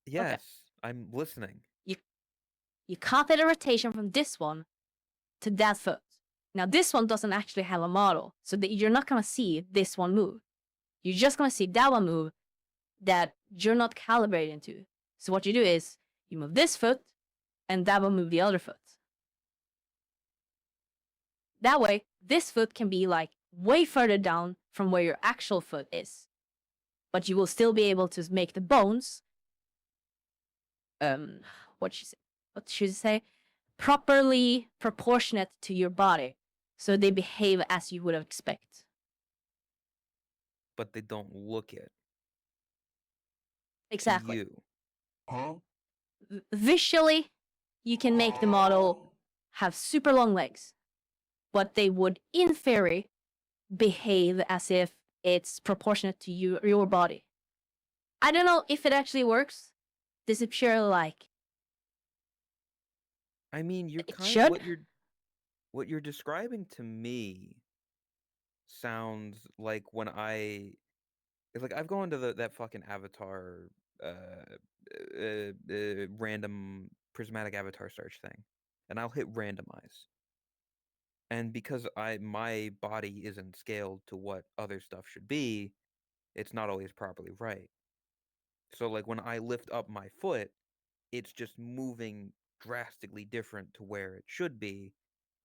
[SPEAKER 2] Yes, I'm listening.
[SPEAKER 1] You copy the rotation from this one to that foot. Now this one doesn't actually have a model, so that you're not gonna see this one move. You're just gonna see that one move that you're not calibrated into. So what you do is you move this foot, and that will move the other foot. That way, this foot can be like way further down from where your actual foot is, but you will still be able to make the bones. What should you say? Properly proportionate to your body, so they behave as you would expect.
[SPEAKER 2] But they don't look it
[SPEAKER 1] Exactly.
[SPEAKER 2] to you.
[SPEAKER 1] Visually, you can make the model have super long legs, but they would, in theory, behave as if it's proportionate to your body. I don't know if it actually works. This is purely like
[SPEAKER 2] I mean, you're
[SPEAKER 1] it
[SPEAKER 2] kind
[SPEAKER 1] should.
[SPEAKER 2] what you're describing to me sounds like when it's like I've gone to that fucking avatar random prismatic avatar search thing, and I'll hit randomize. And because my body isn't scaled to what other stuff should be, it's not always properly right. So like when I lift up my foot, it's just moving drastically different to where it should be.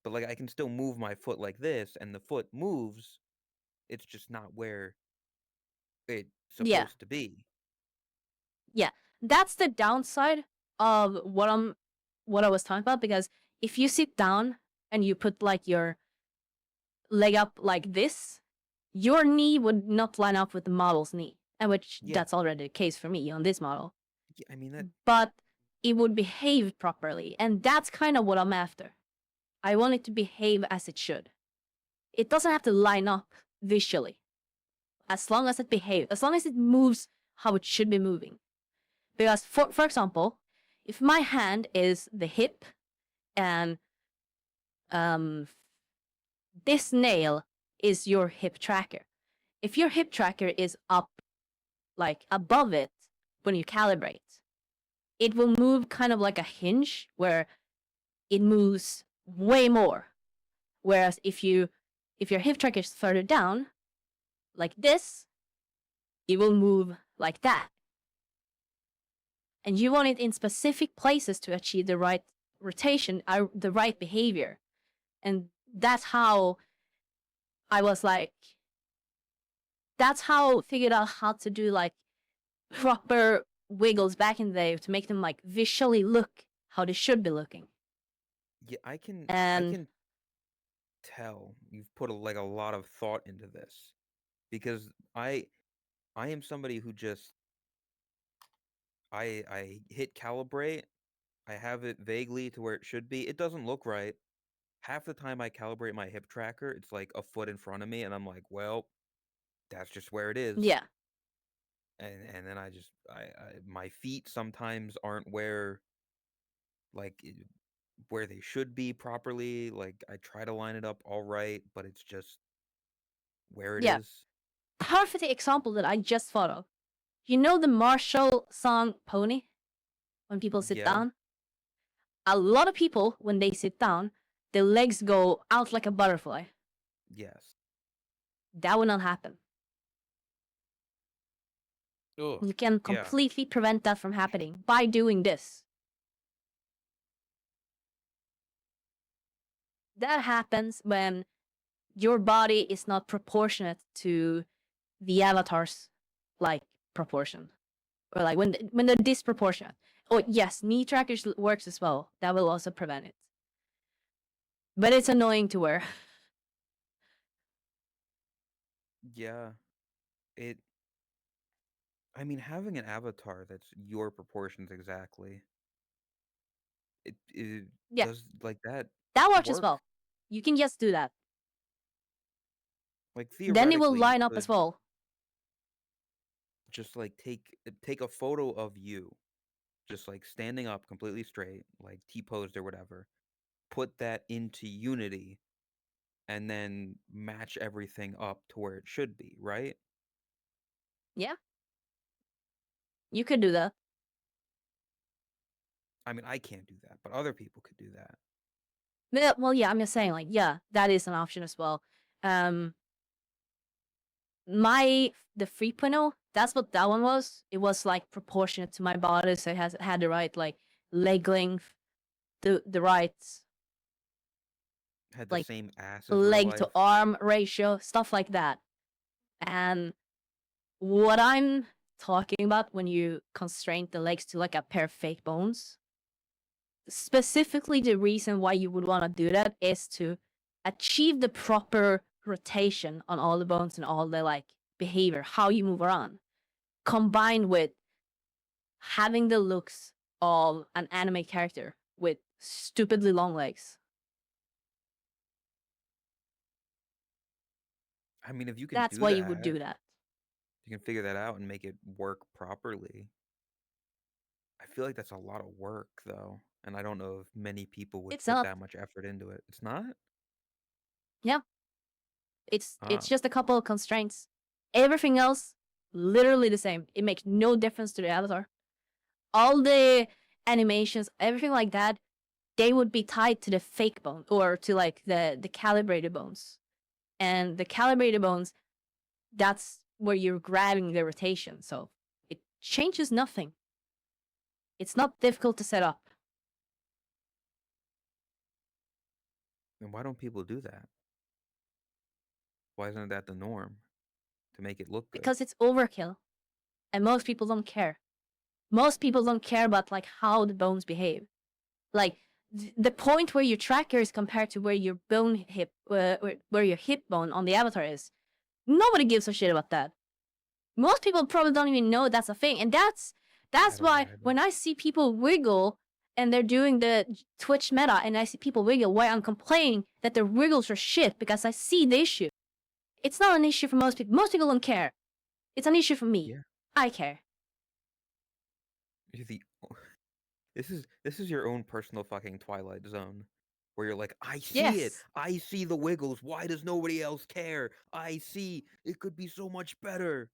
[SPEAKER 2] But like I can still move my foot like this and the foot moves, it's just not where it's
[SPEAKER 1] Yeah,
[SPEAKER 2] supposed to be.
[SPEAKER 1] yeah. That's the downside of what I was talking about, because if you sit down and you put like your leg up like this, your knee would not line up with the model's knee, and which
[SPEAKER 2] Yeah.
[SPEAKER 1] that's already the case for me on this model.
[SPEAKER 2] Yeah, I mean that
[SPEAKER 1] But it would behave properly, and that's kind of what I'm after. I want it to behave as it should. It doesn't have to line up visually, as long as it behaves, as long as it moves how it should be moving. Because for example, if my hand is the hip and this nail is your hip tracker. If your hip tracker is up, like above it, when you calibrate, it will move kind of like a hinge where it moves way more. Whereas if your hip tracker is further down, like this, it will move like that. And you want it in specific places to achieve the right rotation, the right behavior. And that's how I was like, that's how I figured out how to do like proper wiggles back in the day to make them like visually look how they should be looking.
[SPEAKER 2] yeah, I can
[SPEAKER 1] And
[SPEAKER 2] tell you've put like a lot of thought into this because I am somebody who just I hit calibrate, I have it vaguely to where it should be. It doesn't look right. half the time I calibrate my hip tracker, it's like a foot in front of me, and I'm like, well, that's just where it is.
[SPEAKER 1] Yeah.
[SPEAKER 2] And then I my feet sometimes aren't like where they should be properly. Like I try to line it up all right, but it's just where it
[SPEAKER 1] Yeah.
[SPEAKER 2] is.
[SPEAKER 1] Perfect example that I just thought of. You know the Marshall song Pony? When people sit
[SPEAKER 2] Yeah.
[SPEAKER 1] down? A lot of people, when they sit down, their legs go out like a butterfly.
[SPEAKER 2] Yes.
[SPEAKER 1] That will not happen.
[SPEAKER 2] Ugh.
[SPEAKER 1] You can
[SPEAKER 2] Yeah.
[SPEAKER 1] completely prevent that from happening by doing this. That happens when your body is not proportionate to the avatar's like proportion, or like when they're disproportionate. Oh yes, knee trackers works as well. That will also prevent it. But it's annoying to wear.
[SPEAKER 2] Yeah. It I mean, having an avatar that's your proportions exactly, it
[SPEAKER 1] Yeah,
[SPEAKER 2] does like that
[SPEAKER 1] that works as
[SPEAKER 2] work?
[SPEAKER 1] well. You can just do that.
[SPEAKER 2] Like
[SPEAKER 1] Then it will
[SPEAKER 2] theoretically, you
[SPEAKER 1] line up as
[SPEAKER 2] could
[SPEAKER 1] well.
[SPEAKER 2] just like take a photo of you, just like standing up completely straight, like T-posed or whatever. Put that into Unity, and then match everything up to where it should be, right?
[SPEAKER 1] Yeah, you could do that.
[SPEAKER 2] I mean, I can't do that, but other people could do that.
[SPEAKER 1] Well, yeah, I'm just saying, like, yeah, that is an option as well. Um, the 3.0, that's what that one was. It was like proportionate to my body, so it had the right like leg length, the right
[SPEAKER 2] Had the
[SPEAKER 1] like
[SPEAKER 2] same ass as real
[SPEAKER 1] leg to
[SPEAKER 2] life.
[SPEAKER 1] arm ratio, stuff like that. And what I'm talking about when you constrain the legs to like a pair of fake bones, specifically the reason why you would want to do that is to achieve the proper rotation on all the bones and all the like behavior, how you move around, combined with having the looks of an anime character with stupidly long legs.
[SPEAKER 2] I mean, if you can
[SPEAKER 1] That's
[SPEAKER 2] do
[SPEAKER 1] why you would do
[SPEAKER 2] that,
[SPEAKER 1] that.
[SPEAKER 2] you can figure that out and make it work properly. I feel like that's a lot of work, though, and I don't know if many people would
[SPEAKER 1] It's
[SPEAKER 2] put
[SPEAKER 1] not.
[SPEAKER 2] that much effort into it. It's not?
[SPEAKER 1] Yeah. It's
[SPEAKER 2] Ah,
[SPEAKER 1] just a couple of constraints. Everything else, literally the same. It makes no difference to the avatar. All the animations, everything like that, they would be tied to the fake bone or to like the calibrated bones. And the calibrated bones, that's where you're grabbing the rotation. So it changes nothing. It's not difficult to set up.
[SPEAKER 2] then why don't people do that? Why isn't that the norm to make it look good?
[SPEAKER 1] Because it's overkill. And most people don't care. Most people don't care about like how the bones behave. Like the point where your tracker is compared to where your bone hip, where your hip bone on the avatar is. Nobody gives a shit about that. Most people probably don't even know that's a thing, and that's
[SPEAKER 2] I don't
[SPEAKER 1] why
[SPEAKER 2] either.
[SPEAKER 1] when I see people wiggle and they're doing the Twitch meta, and I see people wiggle, why I'm complaining that their wiggles are shit because I see the issue. It's not an issue for most people. Most people don't care. It's an issue for me.
[SPEAKER 2] Yeah.
[SPEAKER 1] I care.
[SPEAKER 2] You're the this is your own personal fucking Twilight Zone, where you're like, I see it.
[SPEAKER 1] Yes.
[SPEAKER 2] I see the wiggles. Why does nobody else care? I see it could be so much better.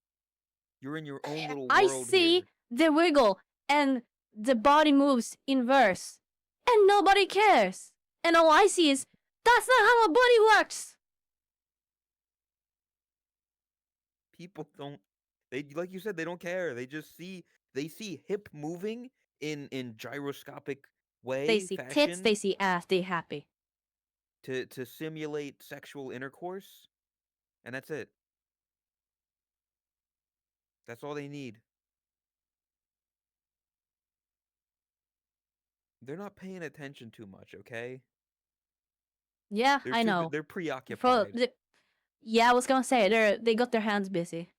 [SPEAKER 2] You're in your own little
[SPEAKER 1] I
[SPEAKER 2] world
[SPEAKER 1] see
[SPEAKER 2] here.
[SPEAKER 1] the wiggle and the body moves inverse, and nobody cares. And all I see is that's not how a body works.
[SPEAKER 2] People don't they like you said, they don't care. They see hip moving in gyroscopic
[SPEAKER 1] They
[SPEAKER 2] way,
[SPEAKER 1] see tits, they
[SPEAKER 2] fashion
[SPEAKER 1] see ass, they happy.
[SPEAKER 2] to simulate sexual intercourse, and that's it. That's all they need. They're not paying attention too much, okay?
[SPEAKER 1] Yeah, I know.
[SPEAKER 2] They're
[SPEAKER 1] For
[SPEAKER 2] preoccupied.
[SPEAKER 1] the, yeah, I was gonna say they got their hands busy.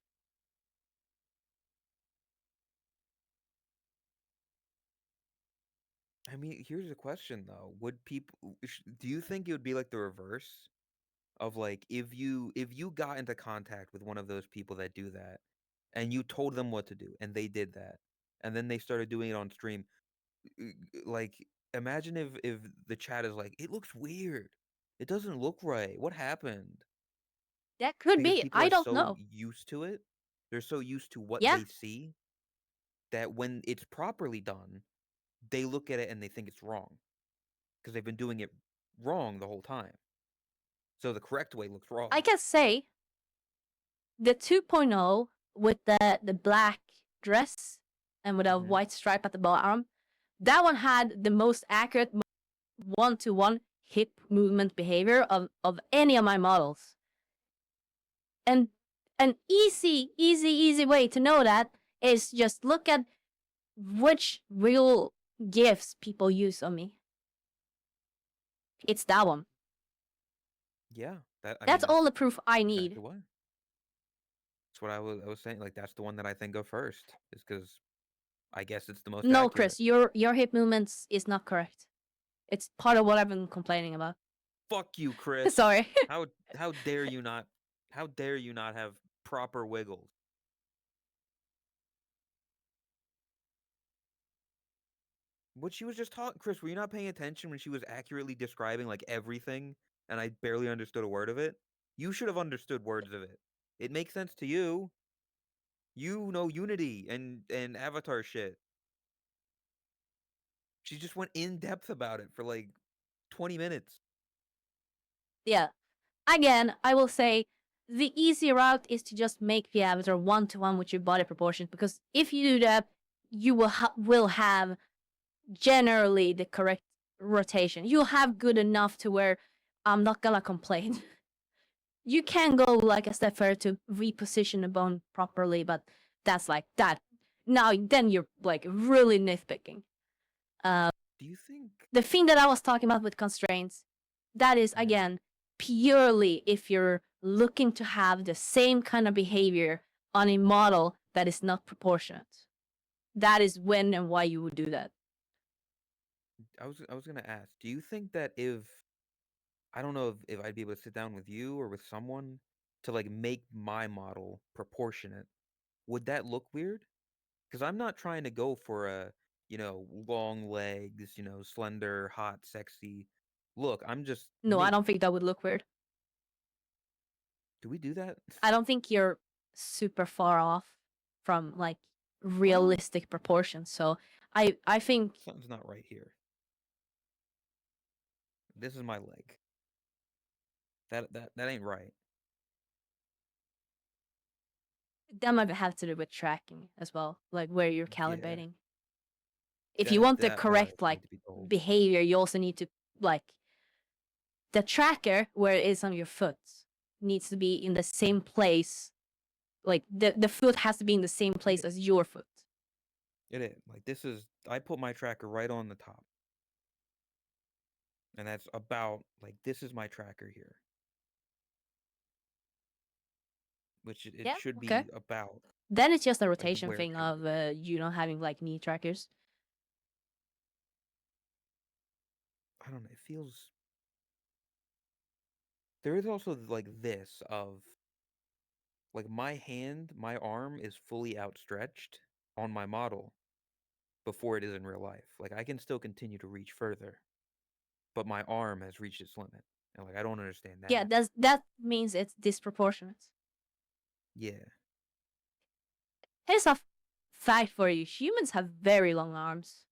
[SPEAKER 2] I mean, here's a question though: would people? Do you think it would be like the reverse of like if you got into contact with one of those people that do that, and you told them what to do, and they did that, and then they started doing it on stream? Like, imagine if the chat is like, it looks weird, it doesn't look right. What happened?
[SPEAKER 1] That could
[SPEAKER 2] Because
[SPEAKER 1] be.
[SPEAKER 2] people
[SPEAKER 1] I
[SPEAKER 2] are
[SPEAKER 1] don't
[SPEAKER 2] so
[SPEAKER 1] know.
[SPEAKER 2] used to it. They're so used to what
[SPEAKER 1] Yeah,
[SPEAKER 2] they see that when it's properly done, they look at it and they think it's wrong because they've been doing it wrong the whole time. So the correct way looks wrong.
[SPEAKER 1] I can say the 2.0 with the black dress and with a
[SPEAKER 2] Mhm.
[SPEAKER 1] white stripe at the bottom, that one had the most accurate one-to-one hip movement behavior of any of my models. And an easy way to know that is just look at which real gifts people use on me. It's that one.
[SPEAKER 2] Yeah,
[SPEAKER 1] That's all the
[SPEAKER 2] that's
[SPEAKER 1] proof I
[SPEAKER 2] exactly
[SPEAKER 1] need.
[SPEAKER 2] why. That's what I was saying. Like, that's the one that I think of first, is because I guess it's the most
[SPEAKER 1] No,
[SPEAKER 2] accurate.
[SPEAKER 1] Chris, your hip movements is not correct. It's part of what I've been complaining about.
[SPEAKER 2] Fuck you, Chris.
[SPEAKER 1] Sorry.
[SPEAKER 2] How dare you not? How dare you not have proper wiggles? What she was just talking, Chris, were you not paying attention when she was accurately describing like everything and I barely understood a word of it? You should have understood words of it. It makes sense to you. You know Unity and Avatar shit. She just went in depth about it for like 20 minutes.
[SPEAKER 1] Yeah. Again, I will say the easy route is to just make the avatar one-to-one with your body proportions, because if you do that, you will have generally the correct rotation. You'll have good enough to where I'm not gonna complain. You can go like a step further to reposition the bone properly, but that's like that. Now then you're like really nitpicking.
[SPEAKER 2] Do you think
[SPEAKER 1] The thing that I was talking about with constraints, that is
[SPEAKER 2] Mhm.
[SPEAKER 1] again purely if you're looking to have the same kind of behavior on a model that is not proportionate. That is when and why you would do that.
[SPEAKER 2] I was gonna ask, do you think that if I don't know if I'd be able to sit down with you or with someone to like make my model proportionate, would that look weird? Because I'm not trying to go for a, long legs, slender, hot, sexy look. I'm just
[SPEAKER 1] No, I
[SPEAKER 2] me.
[SPEAKER 1] don't think that would look weird.
[SPEAKER 2] Do we do that?
[SPEAKER 1] I don't think you're super far off from like
[SPEAKER 2] Well,
[SPEAKER 1] realistic proportions. So I think
[SPEAKER 2] something's not right here. This is my leg. That ain't right.
[SPEAKER 1] that might have to do with tracking as well, like where you're
[SPEAKER 2] Yeah,
[SPEAKER 1] calibrating. If you want the
[SPEAKER 2] that I
[SPEAKER 1] correct
[SPEAKER 2] also
[SPEAKER 1] like
[SPEAKER 2] need to be told.
[SPEAKER 1] behavior, you also need to like the tracker where it is on your foot needs to be in the same place. Like the foot has to be in the same place as your foot.
[SPEAKER 2] It is. Like, I put my tracker right on the top. And that's about like this is my tracker here. Which it
[SPEAKER 1] Yeah,
[SPEAKER 2] should
[SPEAKER 1] okay.
[SPEAKER 2] be about
[SPEAKER 1] Then it's just a
[SPEAKER 2] like
[SPEAKER 1] rotation
[SPEAKER 2] where it
[SPEAKER 1] thing
[SPEAKER 2] should
[SPEAKER 1] of
[SPEAKER 2] be.
[SPEAKER 1] you not having like knee trackers.
[SPEAKER 2] I don't know, it feels there is also like this of like my arm is fully outstretched on my model before it is in real life. Like, I can still continue to reach further, but my arm has reached its limit. And like, I don't understand
[SPEAKER 1] Yeah,
[SPEAKER 2] that.
[SPEAKER 1] that means it's disproportionate.
[SPEAKER 2] Yeah.
[SPEAKER 1] Here's a fact for you: humans have very long arms.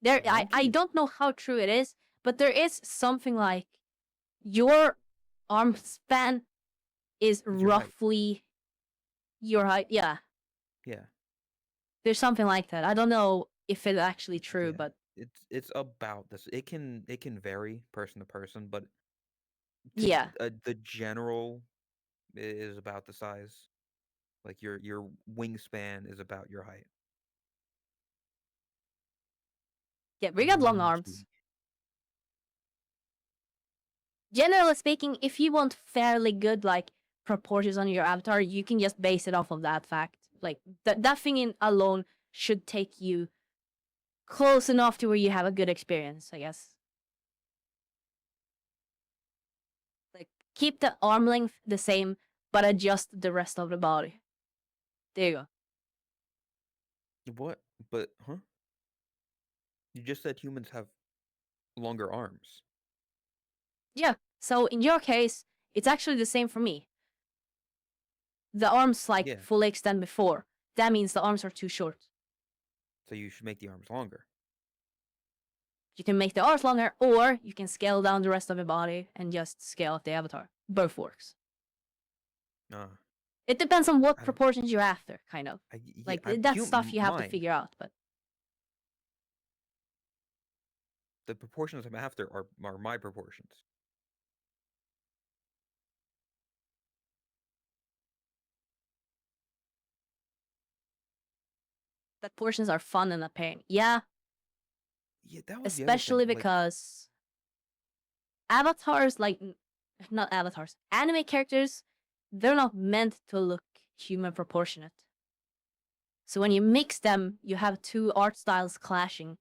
[SPEAKER 1] I
[SPEAKER 2] Monkeys.
[SPEAKER 1] don't know how true it is, but there is something like your arm span is
[SPEAKER 2] It's your height.
[SPEAKER 1] roughly your height. Yeah,
[SPEAKER 2] Yeah.
[SPEAKER 1] there's something like that. I don't know if it's actually true,
[SPEAKER 2] Yeah.
[SPEAKER 1] but
[SPEAKER 2] It's about this. It can vary person to person, but
[SPEAKER 1] yeah.
[SPEAKER 2] the general is about the size. Like, your wingspan is about your height.
[SPEAKER 1] Yeah, we got long
[SPEAKER 2] Monkey.
[SPEAKER 1] arms. Generally speaking, if you want fairly good like proportions on your avatar, you can just base it off of that fact. Like that thing in alone should take you close enough to where you have a good experience, I guess. Like, keep the arm length the same, but adjust the rest of the body. There you go.
[SPEAKER 2] What? But, huh? You just said humans have longer arms.
[SPEAKER 1] Yeah, so in your case, it's actually the same for me. The arms, like,
[SPEAKER 2] Yeah.
[SPEAKER 1] fully extend before. That means the arms are too short.
[SPEAKER 2] So you should make the arms longer.
[SPEAKER 1] You can make the arms longer, or you can scale down the rest of the body and just scale up the avatar. Both works. It depends on what proportions you're after, kind of. That's stuff you have to figure out, but...
[SPEAKER 2] The proportions I'm after are my proportions.
[SPEAKER 1] That portions are fun and appealing. Yeah.
[SPEAKER 2] Yeah, that was
[SPEAKER 1] especially
[SPEAKER 2] the other thing.
[SPEAKER 1] because avatars, like, not avatars, anime characters, they're not meant to look human proportionate. So when you mix them, you have two art styles clashing.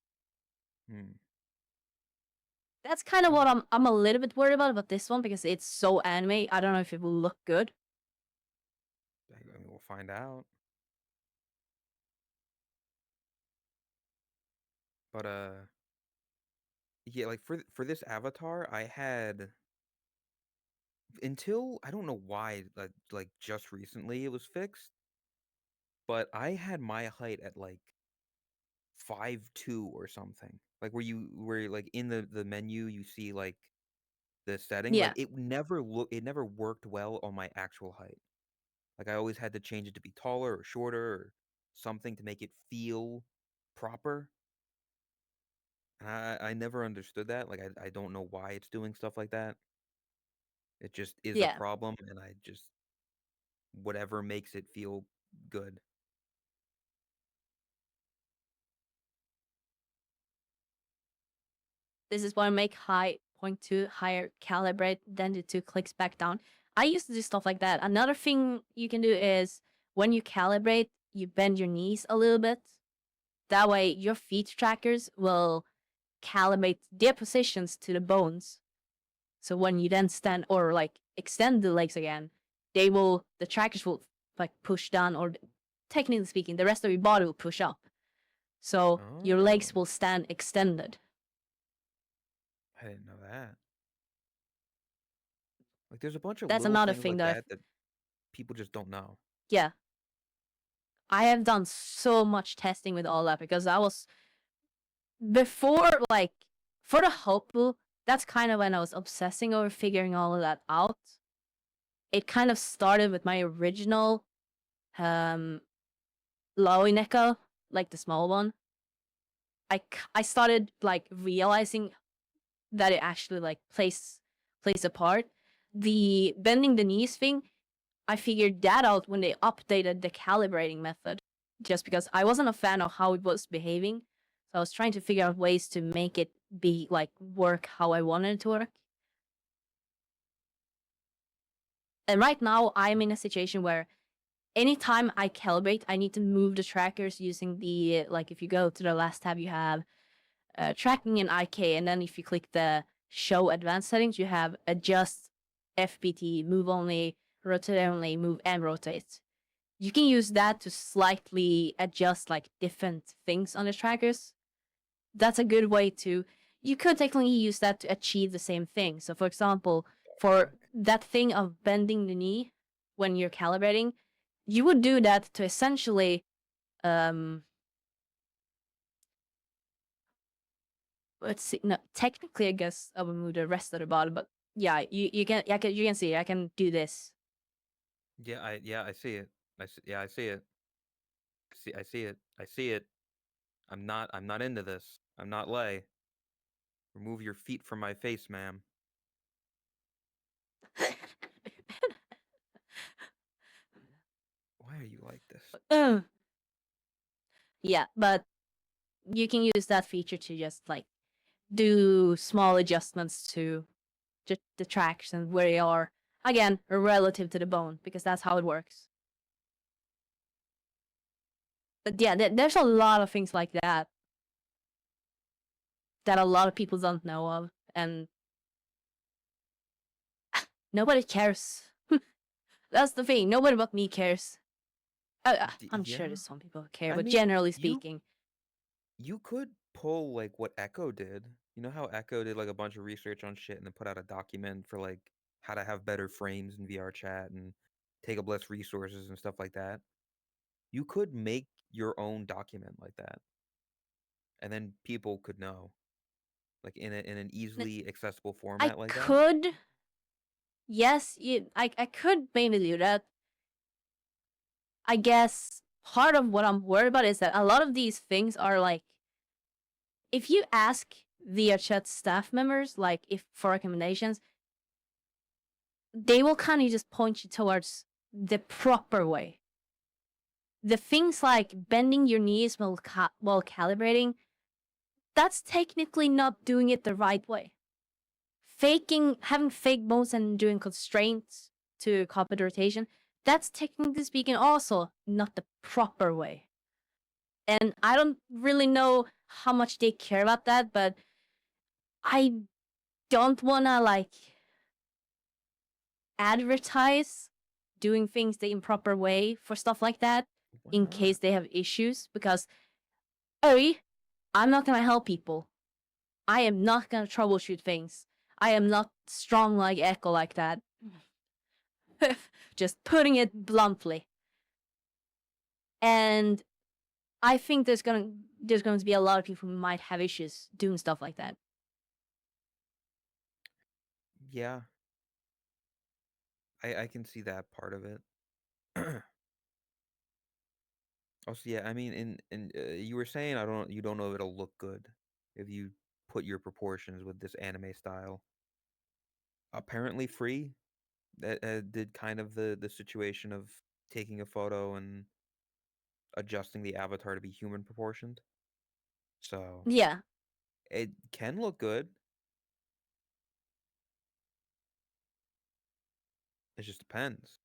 [SPEAKER 1] That's kind of what I'm a little bit worried about this one, because it's so anime. I don't know if it will look good.
[SPEAKER 2] I mean, we'll find out. But yeah, like for this avatar, I had until I don't know why, like just recently it was fixed. But I had my height at like 5'2" or something. Like where like in the menu you see like the setting.
[SPEAKER 1] Yeah.
[SPEAKER 2] Like it never worked well on my actual height. Like I always had to change it to be taller or shorter or something to make it feel proper. And I never understood that. Like I don't know why it's doing stuff like that. It just is a
[SPEAKER 1] Yeah.
[SPEAKER 2] problem, and I just whatever makes it feel good.
[SPEAKER 1] This is why I make point to higher calibrate, then the 2 clicks back down. I used to do stuff like that. Another thing you can do is when you calibrate, you bend your knees a little bit. That way, your feet trackers will calibrate their positions to the bones. So when you then stand or like extend the legs again, the trackers will like push down, or technically speaking, the rest of your body will push up. So your legs will stand extended.
[SPEAKER 2] I didn't know that. Like there's a bunch of
[SPEAKER 1] That's
[SPEAKER 2] little
[SPEAKER 1] another
[SPEAKER 2] things
[SPEAKER 1] thing
[SPEAKER 2] like that people just don't know.
[SPEAKER 1] Yeah. I have done so much testing with all that, because I was before, like, for the Hopu, that's kind of when I was obsessing over figuring all of that out. It kind of started with my original Loineka, like the small one. I started like realizing that it actually like plays a part. The bending the knees thing, I figured that out when they updated the calibrating method, just because I wasn't a fan of how it was behaving. So I was trying to figure out ways to make it be like work how I wanted it to work. And right now I'm in a situation where anytime I calibrate, I need to move the trackers using the, like, if you go to the last tab, you have tracking in IK, and then if you click the show advanced settings, you have adjust, FBT, move only, rotate only, move and rotate. You can use that to slightly adjust like different things on the trackers. That's a good way to, you could technically use that to achieve the same thing. So for example, for that thing of bending the knee when you're calibrating, you would do that to essentially let's see. No, technically, I guess I will move the rest of the body, but yeah, you can see I can do this.
[SPEAKER 2] Yeah, I see it. I see it. I see it. I see it. I'm not into this. I'm not lay. Remove your feet from my face, ma'am. Why are you like this?
[SPEAKER 1] Yeah, but you can use that feature to just like do small adjustments to the tracks and where they are, again, relative to the bone, because that's how it works. But yeah, there's a lot of things like that. that a lot of people don't know of, and nobody cares. That's the thing. Nobody but me cares. I'm sure
[SPEAKER 2] Yeah.
[SPEAKER 1] there's some people who care,
[SPEAKER 2] I
[SPEAKER 1] but
[SPEAKER 2] mean,
[SPEAKER 1] generally
[SPEAKER 2] you
[SPEAKER 1] speaking,
[SPEAKER 2] you could pull like what Echo did. You know how Echo did like a bunch of research on shit and then put out a document for like how to have better frames in VR chat and take up less resources and stuff like that. You could make your own document like that, and then people could know, like in an easily accessible
[SPEAKER 1] I
[SPEAKER 2] format like that.
[SPEAKER 1] could. Yes, I could maybe do that. I guess part of what I'm worried about is that a lot of these things are like, if you ask the chat staff members, like if for recommendations, they will kind of just point you towards the proper way. The things like bending your knees while calibrating, that's technically not doing it the right way. Having fake modes and doing constraints to copy the rotation, that's technically speaking also not the proper way. And I don't really know how much they care about that, but I don't wanna like advertise doing things the improper way for stuff like that
[SPEAKER 2] Why
[SPEAKER 1] in
[SPEAKER 2] not?
[SPEAKER 1] case they have issues, because I'm not gonna help people. I am not gonna troubleshoot things. I am not strong like Echo like that. Just putting it bluntly. And I think there's going to be a lot of people who might have issues doing stuff like that.
[SPEAKER 2] Yeah, I can see that part of it. Also, yeah, I mean, you were saying you don't know if it'll look good if you put your proportions with this anime style. Apparently, free that did kind of the situation of taking a photo and adjusting the avatar to be human proportioned. So
[SPEAKER 1] Yeah,
[SPEAKER 2] it can look good. It just depends.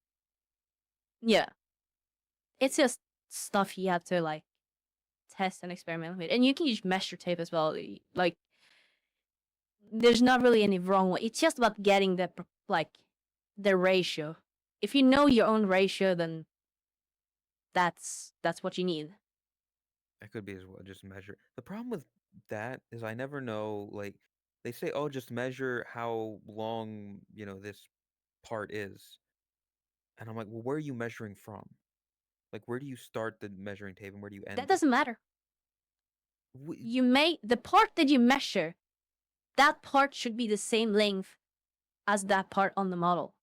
[SPEAKER 1] yeah. It's just stuff you have to like test and experiment with. And you can use measure tape as well. Like, there's not really any wrong way. It's just about getting the ratio. If you know your own ratio, then that's what you need.
[SPEAKER 2] That could be as well, just measure. The problem with that is I never know, like, they say, oh, just measure how long, this part is. And I'm like, well, where are you measuring from? Like, where do you start the measuring tape and where do you end
[SPEAKER 1] That
[SPEAKER 2] it?
[SPEAKER 1] doesn't matter.
[SPEAKER 2] We,
[SPEAKER 1] The part that you measure, that part should be the same length as that part on the model.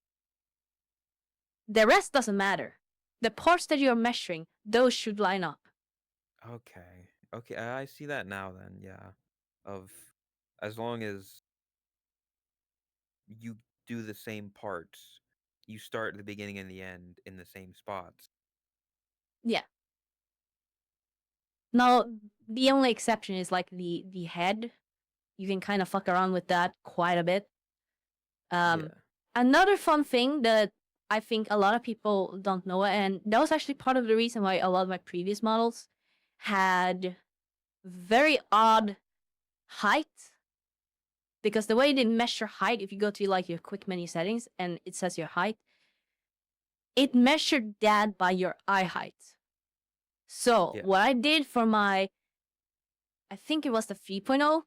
[SPEAKER 1] The rest doesn't matter. The parts that you're measuring, those should line up.
[SPEAKER 2] okay. Okay, I see that now then, yeah. Of as long as you do the same parts, you start at the beginning and the end in the same spots.
[SPEAKER 1] Yeah. Now, the only exception is like the head. You can kind of fuck around with that quite a bit.
[SPEAKER 2] Yeah.
[SPEAKER 1] Another fun thing that I think a lot of people don't know, and that was actually part of the reason why a lot of my previous models had very odd height, because the way they measure height, if you go to like your quick menu settings and it says your height, it measured that by your eye height. So
[SPEAKER 2] Yeah.
[SPEAKER 1] what I did for my, I think it was the 3.0,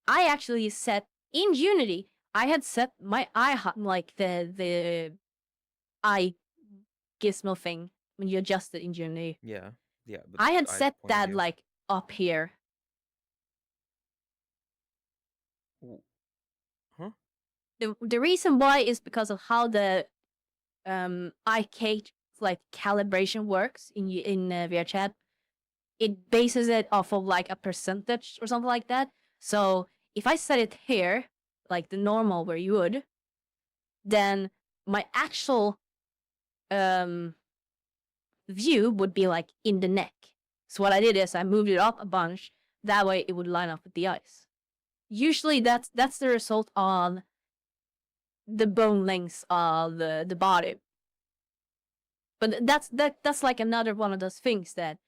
[SPEAKER 1] I actually set in Unity, I had set my eye height, like the eye gizmo thing when you adjust it in Unity.
[SPEAKER 2] Yeah. Yeah. But
[SPEAKER 1] I had
[SPEAKER 2] I
[SPEAKER 1] set
[SPEAKER 2] point of
[SPEAKER 1] that
[SPEAKER 2] view.
[SPEAKER 1] like up here.
[SPEAKER 2] Huh?
[SPEAKER 1] The reason why is because of how the IK like calibration works in VRChat. It bases it off of like a percentage or something like that. So if I set it here, like the normal where you would, then my actual view would be like in the neck. So what I did is I moved it up a bunch. That way it would line up with the eyes. Usually that's the result on the bone lengths of the body. But that's like another one of those things that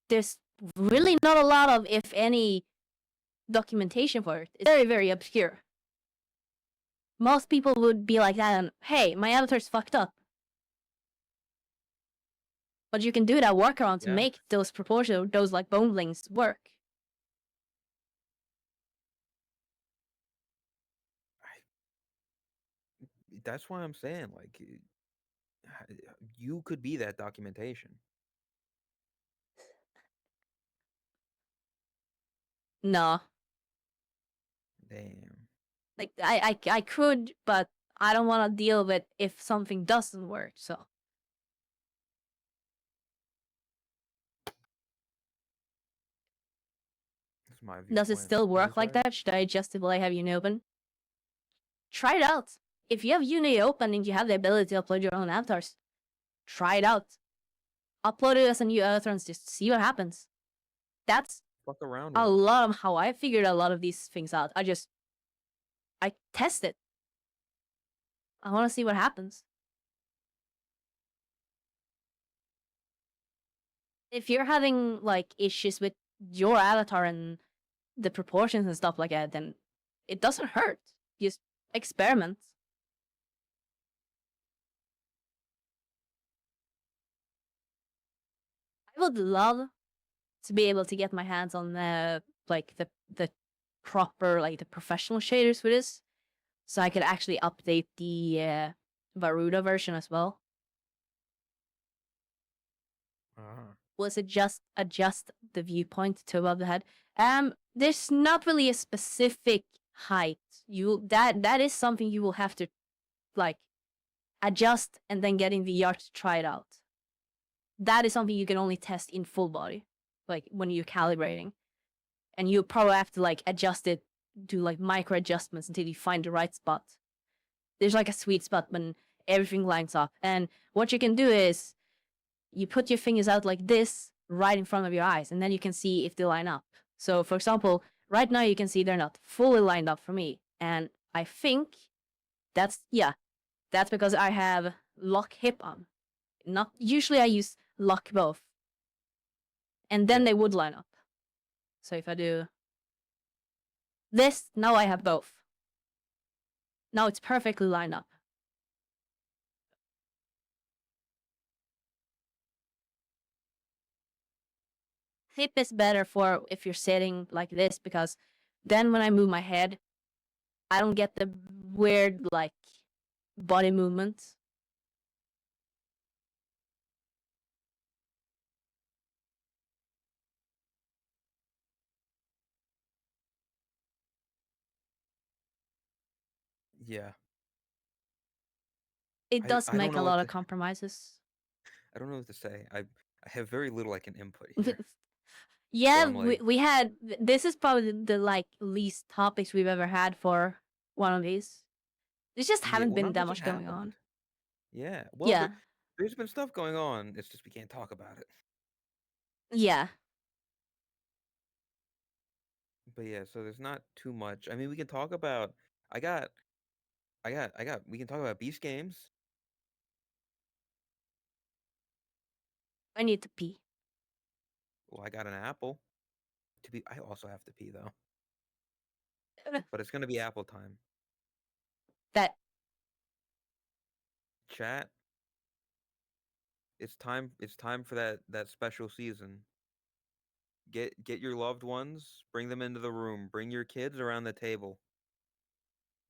[SPEAKER 1] there's really not a lot of, if any, documentation for it. It's very, very obscure. Most people would be like that and, hey, my avatar's fucked up. But you can do that workaround to
[SPEAKER 2] Yeah.
[SPEAKER 1] make those proportions, those like bone lengths work.
[SPEAKER 2] That's why I'm saying, like, you could be that documentation.
[SPEAKER 1] No.
[SPEAKER 2] Damn.
[SPEAKER 1] Like, I could, but I don't want to deal with if something doesn't work, so.
[SPEAKER 2] That's my
[SPEAKER 1] Does it
[SPEAKER 2] viewpoint.
[SPEAKER 1] still
[SPEAKER 2] What
[SPEAKER 1] work
[SPEAKER 2] was
[SPEAKER 1] like
[SPEAKER 2] that?
[SPEAKER 1] that? Should I adjust it while I have Uni open? Try it out. If you have Uni open and you have the ability to upload your own avatars, try it out. Upload it as a new avatar and just see what happens. That's
[SPEAKER 2] Fuck around
[SPEAKER 1] a
[SPEAKER 2] with it.
[SPEAKER 1] lot of how I figured a lot of these things out. I test it. I want to see what happens. If you're having like issues with your avatar and the proportions and stuff like that, then it doesn't hurt. Just experiment. I would love to be able to get my hands on like the proper, like the professional shaders for this, so I could actually update the Varuda version as well. Was it just adjust the viewpoint to above the head? There's not really a specific height. That is something you will have to like adjust and then get in VR to try it out. That is something you can only test in full body, like when you're calibrating, and you probably have to like adjust it, do like micro adjustments until you find the right spot. There's like a sweet spot when everything lines up, and what you can do is you put your fingers out like this right in front of your eyes, and then you can see if they line up. So, for example, right now you can see they're not fully lined up for me, and I think that's because I have lock hip on. Not usually I use lock both, and then
[SPEAKER 2] Yeah.
[SPEAKER 1] they would line up. So if I do this, now I have both. Now it's perfectly lined up. Hip is better for if you're sitting like this, because then when I move my head, I don't get the weird like body movements.
[SPEAKER 2] Yeah.
[SPEAKER 1] It does
[SPEAKER 2] I don't
[SPEAKER 1] make a
[SPEAKER 2] know
[SPEAKER 1] lot
[SPEAKER 2] what
[SPEAKER 1] of
[SPEAKER 2] to,
[SPEAKER 1] compromises.
[SPEAKER 2] I don't know what to say. I have very little I can input here.
[SPEAKER 1] Yeah,
[SPEAKER 2] I'm like,
[SPEAKER 1] we had this is probably the like least topics we've ever had for one of these. There just
[SPEAKER 2] yeah,
[SPEAKER 1] haven't
[SPEAKER 2] well,
[SPEAKER 1] been
[SPEAKER 2] not
[SPEAKER 1] that
[SPEAKER 2] much has
[SPEAKER 1] much going on.
[SPEAKER 2] happened. Yeah. Well,
[SPEAKER 1] Yeah,
[SPEAKER 2] there's been stuff going on. It's just we can't talk about it.
[SPEAKER 1] yeah.
[SPEAKER 2] But yeah, so there's not too much. I mean, we can talk about. I got. We can talk about Beast Games.
[SPEAKER 1] I need to pee.
[SPEAKER 2] Well, I got an apple. I also have to pee though. But it's gonna be apple time.
[SPEAKER 1] That
[SPEAKER 2] Chat. It's time. It's time for that special season. Get your loved ones. Bring them into the room. Bring your kids around the table.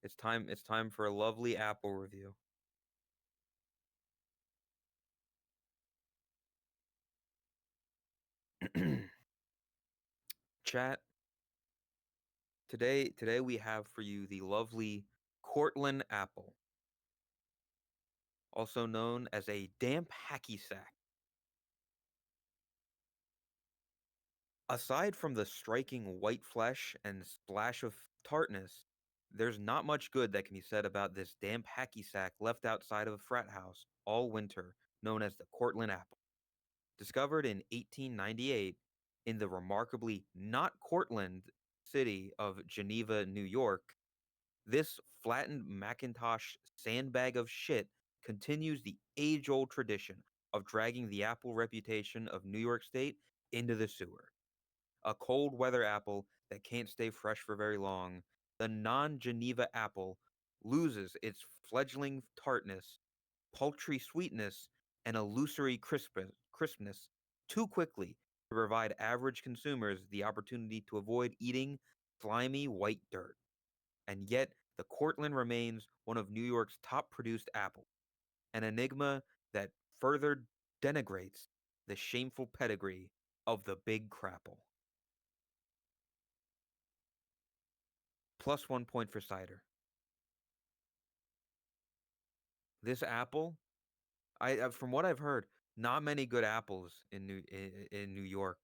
[SPEAKER 2] It's time. It's time for a lovely apple review. Chat. Today we have for you the lovely Cortland apple, also known as a damp hacky sack. Aside from the striking white flesh and splash of tartness, there's not much good that can be said about this damp hacky sack left outside of a frat house all winter, known as the Cortland apple. Discovered in 1898 in the remarkably not Cortland city of Geneva, New York, this flattened Macintosh sandbag of shit continues the age old tradition of dragging the Apple reputation of New York State into the sewer. a cold weather apple that can't stay fresh for very long. The non-Geneva apple loses its fledgling tartness, paltry sweetness, and illusory crispness too quickly to provide average consumers the opportunity to avoid eating slimy white dirt. And yet, the Cortland remains one of New York's top produced apples, an enigma that further denigrates the shameful pedigree of the Big Crapple. Plus 1 point for cider. This apple, from what I've heard, not many good apples in New York.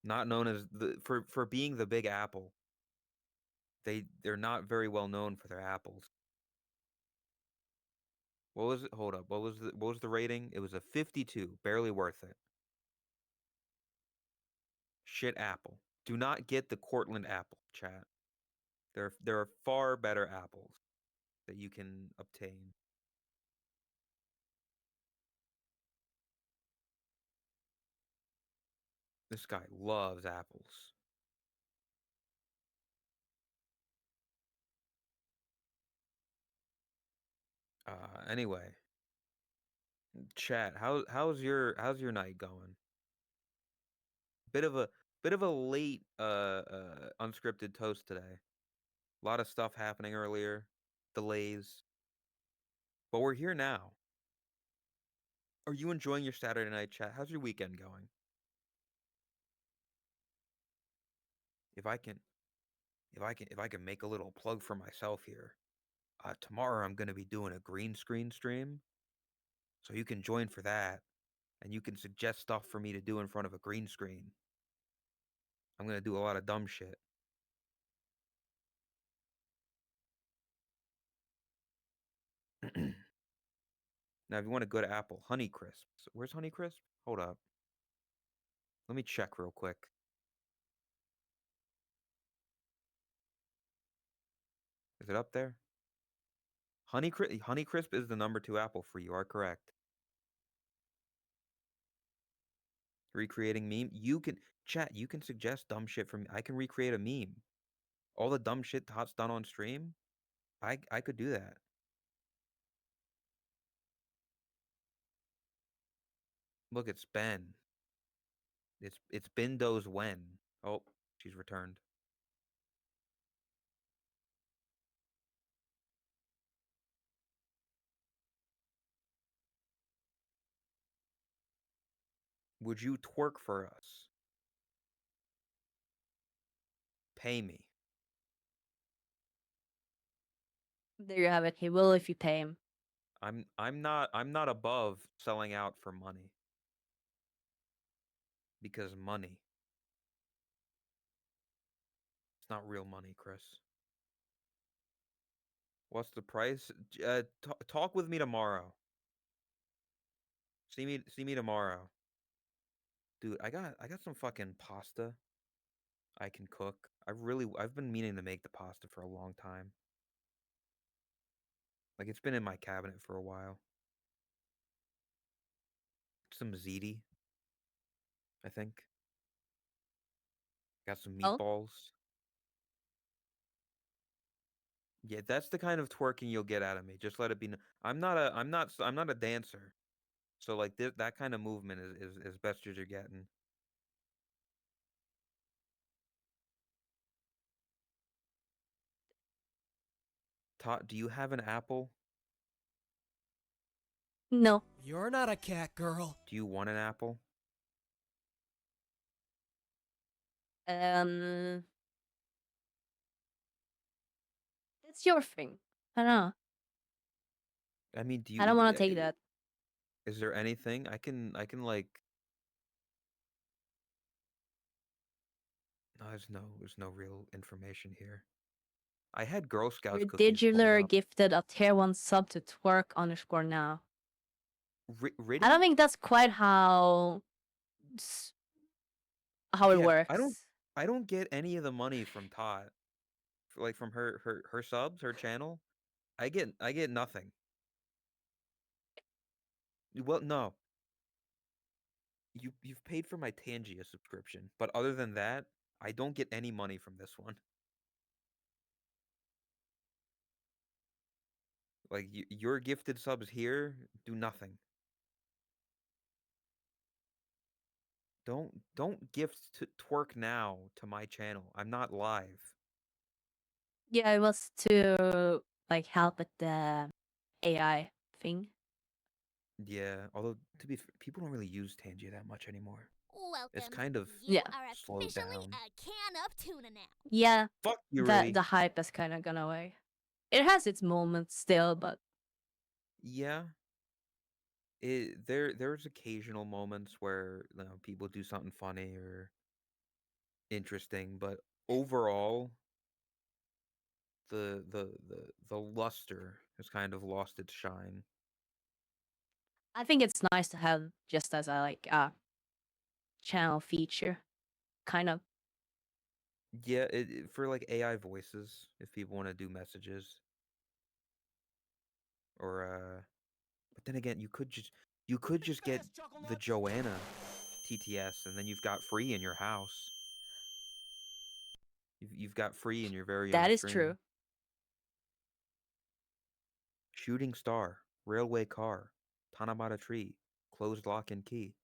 [SPEAKER 2] Not known as for being the Big Apple. They're not very well known for their apples. What was it? Hold up. What was the rating? It was a 52, barely worth it. Shit apple. Do not get the Cortland apple, chat. There are far better apples that you can obtain. This guy loves apples. Anyway, chat, how's your night going? Bit of a late unscripted toast today. A lot of stuff happening earlier, delays. But we're here now. Are you enjoying your Saturday night, chat? How's your weekend going? If I can make a little plug for myself here. Tomorrow I'm going to be doing a green screen stream. So you can join for that and you can suggest stuff for me to do in front of a green screen. I'm going to do a lot of dumb shit. Now, if you want a good apple, Honey Crisps. Where's Honey Crisp? Hold up. Let me check real quick. Is it up there? Honey Crisp is the #2 apple for you. Are correct. Recreating meme. You can chat. You can suggest dumb shit for me. I can recreate a meme. All the dumb shit Tot's done on stream. I could do that. Look, it's Ben. It's Bindo's when. Oh, she's returned. Would you twerk for us? Pay me.
[SPEAKER 1] There you have it. He will if you pay him.
[SPEAKER 2] I'm not above selling out for money. Because money. It's not real money, Chris. What's the price? Talk with me tomorrow. See me tomorrow. Dude, I got some fucking pasta I can cook. I've been meaning to make the pasta for a long time. Like it's been in my cabinet for a while. Some ziti, I think. Got some
[SPEAKER 1] Oh,
[SPEAKER 2] meatballs. Yeah, that's the kind of twerking you'll get out of me. Just let it be. I'm not a dancer. So like that kind of movement is best as you're getting. Tot, do you have an apple?
[SPEAKER 1] no.
[SPEAKER 4] You're not a cat girl.
[SPEAKER 2] Do you want an apple?
[SPEAKER 1] That's your thing. I don't know.
[SPEAKER 2] I mean, do you?
[SPEAKER 1] I don't want to take that.
[SPEAKER 2] Is there anything I can like? No, there's no real information here. I had Girl Scouts
[SPEAKER 1] You're
[SPEAKER 2] cookies pulled
[SPEAKER 1] digitally
[SPEAKER 2] up.
[SPEAKER 1] gifted a tier 1 sub to twerk_now.
[SPEAKER 2] Riddy?
[SPEAKER 1] I don't think that's quite how it
[SPEAKER 2] Yeah,
[SPEAKER 1] works.
[SPEAKER 2] I don't get any of the money from Tot. Like from her subs, her channel. I get nothing. Well, no. you've paid for my Tangia subscription, but other than that, I don't get any money from this one. Like your gifted subs here do nothing. Don't gift to twerk now to my channel. I'm not live.
[SPEAKER 1] Yeah, it was to like help with the AI thing.
[SPEAKER 2] Yeah, although to be fair, people don't really use Tangia that much anymore.
[SPEAKER 3] Welcome.
[SPEAKER 2] kind of
[SPEAKER 3] You
[SPEAKER 1] Yeah.
[SPEAKER 3] are
[SPEAKER 2] slowed
[SPEAKER 3] officially
[SPEAKER 2] down.
[SPEAKER 3] a can of tuna now.
[SPEAKER 1] Yeah,
[SPEAKER 2] Fuck you,
[SPEAKER 1] the
[SPEAKER 2] Ray.
[SPEAKER 1] the hype has kind of gone away. It has its moments still, but
[SPEAKER 2] Yeah. There's occasional moments where people do something funny or interesting, but overall the luster has kind of lost its shine.
[SPEAKER 1] I think it's nice to have just as a like channel feature, kind of.
[SPEAKER 2] Yeah, for like AI voices, if people want to do messages or but then again, you could just get the Joanna TTS and then you've got free in your house. You've got free in your very own
[SPEAKER 1] That is
[SPEAKER 2] stream.
[SPEAKER 1] true.
[SPEAKER 2] Shooting star, railway car, Tanamata tree, closed lock and key.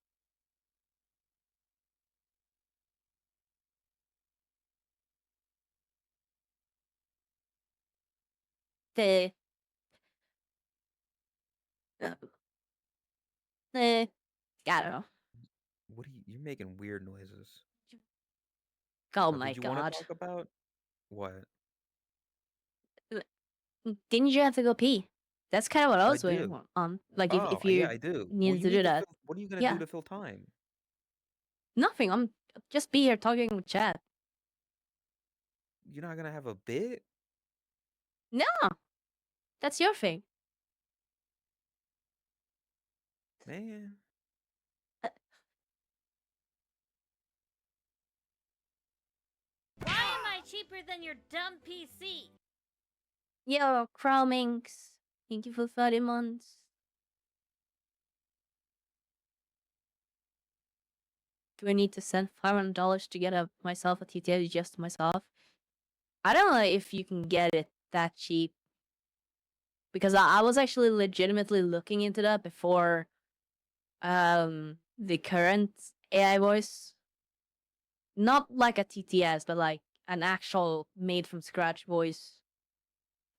[SPEAKER 1] The uh, I don't know.
[SPEAKER 2] What are you're making weird noises.
[SPEAKER 1] Oh
[SPEAKER 2] Now,
[SPEAKER 1] my
[SPEAKER 2] did you want to
[SPEAKER 1] god!
[SPEAKER 2] talk about what?
[SPEAKER 1] Didn't you have to go pee? That's kind of what I
[SPEAKER 2] I
[SPEAKER 1] was waiting
[SPEAKER 2] do.
[SPEAKER 1] for. Like
[SPEAKER 2] Oh,
[SPEAKER 1] if
[SPEAKER 2] yeah,
[SPEAKER 1] you
[SPEAKER 2] I do. Well,
[SPEAKER 1] needed
[SPEAKER 2] you
[SPEAKER 1] to do
[SPEAKER 2] need to
[SPEAKER 1] that,
[SPEAKER 2] fill. What are you gonna do
[SPEAKER 1] yeah,
[SPEAKER 2] to fill time?
[SPEAKER 1] nothing. I'm just be here talking with chat.
[SPEAKER 2] You're not gonna have a bit,
[SPEAKER 1] No, that's your thing.
[SPEAKER 2] man.
[SPEAKER 1] Uh,
[SPEAKER 5] Why am I cheaper than your dumb PC?
[SPEAKER 1] Yo, Crowminx, thank you for 30 months. Do I need to send $500 to get myself a TTA just myself? I don't know if you can get it that cheap. Because I was actually legitimately looking into that before the current AI voice. Not like a TTS, but like an actual made from scratch voice.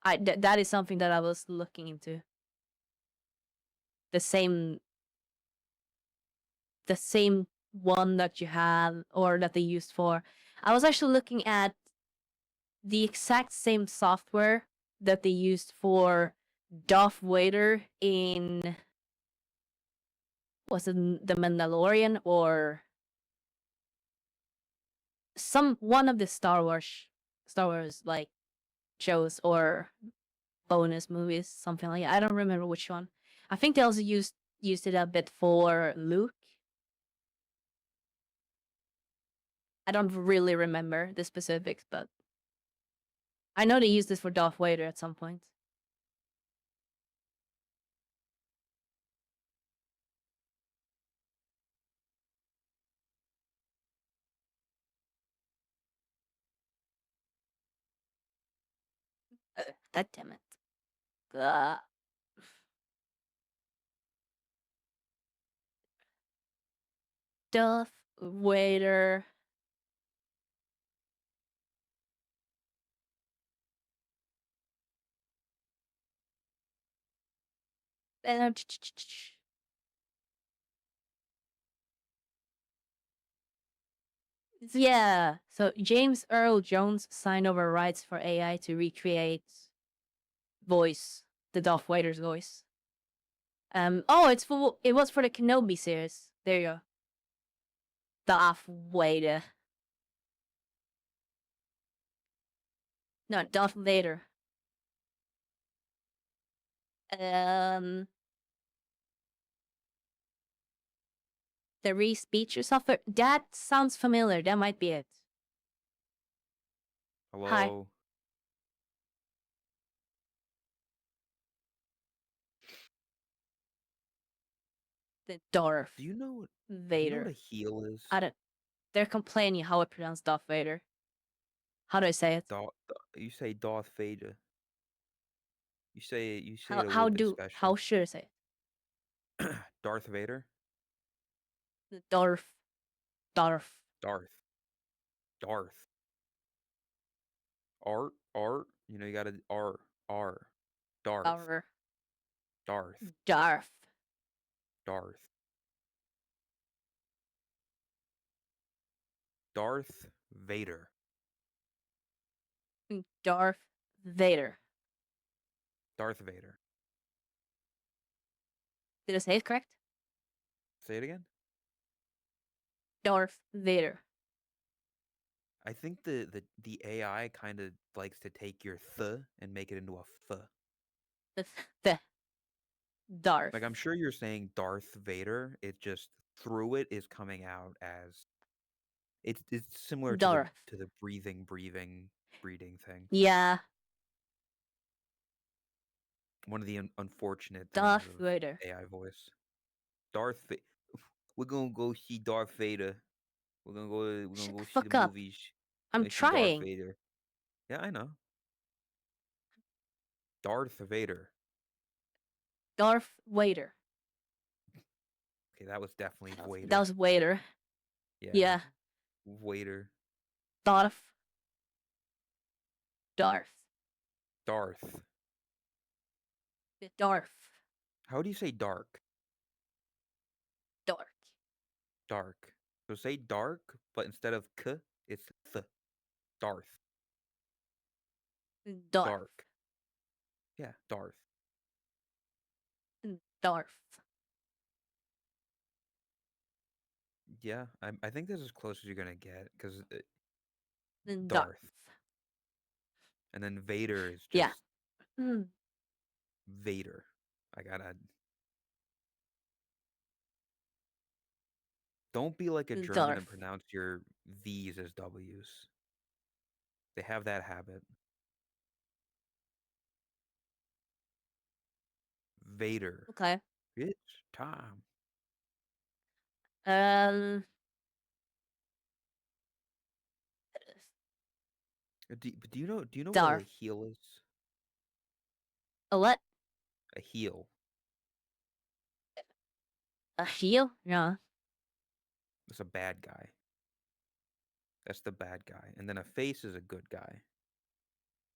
[SPEAKER 1] That is something that I was looking into. The same one that you have or that they used for. I was actually looking at the exact same software that they used for Darth Vader in, was it The Mandalorian or one of the Star Wars like shows or bonus movies, something like that. I don't remember which one. I think they also used it a bit for Luke. I don't really remember the specifics, but I know they used this for Darth Vader at some point. God damn it. Ugh. Darth Vader. Yeah, so James Earl Jones signed over rights for AI to recreate voice, the Darth Vader's voice. Oh, it was for the Kenobi series. There you go. Darth Vader. No, Darth Vader. Um, the re-speech or software. That sounds familiar. That might be it. Hi.
[SPEAKER 2] Hello.
[SPEAKER 1] The Darth
[SPEAKER 2] Do you know what a
[SPEAKER 1] Vader.
[SPEAKER 2] heel is?
[SPEAKER 1] They're complaining how I pronounce Darth Vader. How do I say it?
[SPEAKER 2] You say Darth Vader. You say it a
[SPEAKER 1] How
[SPEAKER 2] little bit special.
[SPEAKER 1] how should I say it?
[SPEAKER 2] Darth Vader?
[SPEAKER 1] The Darth.
[SPEAKER 2] Darth. Art. You know, you gotta R. Darth.
[SPEAKER 1] Darth.
[SPEAKER 2] Darth Vader.
[SPEAKER 1] Darth Vader.
[SPEAKER 2] Darth Vader.
[SPEAKER 1] Did I say it correct?
[SPEAKER 2] Say it again.
[SPEAKER 1] Darth Vader.
[SPEAKER 2] I think the AI kind of likes to take your th and make it into a f.
[SPEAKER 1] The Darth.
[SPEAKER 2] Like, I'm sure you're saying Darth Vader. It just through it is coming out as it's similar
[SPEAKER 1] Darth.
[SPEAKER 2] to the breeding thing.
[SPEAKER 1] Yeah.
[SPEAKER 2] One of the unfortunate
[SPEAKER 1] Darth
[SPEAKER 2] things of
[SPEAKER 1] Vader.
[SPEAKER 2] AI voice. We're gonna go see Darth Vader. We're gonna go
[SPEAKER 1] Shut the
[SPEAKER 2] see
[SPEAKER 1] fuck
[SPEAKER 2] the
[SPEAKER 1] up.
[SPEAKER 2] movies.
[SPEAKER 1] I'm
[SPEAKER 2] We're gonna see Darth
[SPEAKER 1] trying.
[SPEAKER 2] Vader. Yeah, I know. Darth Vader.
[SPEAKER 1] Darth Vader.
[SPEAKER 2] Okay, that was definitely Vader.
[SPEAKER 1] That was Vader. Yeah.
[SPEAKER 2] Vader.
[SPEAKER 1] Darth.
[SPEAKER 2] Darth.
[SPEAKER 1] The Darth.
[SPEAKER 2] How do you say dark?
[SPEAKER 1] Dark.
[SPEAKER 2] Dark. So say dark, but instead of k, it's th. Darth. Dark. Yeah, Darth.
[SPEAKER 1] Darth.
[SPEAKER 2] Yeah, I think this is as close as you're gonna get because
[SPEAKER 1] Darth.
[SPEAKER 2] and then Vader is
[SPEAKER 1] Yeah.
[SPEAKER 2] just Vader. I gotta. Don't be like a German
[SPEAKER 1] Darth.
[SPEAKER 2] and pronounce your V's as W's. They have that habit. Vader.
[SPEAKER 1] Okay.
[SPEAKER 2] It's time. Do you know what a
[SPEAKER 1] Darth.
[SPEAKER 2] heel is?
[SPEAKER 1] A what?
[SPEAKER 2] A heel.
[SPEAKER 1] A heel? Yeah.
[SPEAKER 2] It's a bad guy. That's the bad guy. And then a face is a good guy.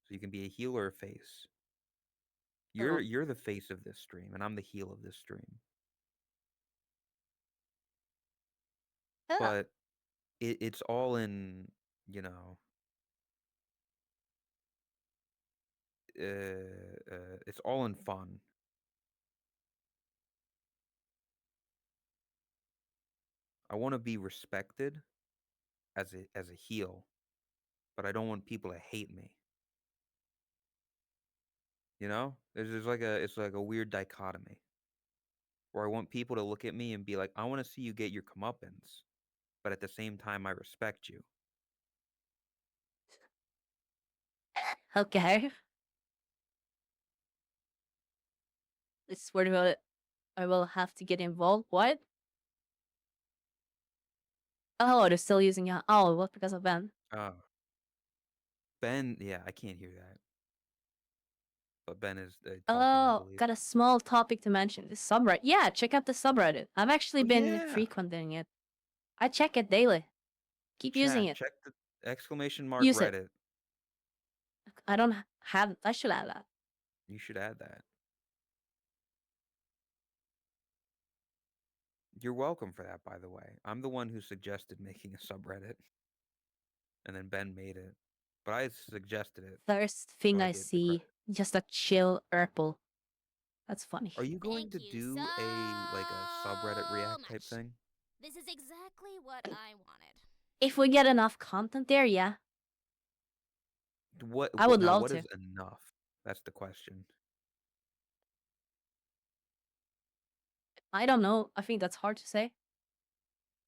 [SPEAKER 2] So you can be a heel or a face. You're the face of this stream, and I'm the heel of this stream. But it's all in, you know, it's all in fun. I want to be respected as a heel, but I don't want people to hate me. You know, it's like a weird dichotomy where I want people to look at me and be like, I want to see you get your comeuppance, but at the same time, I respect you.
[SPEAKER 1] Okay. I swear to God, I will have to get involved. What? Oh, they're still using it. Oh, what? Because of Ben?
[SPEAKER 2] Ben, yeah, I can't hear that. But Ben is talking, I
[SPEAKER 1] Oh,
[SPEAKER 2] believe.
[SPEAKER 1] got a small topic to mention. The subreddit. Yeah, check out the subreddit. I've actually been frequenting it. I check it daily. Keep using it.
[SPEAKER 2] Check the exclamation mark
[SPEAKER 1] Use it.
[SPEAKER 2] Reddit.
[SPEAKER 1] I don't have. I should add that.
[SPEAKER 2] You should add that. You're welcome for that, by the way. I'm the one who suggested making a subreddit. And then Ben made it. But I suggested it.
[SPEAKER 1] First thing
[SPEAKER 2] so
[SPEAKER 1] I
[SPEAKER 2] get the
[SPEAKER 1] see,
[SPEAKER 2] credit.
[SPEAKER 1] just a chill Urple. That's funny.
[SPEAKER 2] Are you going
[SPEAKER 3] Thank
[SPEAKER 2] to
[SPEAKER 3] you
[SPEAKER 2] do a subreddit react type
[SPEAKER 3] much.
[SPEAKER 2] thing?
[SPEAKER 3] This is exactly what I wanted.
[SPEAKER 1] If we get enough content there, yeah.
[SPEAKER 2] What
[SPEAKER 1] I would
[SPEAKER 2] now,
[SPEAKER 1] love
[SPEAKER 2] what
[SPEAKER 1] to.
[SPEAKER 2] is enough? That's the question.
[SPEAKER 1] I don't know. I think that's hard to say.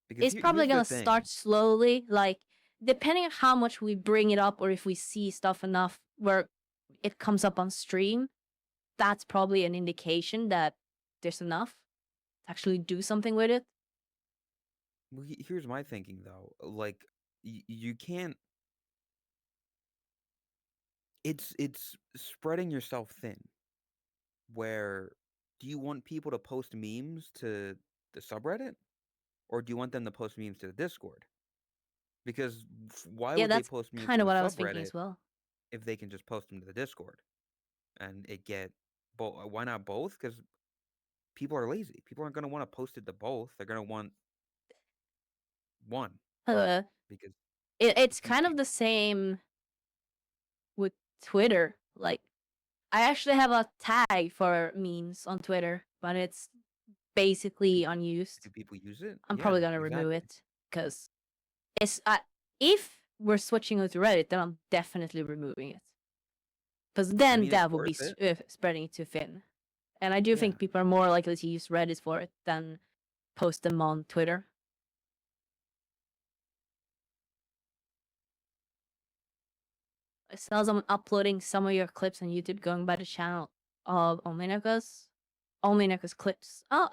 [SPEAKER 2] Because
[SPEAKER 1] It's probably
[SPEAKER 2] here's the
[SPEAKER 1] gonna
[SPEAKER 2] thing.
[SPEAKER 1] start slowly, like depending on how much we bring it up, or if we see stuff enough where it comes up on stream, that's probably an indication that there's enough actually do something with it.
[SPEAKER 2] Well, here's my thinking though. Like, you can't. It's spreading yourself thin. Where do you want people to post memes to the subreddit, or do you want them to post memes to the Discord? Because why
[SPEAKER 1] Yeah,
[SPEAKER 2] would they
[SPEAKER 1] that's
[SPEAKER 2] post memes
[SPEAKER 1] kind
[SPEAKER 2] to
[SPEAKER 1] of
[SPEAKER 2] the
[SPEAKER 1] what I was thinking
[SPEAKER 2] subreddit
[SPEAKER 1] as well.
[SPEAKER 2] if they can just post them to the Discord and it get both? Why not both? Because people are lazy. People aren't going to want to post it to both. They're going to want one
[SPEAKER 1] Uh,
[SPEAKER 2] because
[SPEAKER 1] it's
[SPEAKER 2] you,
[SPEAKER 1] kind
[SPEAKER 2] you
[SPEAKER 1] of the same with Twitter. Like, I actually have a tag for memes on Twitter, but it's basically unused.
[SPEAKER 2] do people use it?
[SPEAKER 1] I'm
[SPEAKER 2] Yeah,
[SPEAKER 1] probably gonna remove
[SPEAKER 2] exactly.
[SPEAKER 1] it because it's if we're switching to Reddit, then I'm definitely removing it. Because
[SPEAKER 2] I
[SPEAKER 1] then
[SPEAKER 2] mean, it's
[SPEAKER 1] that would be
[SPEAKER 2] worth it.
[SPEAKER 1] spreading too thin, and I do
[SPEAKER 2] Yeah.
[SPEAKER 1] think people are more likely to use Reddit for it than post them on Twitter. I saw someone uploading some of your clips on YouTube going by the channel of Only Neko's clips. Oh,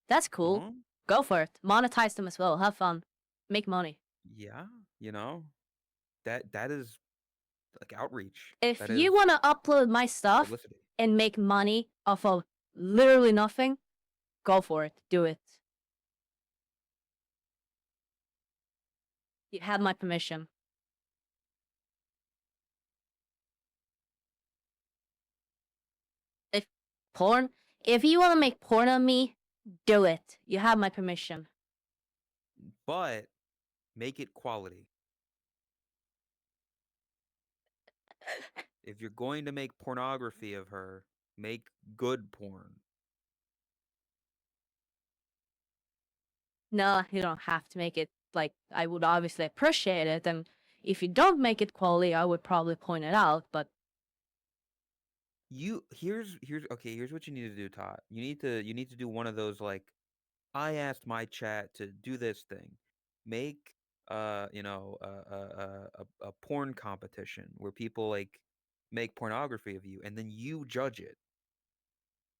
[SPEAKER 1] that's cool.
[SPEAKER 2] Uh-huh.
[SPEAKER 1] Go for it. Monetize them as well. Have fun. Make money.
[SPEAKER 2] Yeah, that is like outreach.
[SPEAKER 1] If
[SPEAKER 2] That
[SPEAKER 1] you
[SPEAKER 2] is
[SPEAKER 1] want to upload my stuff
[SPEAKER 2] publicity.
[SPEAKER 1] and make money off of literally nothing, go for it. Do it. You have my permission. If you want to make porn on me, do it. You have my permission.
[SPEAKER 2] But make it quality. If you're going to make pornography of her, make good porn.
[SPEAKER 1] No, you don't have to make it. Like, I would obviously appreciate it, and if you don't make it quality, I would probably point it out, but
[SPEAKER 2] Here's what you need to do, Todd. You need to do one of those, like, I asked my chat to do this thing. Make a porn competition where people like make pornography of you and then you judge it.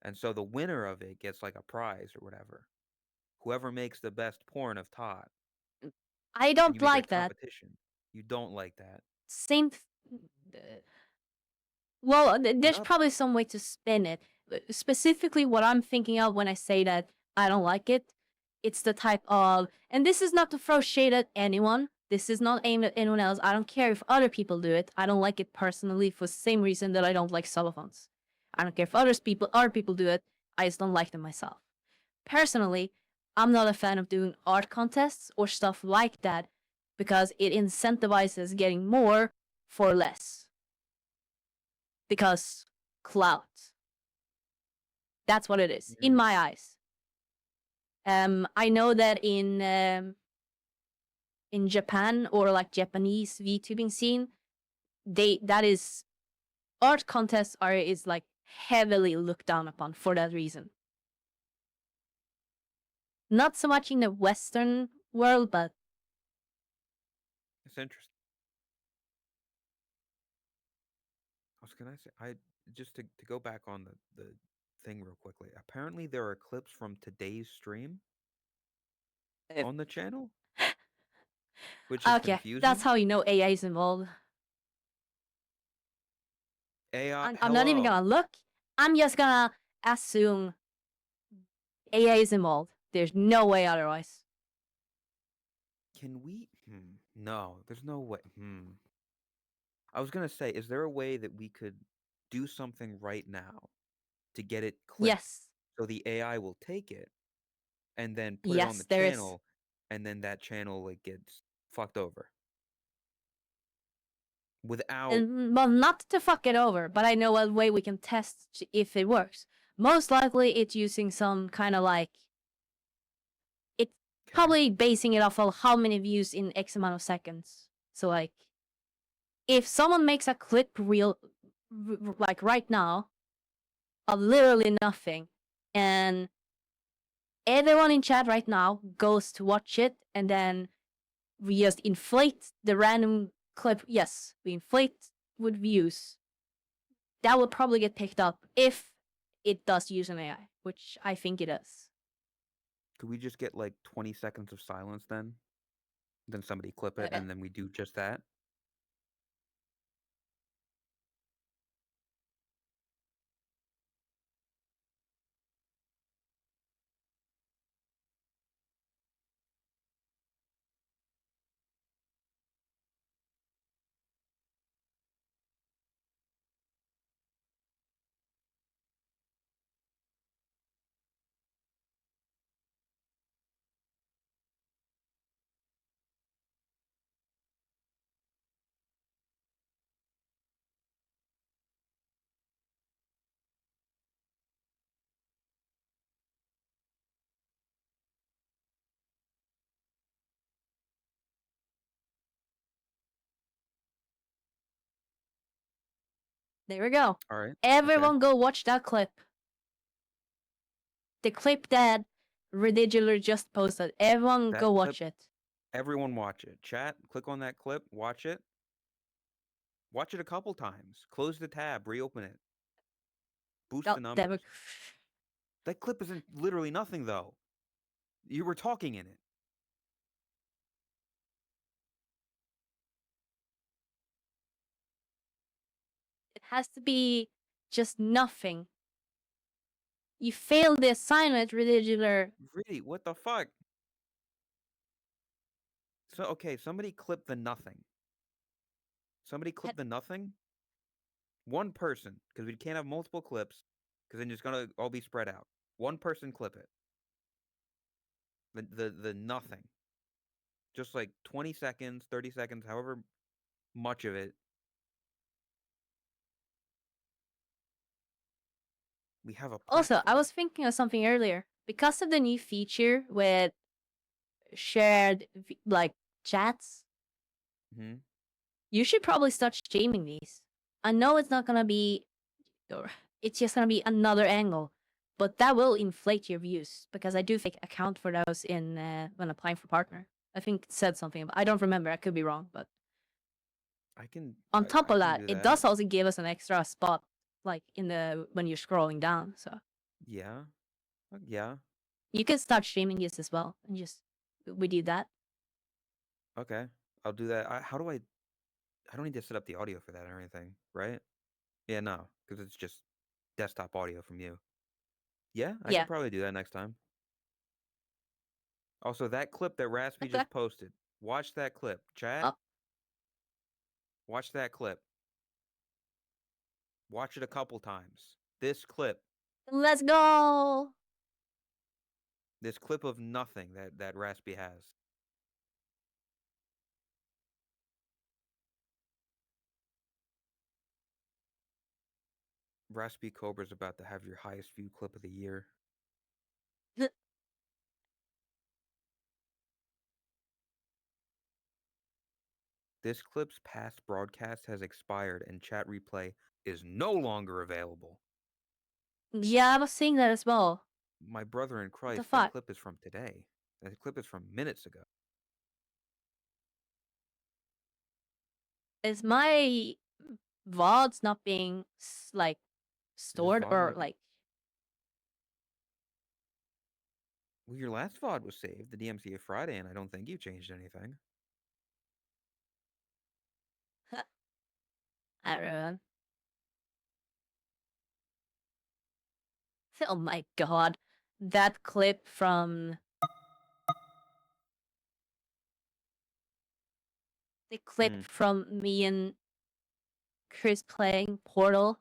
[SPEAKER 2] And so the winner of it gets like a prize or whatever. Whoever makes the best porn of Todd.
[SPEAKER 1] I
[SPEAKER 2] And
[SPEAKER 1] don't
[SPEAKER 2] you make it a
[SPEAKER 1] like that.
[SPEAKER 2] competition. You don't like that.
[SPEAKER 1] Same. Well, there's
[SPEAKER 2] Not
[SPEAKER 1] probably some way to spin it. Specifically, what I'm thinking of when I say that I don't like it, it's the type of, and this is not to throw shade at anyone. This is not aimed at anyone else. I don't care if other people do it. I don't like it personally for the same reason that I don't like solophones. I don't care if other people do it. I just don't like them myself. Personally, I'm not a fan of doing art contests or stuff like that because it incentivizes getting more for less. Because clout. That's what it is, in my eyes. I know that in Japan or like Japanese VTubing scene, that is art contests is like heavily looked down upon for that reason. Not so much in the Western world, but
[SPEAKER 2] It's interesting. What can I say? I just to go back on the thing real quickly. Apparently there are clips from today's stream on the channel, which is
[SPEAKER 1] okay, that's
[SPEAKER 2] confusing.
[SPEAKER 1] how you know AI is involved.
[SPEAKER 2] AI,
[SPEAKER 1] I'm not even gonna look. I'm just gonna assume AI is involved. There's no way otherwise.
[SPEAKER 2] Can we? No, there's no way. I was gonna say, is there a way that we could do something right now to get it clipped
[SPEAKER 1] Yes.
[SPEAKER 2] so the AI will take it and then put it on
[SPEAKER 1] Yes,
[SPEAKER 2] the
[SPEAKER 1] there is.
[SPEAKER 2] channel, and then that channel like gets fucked over without.
[SPEAKER 1] Well, not to fuck it over, but I know a way we can test if it works. Most likely, it's using some kind of like. It's probably basing it off of how many views in X amount of seconds. So, like, if someone makes a clip reel, like right now, of literally nothing, and everyone in chat right now goes to watch it, and then we just inflate the random clip. Yes, we inflate with views. That will probably get picked up if it does use an AI, which I think it is.
[SPEAKER 2] Could we just get like 20 seconds of silence then? Then somebody clip it,
[SPEAKER 1] Okay.
[SPEAKER 2] and then we do just that?
[SPEAKER 1] There we go.
[SPEAKER 2] All right.
[SPEAKER 1] Everyone go watch that clip. The clip that Ridiculer just posted. Everyone
[SPEAKER 2] That
[SPEAKER 1] go
[SPEAKER 2] clip-
[SPEAKER 1] watch it.
[SPEAKER 2] Everyone watch it. Chat, click on that clip, watch it. Watch it a couple times. Close the tab, reopen it. Boost the numbers. That clip isn't literally nothing, though. You were talking in it.
[SPEAKER 1] It has to be just nothing. You failed the assignment, Ridiculer.
[SPEAKER 2] Really? What the fuck? So, okay, somebody clip the nothing. Somebody clip the nothing? One person, because we can't have multiple clips, because then it's gonna all be spread out. One person clip it. The nothing. Just like 20 seconds, 30 seconds, however much of it. We have a
[SPEAKER 1] Also, I
[SPEAKER 2] platform.
[SPEAKER 1] was thinking of something earlier. Because of the new feature with shared like chats,
[SPEAKER 2] Mhm.
[SPEAKER 1] you should probably start streaming these. I know it's not gonna be, or it's just gonna be another angle, but that will inflate your views because I do think account for those in when applying for partner. I think it said something about. I don't remember. I could be wrong, but
[SPEAKER 2] I can.
[SPEAKER 1] on
[SPEAKER 2] I
[SPEAKER 1] top of
[SPEAKER 2] can
[SPEAKER 1] that,
[SPEAKER 2] do
[SPEAKER 1] it
[SPEAKER 2] that.
[SPEAKER 1] does also give us an extra spot, like in the when you're scrolling down. So
[SPEAKER 2] Yeah. Yeah.
[SPEAKER 1] you can start streaming this as well, and just we do that.
[SPEAKER 2] Okay. I'll do that. How do I don't need to set up the audio for that or anything, right? Yeah, no, because it's just desktop audio from you. Yeah, I
[SPEAKER 1] Yeah.
[SPEAKER 2] can probably do that next time. Also, that clip that Raspy
[SPEAKER 1] Okay.
[SPEAKER 2] just posted. Watch that clip. Chat.
[SPEAKER 1] Oh.
[SPEAKER 2] Watch that clip. Watch it a couple times. This clip.
[SPEAKER 1] Let's go.
[SPEAKER 2] This clip of nothing that Raspy has. Raspy Cobra's about to have your highest view clip of the year. This clip's past broadcast has expired and chat replay is no longer available.
[SPEAKER 1] Yeah, I was seeing that as well.
[SPEAKER 2] My brother in Christ, that
[SPEAKER 1] fuck?
[SPEAKER 2] clip is from today. That clip is from minutes ago.
[SPEAKER 1] Is my VODs not being like stored
[SPEAKER 2] VOD
[SPEAKER 1] or
[SPEAKER 2] not-
[SPEAKER 1] like?
[SPEAKER 2] Well, your last VOD was saved, the DMCA Friday, and I don't think you changed anything.
[SPEAKER 1] I don't know. Oh my god, that clip from the clip from me and Chris playing Portal.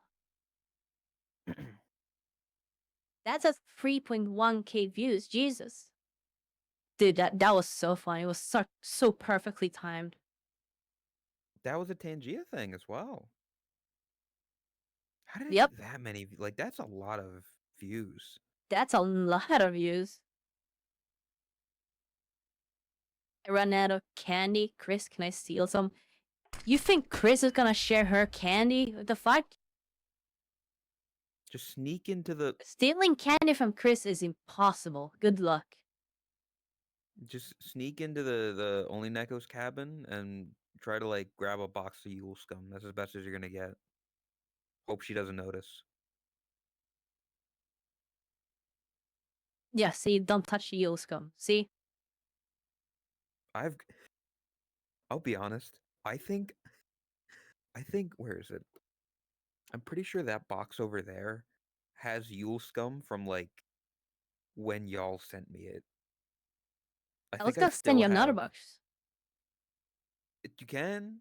[SPEAKER 1] That's at 3.1k views. Jesus, dude, that was so fun. It was so perfectly timed.
[SPEAKER 2] That was a Tangia thing as well. How did it
[SPEAKER 1] Yep.
[SPEAKER 2] get that many? Like, that's a lot of views.
[SPEAKER 1] That's a lot of views. I ran out of candy. Chris, can I steal some? You think Chris is gonna share her candy? What the fuck?
[SPEAKER 2] Just sneak into the...
[SPEAKER 1] Stealing candy from Chris is impossible. Good luck.
[SPEAKER 2] Just sneak into the Only Neko's cabin and try to, like, grab a box of Yule Scum. That's as best as you're gonna get. Hope she doesn't notice.
[SPEAKER 1] Yeah, see, don't touch the Yule scum. See?
[SPEAKER 2] I'll be honest. I think where is it? I'm pretty sure that box over there has Yule scum from like when y'all sent me it. I
[SPEAKER 1] Let's
[SPEAKER 2] think I
[SPEAKER 1] go send
[SPEAKER 2] still
[SPEAKER 1] you another
[SPEAKER 2] have
[SPEAKER 1] box.
[SPEAKER 2] You can.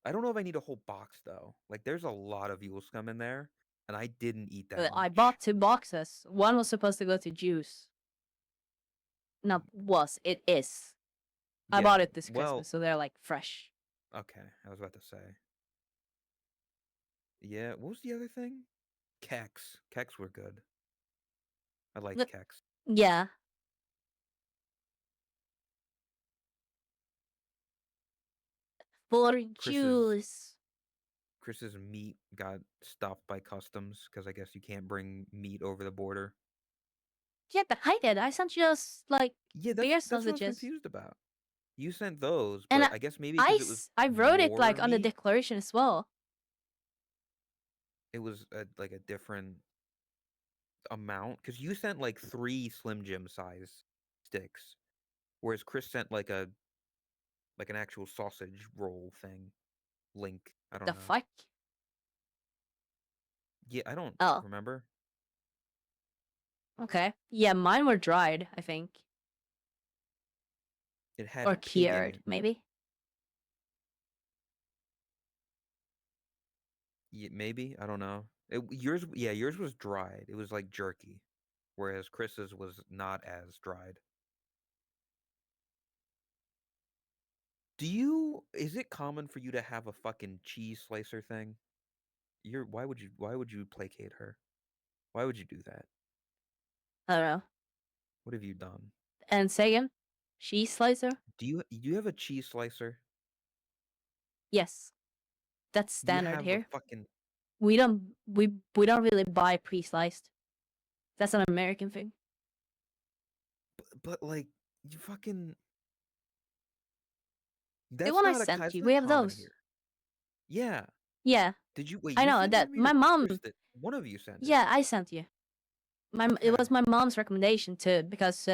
[SPEAKER 2] I don't know if I need a whole box though. Like there's a lot of Yule scum in there, and I didn't eat that
[SPEAKER 1] I
[SPEAKER 2] much.
[SPEAKER 1] bought 2 boxes. One was supposed to go to Juice. Not was, it is. I bought it this
[SPEAKER 2] Well,
[SPEAKER 1] Christmas, so they're like fresh.
[SPEAKER 2] okay, I was about to say. Yeah, what was the other thing? Keks. Keks were good. I like
[SPEAKER 1] Look-
[SPEAKER 2] keks.
[SPEAKER 1] Yeah. For Juice.
[SPEAKER 2] Chris's meat got stopped by customs because I guess you can't bring meat over the border.
[SPEAKER 1] Yeah, but I did. I sent just like
[SPEAKER 2] Yeah,
[SPEAKER 1] beer
[SPEAKER 2] that's what I was
[SPEAKER 1] sausages.
[SPEAKER 2] confused about. You sent those,
[SPEAKER 1] And
[SPEAKER 2] but I guess maybe because it was
[SPEAKER 1] I wrote it
[SPEAKER 2] more
[SPEAKER 1] like on the
[SPEAKER 2] meat,
[SPEAKER 1] declaration as well.
[SPEAKER 2] it was like a different amount. Because you sent like 3 Slim Jim size sticks, whereas Chris sent like an actual sausage roll thing. Link. I don't
[SPEAKER 1] The
[SPEAKER 2] know.
[SPEAKER 1] fuck?
[SPEAKER 2] Yeah, I don't
[SPEAKER 1] Oh,
[SPEAKER 2] remember.
[SPEAKER 1] okay. Yeah, mine were dried, I think.
[SPEAKER 2] It had
[SPEAKER 1] Or
[SPEAKER 2] pig in
[SPEAKER 1] cured,
[SPEAKER 2] it.
[SPEAKER 1] maybe.
[SPEAKER 2] Yeah, maybe, I don't know. Yours was dried. It was like jerky, whereas Chris's was not as dried. Is it common for you to have a fucking cheese slicer thing? Why would you placate her? Why would you do that?
[SPEAKER 1] I don't know.
[SPEAKER 2] What have you done?
[SPEAKER 1] And second, cheese slicer?
[SPEAKER 2] Do you have a cheese slicer?
[SPEAKER 1] Yes. That's
[SPEAKER 2] Do you
[SPEAKER 1] standard
[SPEAKER 2] have a
[SPEAKER 1] here.
[SPEAKER 2] fucking
[SPEAKER 1] We don't really buy pre-sliced. That's an American thing.
[SPEAKER 2] but like you fucking
[SPEAKER 1] The one I sent
[SPEAKER 2] that's
[SPEAKER 1] you,
[SPEAKER 2] not
[SPEAKER 1] we have
[SPEAKER 2] common
[SPEAKER 1] those.
[SPEAKER 2] here. Yeah.
[SPEAKER 1] Yeah,
[SPEAKER 2] Did you wait,
[SPEAKER 1] I
[SPEAKER 2] you
[SPEAKER 1] know
[SPEAKER 2] sent it
[SPEAKER 1] that
[SPEAKER 2] to me
[SPEAKER 1] my
[SPEAKER 2] or
[SPEAKER 1] mom.
[SPEAKER 2] Chris did? One of you sent it.
[SPEAKER 1] Yeah, I sent you. It was
[SPEAKER 2] Okay.
[SPEAKER 1] my mom's recommendation too, because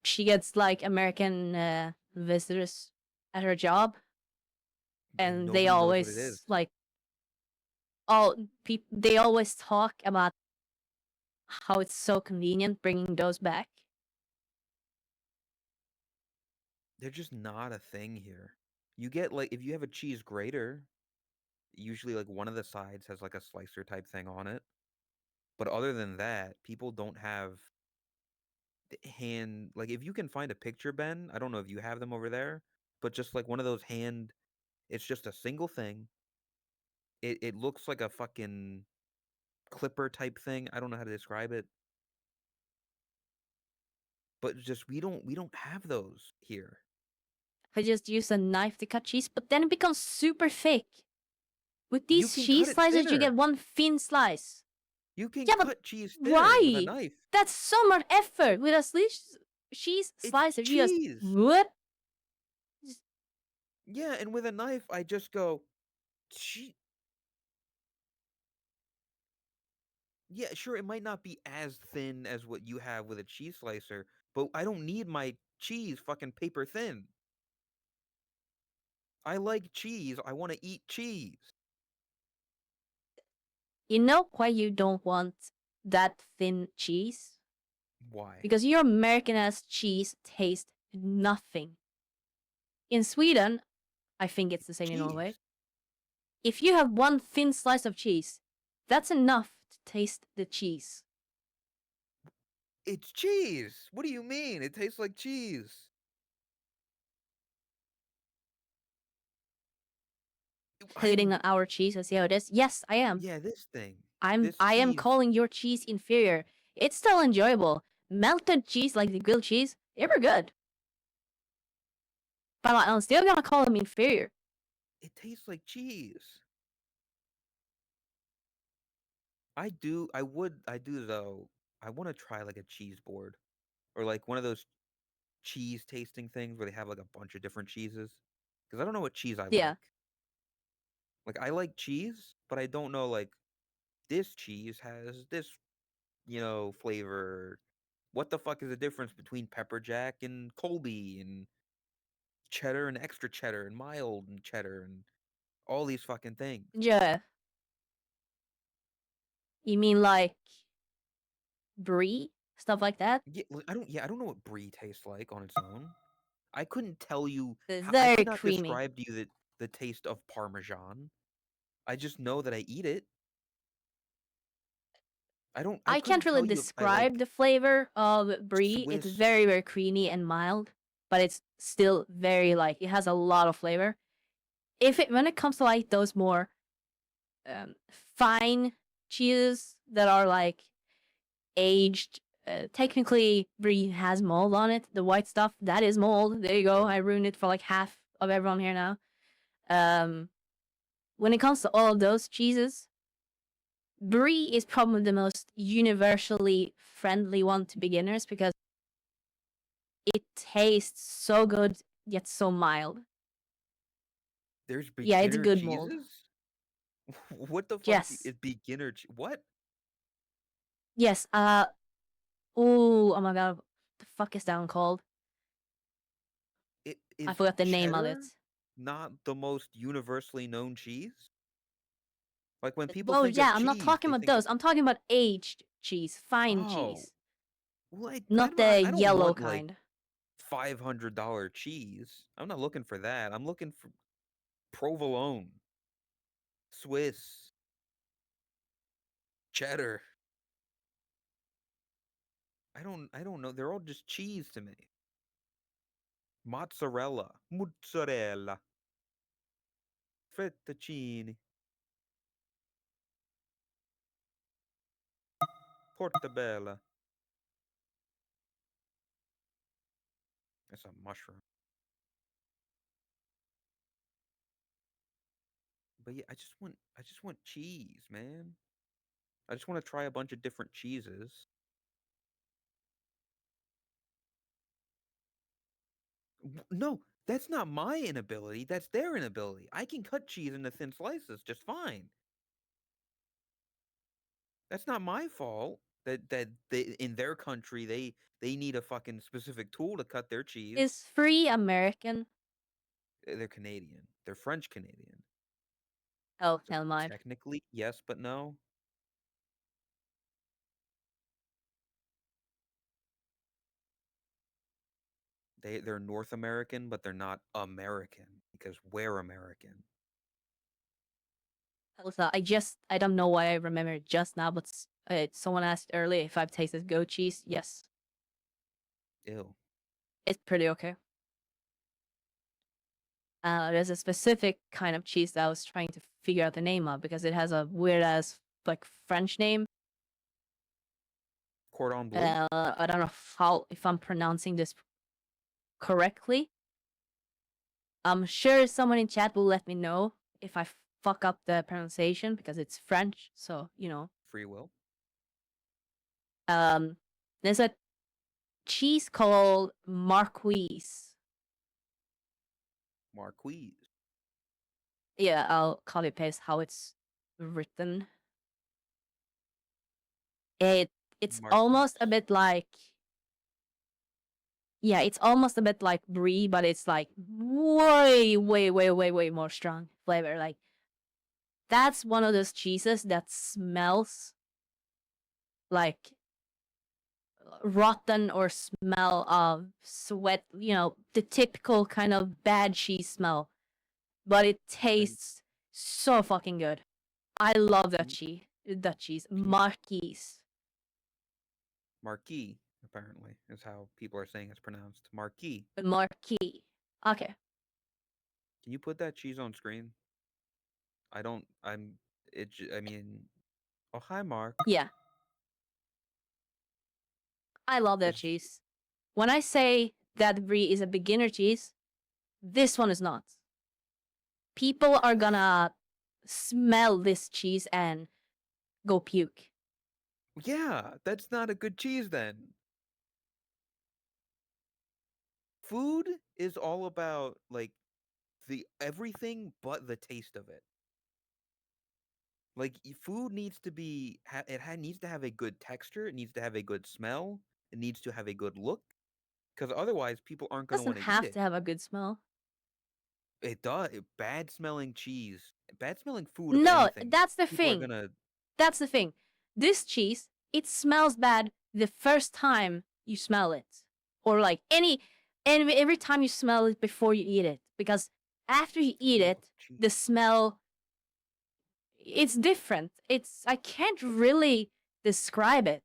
[SPEAKER 1] she gets like American visitors at her job, and they
[SPEAKER 2] nobody knows what it is.
[SPEAKER 1] always like they always talk about how it's so convenient bringing those back.
[SPEAKER 2] They're just not a thing here. You get like if you have a cheese grater, usually like one of the sides has like a slicer type thing on it. But other than that, people don't have hand like if you can find a picture, Ben, I don't know if you have them over there, but just like one of those hand it's just a single thing. It looks like a fucking clipper type thing. I don't know how to describe it. But just we don't have those here.
[SPEAKER 1] I just use a knife to cut cheese, but then it becomes super thick. With
[SPEAKER 2] You
[SPEAKER 1] these
[SPEAKER 2] can
[SPEAKER 1] cheese
[SPEAKER 2] cut it
[SPEAKER 1] slices, you
[SPEAKER 2] thinner.
[SPEAKER 1] get one thin slice.
[SPEAKER 2] You can
[SPEAKER 1] Yeah, but
[SPEAKER 2] cut cheese thinner with a
[SPEAKER 1] why?
[SPEAKER 2] knife.
[SPEAKER 1] That's so much effort. With a cheese
[SPEAKER 2] It's
[SPEAKER 1] slicer, you just
[SPEAKER 2] cheese.
[SPEAKER 1] what?
[SPEAKER 2] Yeah, and with a knife, I just go, yeah, sure, it might not be as thin as what you have with a cheese slicer, but I don't need my cheese fucking paper thin. I like cheese. I want to eat cheese.
[SPEAKER 1] You know why you don't want that thin cheese?
[SPEAKER 2] Why?
[SPEAKER 1] Because your American ass cheese tastes nothing. In Sweden, I think it's the same in Norway.
[SPEAKER 2] Cheese.
[SPEAKER 1] If you have one thin slice of cheese, that's enough to taste the cheese.
[SPEAKER 2] It's cheese. What do you mean? It tastes like cheese.
[SPEAKER 1] Hating on our cheese and see how it is. Yes, I am.
[SPEAKER 2] Yeah, this thing.
[SPEAKER 1] I
[SPEAKER 2] This
[SPEAKER 1] am
[SPEAKER 2] cheese.
[SPEAKER 1] calling your cheese inferior. It's still enjoyable. Melted cheese like the grilled cheese, they were good. But I'm still gonna call them inferior.
[SPEAKER 2] It tastes like cheese. I do though. I want to try like a cheese board or like one of those cheese tasting things where they have like a bunch of different cheeses. Because I don't know what cheese I
[SPEAKER 1] Yeah.
[SPEAKER 2] like. Like I like cheese, but I don't know like this cheese has this flavor. What the fuck is the difference between pepper jack and Colby and cheddar and extra cheddar and mild and cheddar and all these fucking things?
[SPEAKER 1] Yeah. You mean like brie? Stuff like that?
[SPEAKER 2] Yeah, I don't know what brie tastes like on its own. I couldn't tell you.
[SPEAKER 1] It's
[SPEAKER 2] I
[SPEAKER 1] very
[SPEAKER 2] could not
[SPEAKER 1] creamy.
[SPEAKER 2] describe to you the taste of Parmesan. I just know that I eat it. I
[SPEAKER 1] I can't
[SPEAKER 2] couldn't
[SPEAKER 1] really
[SPEAKER 2] tell you if I like
[SPEAKER 1] describe the flavor of brie. It's
[SPEAKER 2] Swiss.
[SPEAKER 1] very, very creamy and mild, but it's still very like it has a lot of flavor. When it comes to like those more fine cheeses that are like aged, technically brie has mold on it. The white stuff that is mold. There you go. I ruined it for like half of everyone here now. Um, when it comes to all of those cheeses, brie is probably the most universally friendly one to beginners because it tastes so good yet so mild.
[SPEAKER 2] There's
[SPEAKER 1] Yeah, it's a
[SPEAKER 2] beginner
[SPEAKER 1] good mold.
[SPEAKER 2] cheeses? What the fuck
[SPEAKER 1] Yes.
[SPEAKER 2] is beginner what?
[SPEAKER 1] Yes. Oh my god. What the fuck is that one called?
[SPEAKER 2] It
[SPEAKER 1] I
[SPEAKER 2] is
[SPEAKER 1] forgot the name of it.
[SPEAKER 2] cheddar not the most universally known cheese? Like when people
[SPEAKER 1] Oh
[SPEAKER 2] think of
[SPEAKER 1] yeah, I'm not
[SPEAKER 2] cheese,
[SPEAKER 1] talking
[SPEAKER 2] they
[SPEAKER 1] about
[SPEAKER 2] think of
[SPEAKER 1] those. I'm talking about aged cheese, fine
[SPEAKER 2] oh,
[SPEAKER 1] cheese,
[SPEAKER 2] well,
[SPEAKER 1] not the
[SPEAKER 2] I don't
[SPEAKER 1] yellow
[SPEAKER 2] want like
[SPEAKER 1] kind.
[SPEAKER 2] $500 cheese. I'm not looking for that. I'm looking for provolone, Swiss, cheddar. I don't know. They're all just cheese to me. Mozzarella, fettuccine, portabella. That's a mushroom. But yeah, I just want cheese, man. I just want to try a bunch of different cheeses. No, that's not my inability. That's their inability. I can cut cheese into thin slices just fine. That's not my fault. That they, in their country they need a fucking specific tool to cut their cheese.
[SPEAKER 1] Is free American?
[SPEAKER 2] They're Canadian. They're French Canadian.
[SPEAKER 1] Oh,
[SPEAKER 2] So
[SPEAKER 1] never mind.
[SPEAKER 2] technically, yes, but no. They're North American, but they're not American because we're American.
[SPEAKER 1] Also, I don't know why I remember it just now, but someone asked earlier if I've tasted goat cheese. Yes,
[SPEAKER 2] Ew.
[SPEAKER 1] it's pretty okay. There's a specific kind of cheese that I was trying to figure out the name of because it has a weird ass like French name.
[SPEAKER 2] Cordon bleu.
[SPEAKER 1] I don't know if I'm pronouncing this correctly. I'm sure someone in chat will let me know if I fuck up the pronunciation because it's French. So
[SPEAKER 2] Free will.
[SPEAKER 1] there's a cheese called Marquise.
[SPEAKER 2] Marquise.
[SPEAKER 1] Yeah, I'll copy paste how it's written. It's almost a
[SPEAKER 2] Marquise.
[SPEAKER 1] bit like it's almost a bit like brie, but it's like way, way, way, way, way more strong flavor. Like that's one of those cheeses that smells like rotten or smell of sweat. The typical kind of bad cheese smell, but it
[SPEAKER 2] Then
[SPEAKER 1] tastes so fucking good. I love that
[SPEAKER 2] can
[SPEAKER 1] cheese. That cheese,
[SPEAKER 2] can you
[SPEAKER 1] Marquise.
[SPEAKER 2] Marquis, apparently, is how people are saying it's pronounced. Marquis.
[SPEAKER 1] Marquis. Okay.
[SPEAKER 2] Can you put that cheese on screen? I don't. I'm. I mean. Oh, hi, Mark.
[SPEAKER 1] Yeah, I love that
[SPEAKER 2] This.
[SPEAKER 1] cheese. When I say that brie is a beginner cheese, this one is not. People are gonna smell this cheese and go puke.
[SPEAKER 2] Yeah, that's not a good cheese then. Food is all about like the everything but the taste of it. Like food needs to be needs to have a good texture, it needs to have a good smell, it needs to have a good look, because otherwise people aren't going to
[SPEAKER 1] Doesn't
[SPEAKER 2] want to eat
[SPEAKER 1] have
[SPEAKER 2] it.
[SPEAKER 1] to have a good smell.
[SPEAKER 2] It does. Bad smelling cheese, bad smelling food of
[SPEAKER 1] No,
[SPEAKER 2] anything.
[SPEAKER 1] that's the
[SPEAKER 2] People are
[SPEAKER 1] thing.
[SPEAKER 2] gonna.
[SPEAKER 1] That's the thing. This cheese, it smells bad the first time you smell it, or like every time you smell it before you eat it, because after you eat
[SPEAKER 2] Love
[SPEAKER 1] it,
[SPEAKER 2] cheese.
[SPEAKER 1] the smell, it's different. I can't really describe it,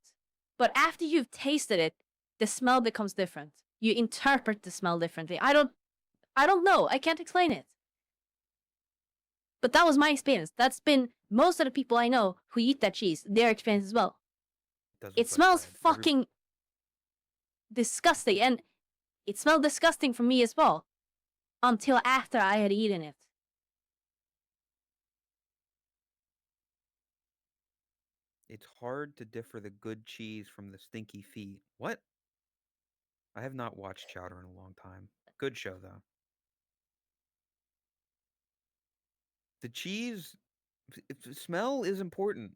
[SPEAKER 1] but after you've tasted it, the smell becomes different. You interpret the smell differently. I don't know. I can't explain it. But that was my experience. That's been most of the people I know who eat that cheese, their experience as well.
[SPEAKER 2] Does
[SPEAKER 1] It
[SPEAKER 2] look like
[SPEAKER 1] smells
[SPEAKER 2] bread.
[SPEAKER 1] fucking disgusting, and it smelled disgusting for me as well until after I had eaten it.
[SPEAKER 2] It's hard to differ the good cheese from the stinky feet. What? I have not watched Chowder in a long time. Good show though. The cheese smell is important.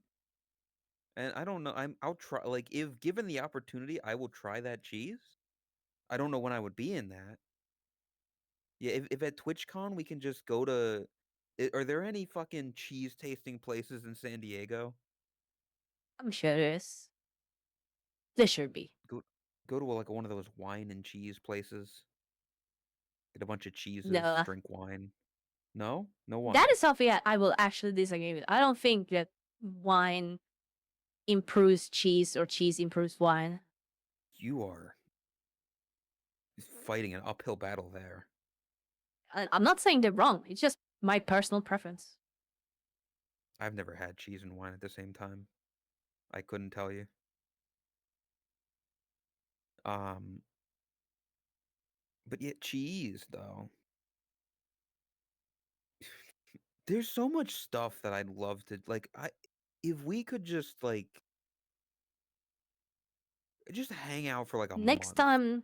[SPEAKER 2] And I don't know. I'll try, like, if given the opportunity, I will try that cheese. I don't know when I would be in that. Yeah, if at TwitchCon we can just go to are there any fucking cheese tasting places in San Diego?
[SPEAKER 1] I'm sure there is. There should be.
[SPEAKER 2] Go to like one of those wine and cheese places. Get a bunch of cheeses,
[SPEAKER 1] No,
[SPEAKER 2] drink wine. No? No
[SPEAKER 1] that
[SPEAKER 2] wine.
[SPEAKER 1] is something that I will actually disagree with. I don't think that wine improves cheese or cheese improves wine.
[SPEAKER 2] You are fighting an uphill battle there.
[SPEAKER 1] I'm not saying they're wrong. It's just my personal preference.
[SPEAKER 2] I've never had cheese and wine at the same time. I couldn't tell you. Um, but yet cheese though. There's so much stuff that I'd love to like if we could just hang out for like a
[SPEAKER 1] Next
[SPEAKER 2] month
[SPEAKER 1] time,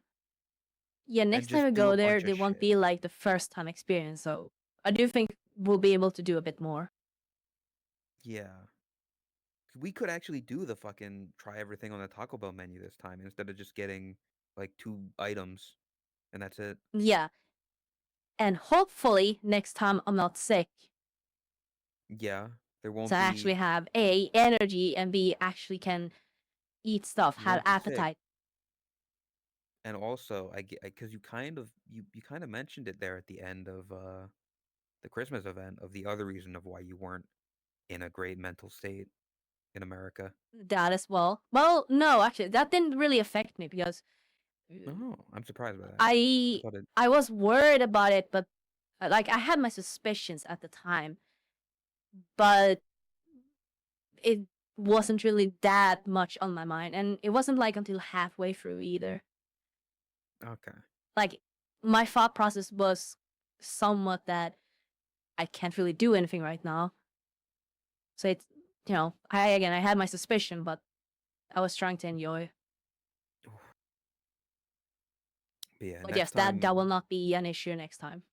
[SPEAKER 1] yeah,
[SPEAKER 2] and
[SPEAKER 1] next time
[SPEAKER 2] just
[SPEAKER 1] we
[SPEAKER 2] do a
[SPEAKER 1] go there,
[SPEAKER 2] bunch of
[SPEAKER 1] they won't
[SPEAKER 2] shit.
[SPEAKER 1] be like the first time experience. So I do think we'll be able to do a bit more.
[SPEAKER 2] Yeah. We could actually do the fucking try everything on the Taco Bell menu this time instead of just getting like 2 items and that's it.
[SPEAKER 1] Yeah, and hopefully next time I'm not sick,
[SPEAKER 2] Yeah. There
[SPEAKER 1] so
[SPEAKER 2] won't
[SPEAKER 1] I
[SPEAKER 2] be
[SPEAKER 1] actually have A, energy, and B, actually can eat stuff,
[SPEAKER 2] you
[SPEAKER 1] have
[SPEAKER 2] won't be sick.
[SPEAKER 1] appetite.
[SPEAKER 2] And also I get because you kind of mentioned it there at the end of the Christmas event of the other reason of why you weren't in a great mental state in America.
[SPEAKER 1] That as well. Well, no, actually, that didn't really affect me because
[SPEAKER 2] Oh, I'm surprised by that. I
[SPEAKER 1] I
[SPEAKER 2] thought it
[SPEAKER 1] I was worried about it, but like I had my suspicions at the time, but it wasn't really that much on my mind, and it wasn't like until halfway through either.
[SPEAKER 2] okay.
[SPEAKER 1] Like my thought process was somewhat that I can't really do anything right now. So it's I had my suspicion, but I was trying to enjoy.
[SPEAKER 2] But yeah,
[SPEAKER 1] But yes,
[SPEAKER 2] next
[SPEAKER 1] that will
[SPEAKER 2] time
[SPEAKER 1] not be an issue next time.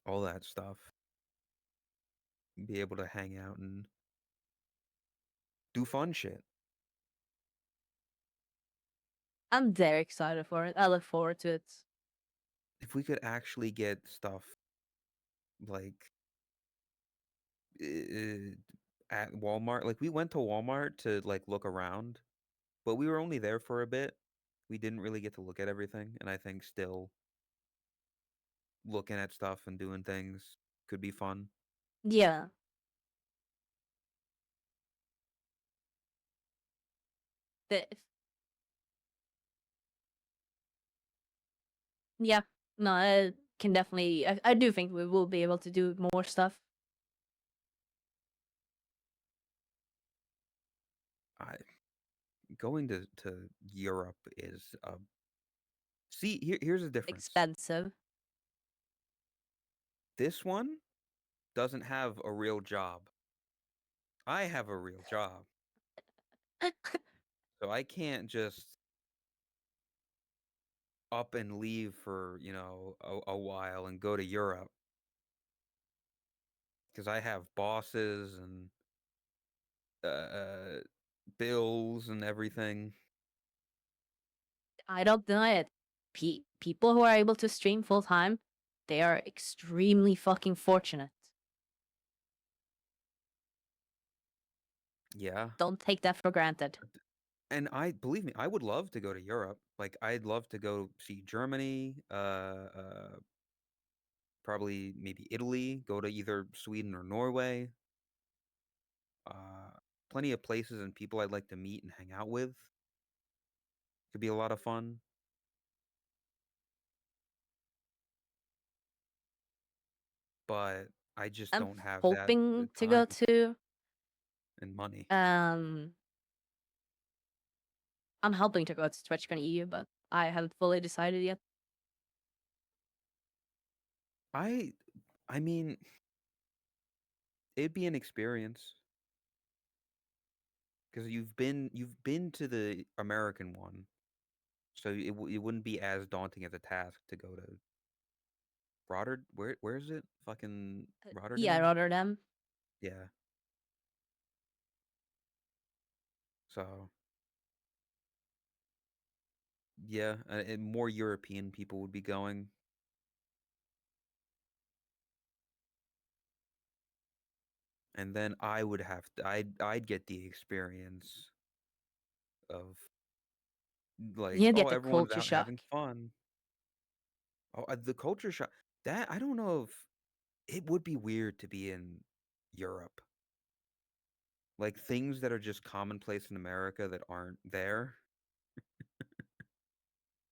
[SPEAKER 2] all that stuff. Be able to hang out and do fun shit.
[SPEAKER 1] I'm very excited for it. I look forward to it.
[SPEAKER 2] If we could actually get stuff like uh, at Walmart, like we went to Walmart to like look around, but we were only there for a bit. We didn't really get to look at everything, and I think still looking at stuff and doing things could be fun.
[SPEAKER 1] Yeah. The, yeah. No, I can definitely. I do think we will be able to do more stuff.
[SPEAKER 2] I going to Europe is see here's the difference.
[SPEAKER 1] Expensive.
[SPEAKER 2] This one doesn't have a real job. I have a real job. So I can't just up and leave for, a while and go to Europe. because I have bosses and bills and everything.
[SPEAKER 1] I don't deny it. People who are able to stream full time, they are extremely fucking fortunate.
[SPEAKER 2] Yeah.
[SPEAKER 1] Don't take that for granted.
[SPEAKER 2] And believe me, I would love to go to Europe. Like, I'd love to go see Germany, probably maybe Italy, go to either Sweden or Norway. Plenty of places and people I'd like to meet and hang out with. Could be a lot of fun. But I just
[SPEAKER 1] I'm
[SPEAKER 2] don't have that
[SPEAKER 1] hoping to go
[SPEAKER 2] time
[SPEAKER 1] to
[SPEAKER 2] and money.
[SPEAKER 1] I'm hoping to go to TwitchCon EU, but I haven't fully decided yet.
[SPEAKER 2] I mean, it'd be an experience because you've been to the American one, so it wouldn't be as daunting as a task to go to where is it? Fucking
[SPEAKER 1] Yeah,
[SPEAKER 2] Rotterdam?
[SPEAKER 1] Rotterdam.
[SPEAKER 2] Yeah. So, yeah, and more European people would be going. And then I would have to I'd get the experience of like,
[SPEAKER 1] You
[SPEAKER 2] oh,
[SPEAKER 1] get the
[SPEAKER 2] everyone's
[SPEAKER 1] culture
[SPEAKER 2] out
[SPEAKER 1] shock.
[SPEAKER 2] having fun. Oh, the culture shock. That I don't know if it would be weird to be in Europe. Like things that are just commonplace in America that aren't there.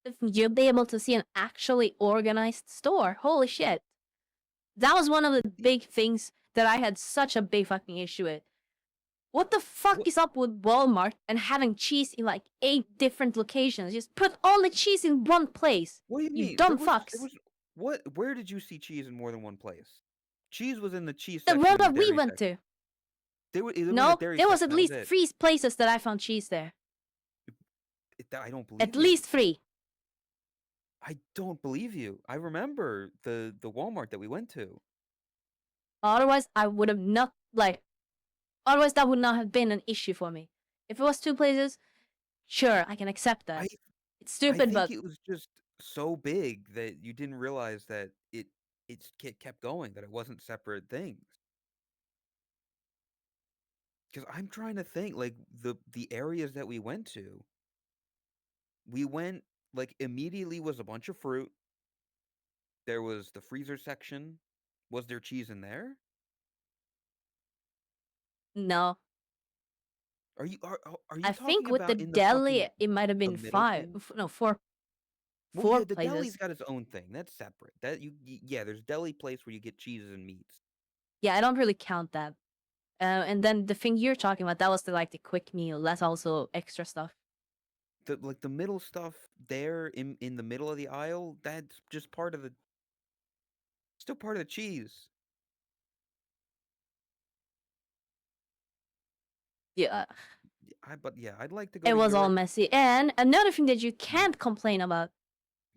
[SPEAKER 1] If you'll be able to see an actually organized store. Holy shit. That was one of the big things that I had such a big fucking issue with. What the fuck
[SPEAKER 2] What
[SPEAKER 1] is up with Walmart and having cheese in like 8 different locations? Just put all the cheese in one place.
[SPEAKER 2] What do you
[SPEAKER 1] You
[SPEAKER 2] mean?
[SPEAKER 1] dumb
[SPEAKER 2] There
[SPEAKER 1] fucks.
[SPEAKER 2] was what? Where did you see cheese in more than one place? Cheese was in the cheese
[SPEAKER 1] The
[SPEAKER 2] section
[SPEAKER 1] one
[SPEAKER 2] and the
[SPEAKER 1] that we
[SPEAKER 2] dairy
[SPEAKER 1] went
[SPEAKER 2] section.
[SPEAKER 1] to.
[SPEAKER 2] It was in the
[SPEAKER 1] No,
[SPEAKER 2] dairy
[SPEAKER 1] there was
[SPEAKER 2] section.
[SPEAKER 1] at
[SPEAKER 2] That was
[SPEAKER 1] least
[SPEAKER 2] it.
[SPEAKER 1] 3 places that I found cheese there.
[SPEAKER 2] I don't believe
[SPEAKER 1] At
[SPEAKER 2] you.
[SPEAKER 1] least 3.
[SPEAKER 2] I don't believe you. I remember the Walmart that we went to.
[SPEAKER 1] Otherwise, I would have not like. Otherwise, that would not have been an issue for me. If it was 2 places, sure, I can accept that.
[SPEAKER 2] I
[SPEAKER 1] It's
[SPEAKER 2] I
[SPEAKER 1] stupid,
[SPEAKER 2] think
[SPEAKER 1] but
[SPEAKER 2] it was just so big that you didn't realize that it kept going, that it wasn't separate things. Because I'm trying to think, like the areas that we went to. We went like immediately was a bunch of fruit. There was the freezer section. Was there cheese in there?
[SPEAKER 1] no.
[SPEAKER 2] Are you
[SPEAKER 1] I think
[SPEAKER 2] talking
[SPEAKER 1] with the
[SPEAKER 2] about in the
[SPEAKER 1] deli,
[SPEAKER 2] fucking
[SPEAKER 1] it might have
[SPEAKER 2] the
[SPEAKER 1] been
[SPEAKER 2] middle
[SPEAKER 1] 5.
[SPEAKER 2] thing?
[SPEAKER 1] No, 4.
[SPEAKER 2] Well,
[SPEAKER 1] 4
[SPEAKER 2] yeah, the deli's
[SPEAKER 1] places.
[SPEAKER 2] got its own thing. That's separate. That yeah, there's deli place where you get cheeses and meats.
[SPEAKER 1] Yeah, I don't really count that. And then the thing you're talking about, that was the quick meal. That's also extra stuff.
[SPEAKER 2] The middle stuff there in the middle of the aisle, that's just part of the still part of the cheese.
[SPEAKER 1] Yeah,
[SPEAKER 2] But yeah, I'd like to go
[SPEAKER 1] it
[SPEAKER 2] to
[SPEAKER 1] was all
[SPEAKER 2] Europe.
[SPEAKER 1] messy. And another thing that you can't complain about,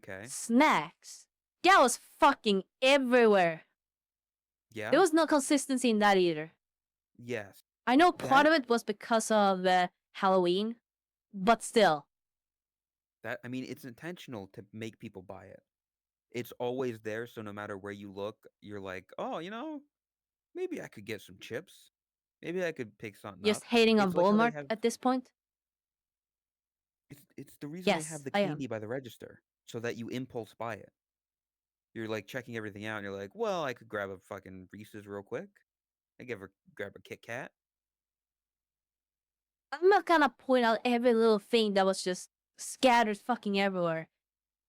[SPEAKER 2] Okay.
[SPEAKER 1] snacks. That was fucking everywhere.
[SPEAKER 2] Yeah.
[SPEAKER 1] There was no consistency in that either.
[SPEAKER 2] Yes.
[SPEAKER 1] I know part
[SPEAKER 2] That
[SPEAKER 1] of it was because of Halloween, but still.
[SPEAKER 2] I mean, it's intentional to make people buy it. It's always there, so no matter where you look, you're like, "Oh, maybe I could get some chips. Maybe I could pick something
[SPEAKER 1] Just
[SPEAKER 2] up."
[SPEAKER 1] hating on
[SPEAKER 2] It's like how they
[SPEAKER 1] Walmart
[SPEAKER 2] have
[SPEAKER 1] at this point?
[SPEAKER 2] it's the reason they have
[SPEAKER 1] Yes,
[SPEAKER 2] the
[SPEAKER 1] I am.
[SPEAKER 2] candy by the register so that you impulse buy it. You're like checking everything out and you're like, "Well, I could grab a fucking Reese's real quick. I give her grab a Kit Kat."
[SPEAKER 1] I'm not gonna point out every little thing that was just scattered fucking everywhere.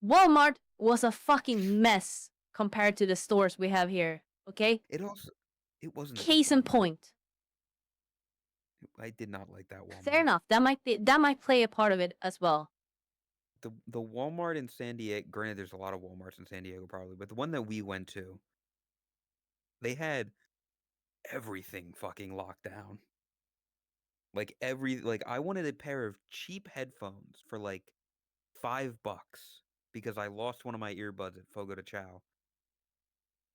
[SPEAKER 1] Walmart was a fucking mess compared to the stores we have here, okay?
[SPEAKER 2] It wasn't a good
[SPEAKER 1] Case in
[SPEAKER 2] Walmart.
[SPEAKER 1] point.
[SPEAKER 2] I did not like that Walmart.
[SPEAKER 1] Fair enough. That might play a part of it as well.
[SPEAKER 2] The Walmart in San Diego, granted there's a lot of Walmarts in San Diego probably, but the one that we went to, they had everything fucking locked down. Like I wanted a pair of cheap headphones for like $5 because I lost one of my earbuds at Fogo de Chao.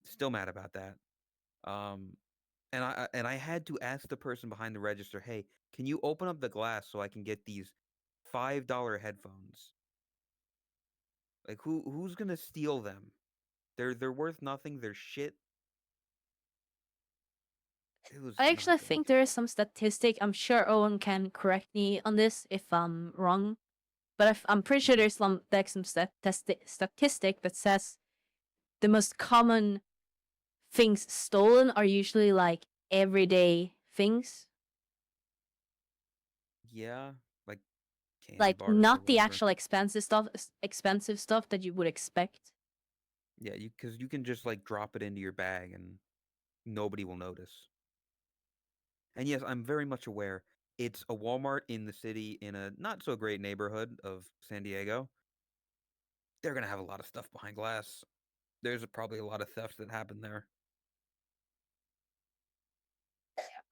[SPEAKER 2] Still mad about that. Um and I had to ask the person behind the register, "Hey, can you open up the glass so I can get these $5 headphones?" Like who's gonna steal them? They're worth nothing. They're shit. It was
[SPEAKER 1] I
[SPEAKER 2] not
[SPEAKER 1] actually
[SPEAKER 2] good.
[SPEAKER 1] think there is some statistic. I'm sure Owen can correct me on this if I'm wrong, but I'm pretty sure there's some statistic that says the most common things stolen are usually like everyday things,
[SPEAKER 2] Yeah, like candy
[SPEAKER 1] like
[SPEAKER 2] bars or
[SPEAKER 1] not the
[SPEAKER 2] whatever.
[SPEAKER 1] actual expensive stuff that you would expect.
[SPEAKER 2] Yeah, because you can just like drop it into your bag and nobody will notice. And yes, I'm very much aware it's a Walmart in the city in a not so great neighborhood of San Diego. They're gonna have a lot of stuff behind glass. There's probably a lot of thefts that happen there.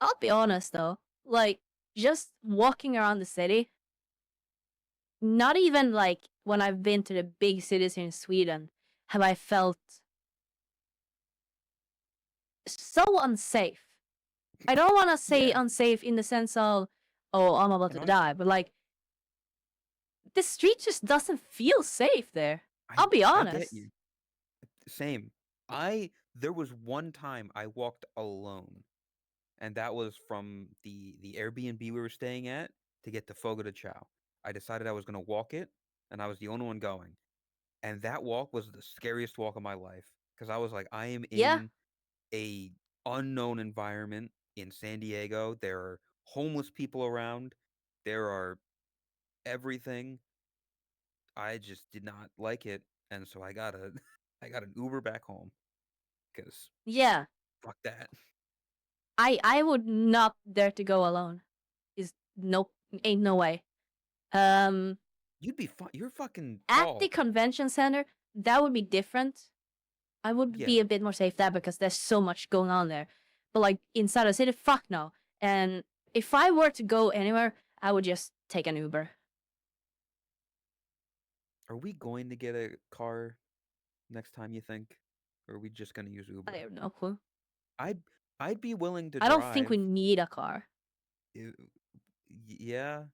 [SPEAKER 1] I'll be honest though, like just walking around the city, not even like when I've been to the big cities in Sweden, have I felt so unsafe. I don't want to say
[SPEAKER 2] Yeah,
[SPEAKER 1] unsafe in the sense of, oh, I'm about
[SPEAKER 2] and
[SPEAKER 1] to die, but like the street just doesn't feel safe there. I'll be
[SPEAKER 2] I get
[SPEAKER 1] honest.
[SPEAKER 2] you. Same. There was one time I walked alone, and that was from the Airbnb we were staying at to get to Fogo de Chao. I decided I was gonna walk it, and I was the only one going. And that walk was the scariest walk of my life because I was like, I am
[SPEAKER 1] Yeah,
[SPEAKER 2] in a unknown environment in San Diego. There are homeless people around. There are everything. I just did not like it, and so I got a I got an Uber back home because
[SPEAKER 1] yeah.
[SPEAKER 2] fuck that.
[SPEAKER 1] I would not dare to go alone. Is nope, ain't no way. Um,
[SPEAKER 2] You'd be fine. You're fucking
[SPEAKER 1] at the
[SPEAKER 2] tall.
[SPEAKER 1] convention center, that would be different. I would be
[SPEAKER 2] Yeah.
[SPEAKER 1] a bit more safe there because there's so much going on there. But like inside the city, fuck no. And if I were to go anywhere, I would just take an Uber.
[SPEAKER 2] Are we going to get a car next time, you think? Or are we just gonna use
[SPEAKER 1] I
[SPEAKER 2] Uber?
[SPEAKER 1] have no clue.
[SPEAKER 2] I'd I'd be willing to
[SPEAKER 1] I don't think we
[SPEAKER 2] drive.
[SPEAKER 1] need a car.
[SPEAKER 2] i- Yeah.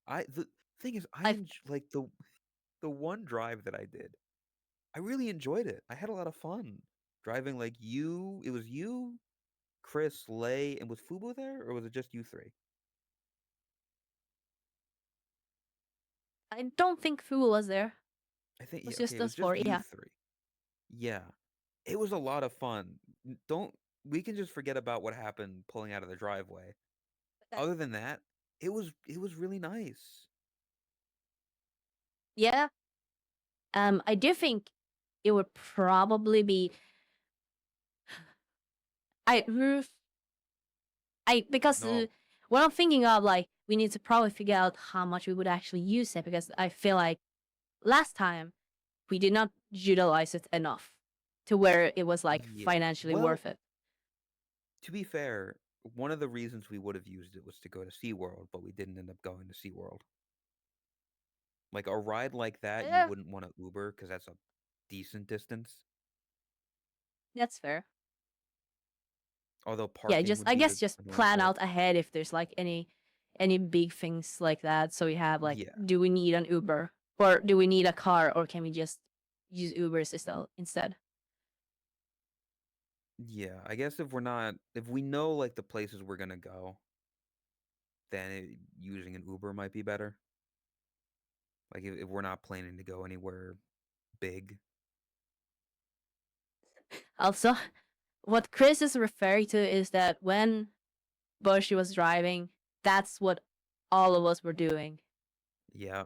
[SPEAKER 2] The thing is,
[SPEAKER 1] I
[SPEAKER 2] like the one drive that I did. I really enjoyed it. I had a lot of fun driving. Like you, it was you, Chris, Lay, and was Fubu there, or was it just you three?
[SPEAKER 1] I don't think Fu was there.
[SPEAKER 2] I think
[SPEAKER 1] It was
[SPEAKER 2] yeah. Okay,
[SPEAKER 1] just
[SPEAKER 2] it was
[SPEAKER 1] us
[SPEAKER 2] just
[SPEAKER 1] four.
[SPEAKER 2] you
[SPEAKER 1] Yeah.
[SPEAKER 2] three. Yeah, it was a lot of fun. Don't we can just forget about what happened pulling out of the driveway. Other than that, it was really nice.
[SPEAKER 1] Yeah. I do think it would probably be I because
[SPEAKER 2] No,
[SPEAKER 1] what I'm thinking of, like, we need to probably figure out how much we would actually use it because I feel like last time we did not utilize it enough to where it was like
[SPEAKER 2] yeah.
[SPEAKER 1] financially
[SPEAKER 2] Well,
[SPEAKER 1] worth it.
[SPEAKER 2] to be fair, one of the reasons we would have used it was to go to SeaWorld, but we didn't end up going to SeaWorld. Like a ride like that, you
[SPEAKER 1] Yeah,
[SPEAKER 2] wouldn't want to Uber because that's a decent distance.
[SPEAKER 1] that's fair.
[SPEAKER 2] Although
[SPEAKER 1] Yeah,
[SPEAKER 2] parking
[SPEAKER 1] just
[SPEAKER 2] would
[SPEAKER 1] I
[SPEAKER 2] be
[SPEAKER 1] guess
[SPEAKER 2] the
[SPEAKER 1] just
[SPEAKER 2] annoying
[SPEAKER 1] plan
[SPEAKER 2] part.
[SPEAKER 1] out ahead if there's like any big things like that. So we have like,
[SPEAKER 2] Yeah,
[SPEAKER 1] do we need an Uber or do we need a car or can we just use Ubers instead?
[SPEAKER 2] yeah. I guess if we know like the places we're gonna go, then using an Uber might be better. Like if we're not planning to go anywhere big.
[SPEAKER 1] Also, what Chris is referring to is that when Bushy was driving, that's what all of us were doing.
[SPEAKER 2] Yeah,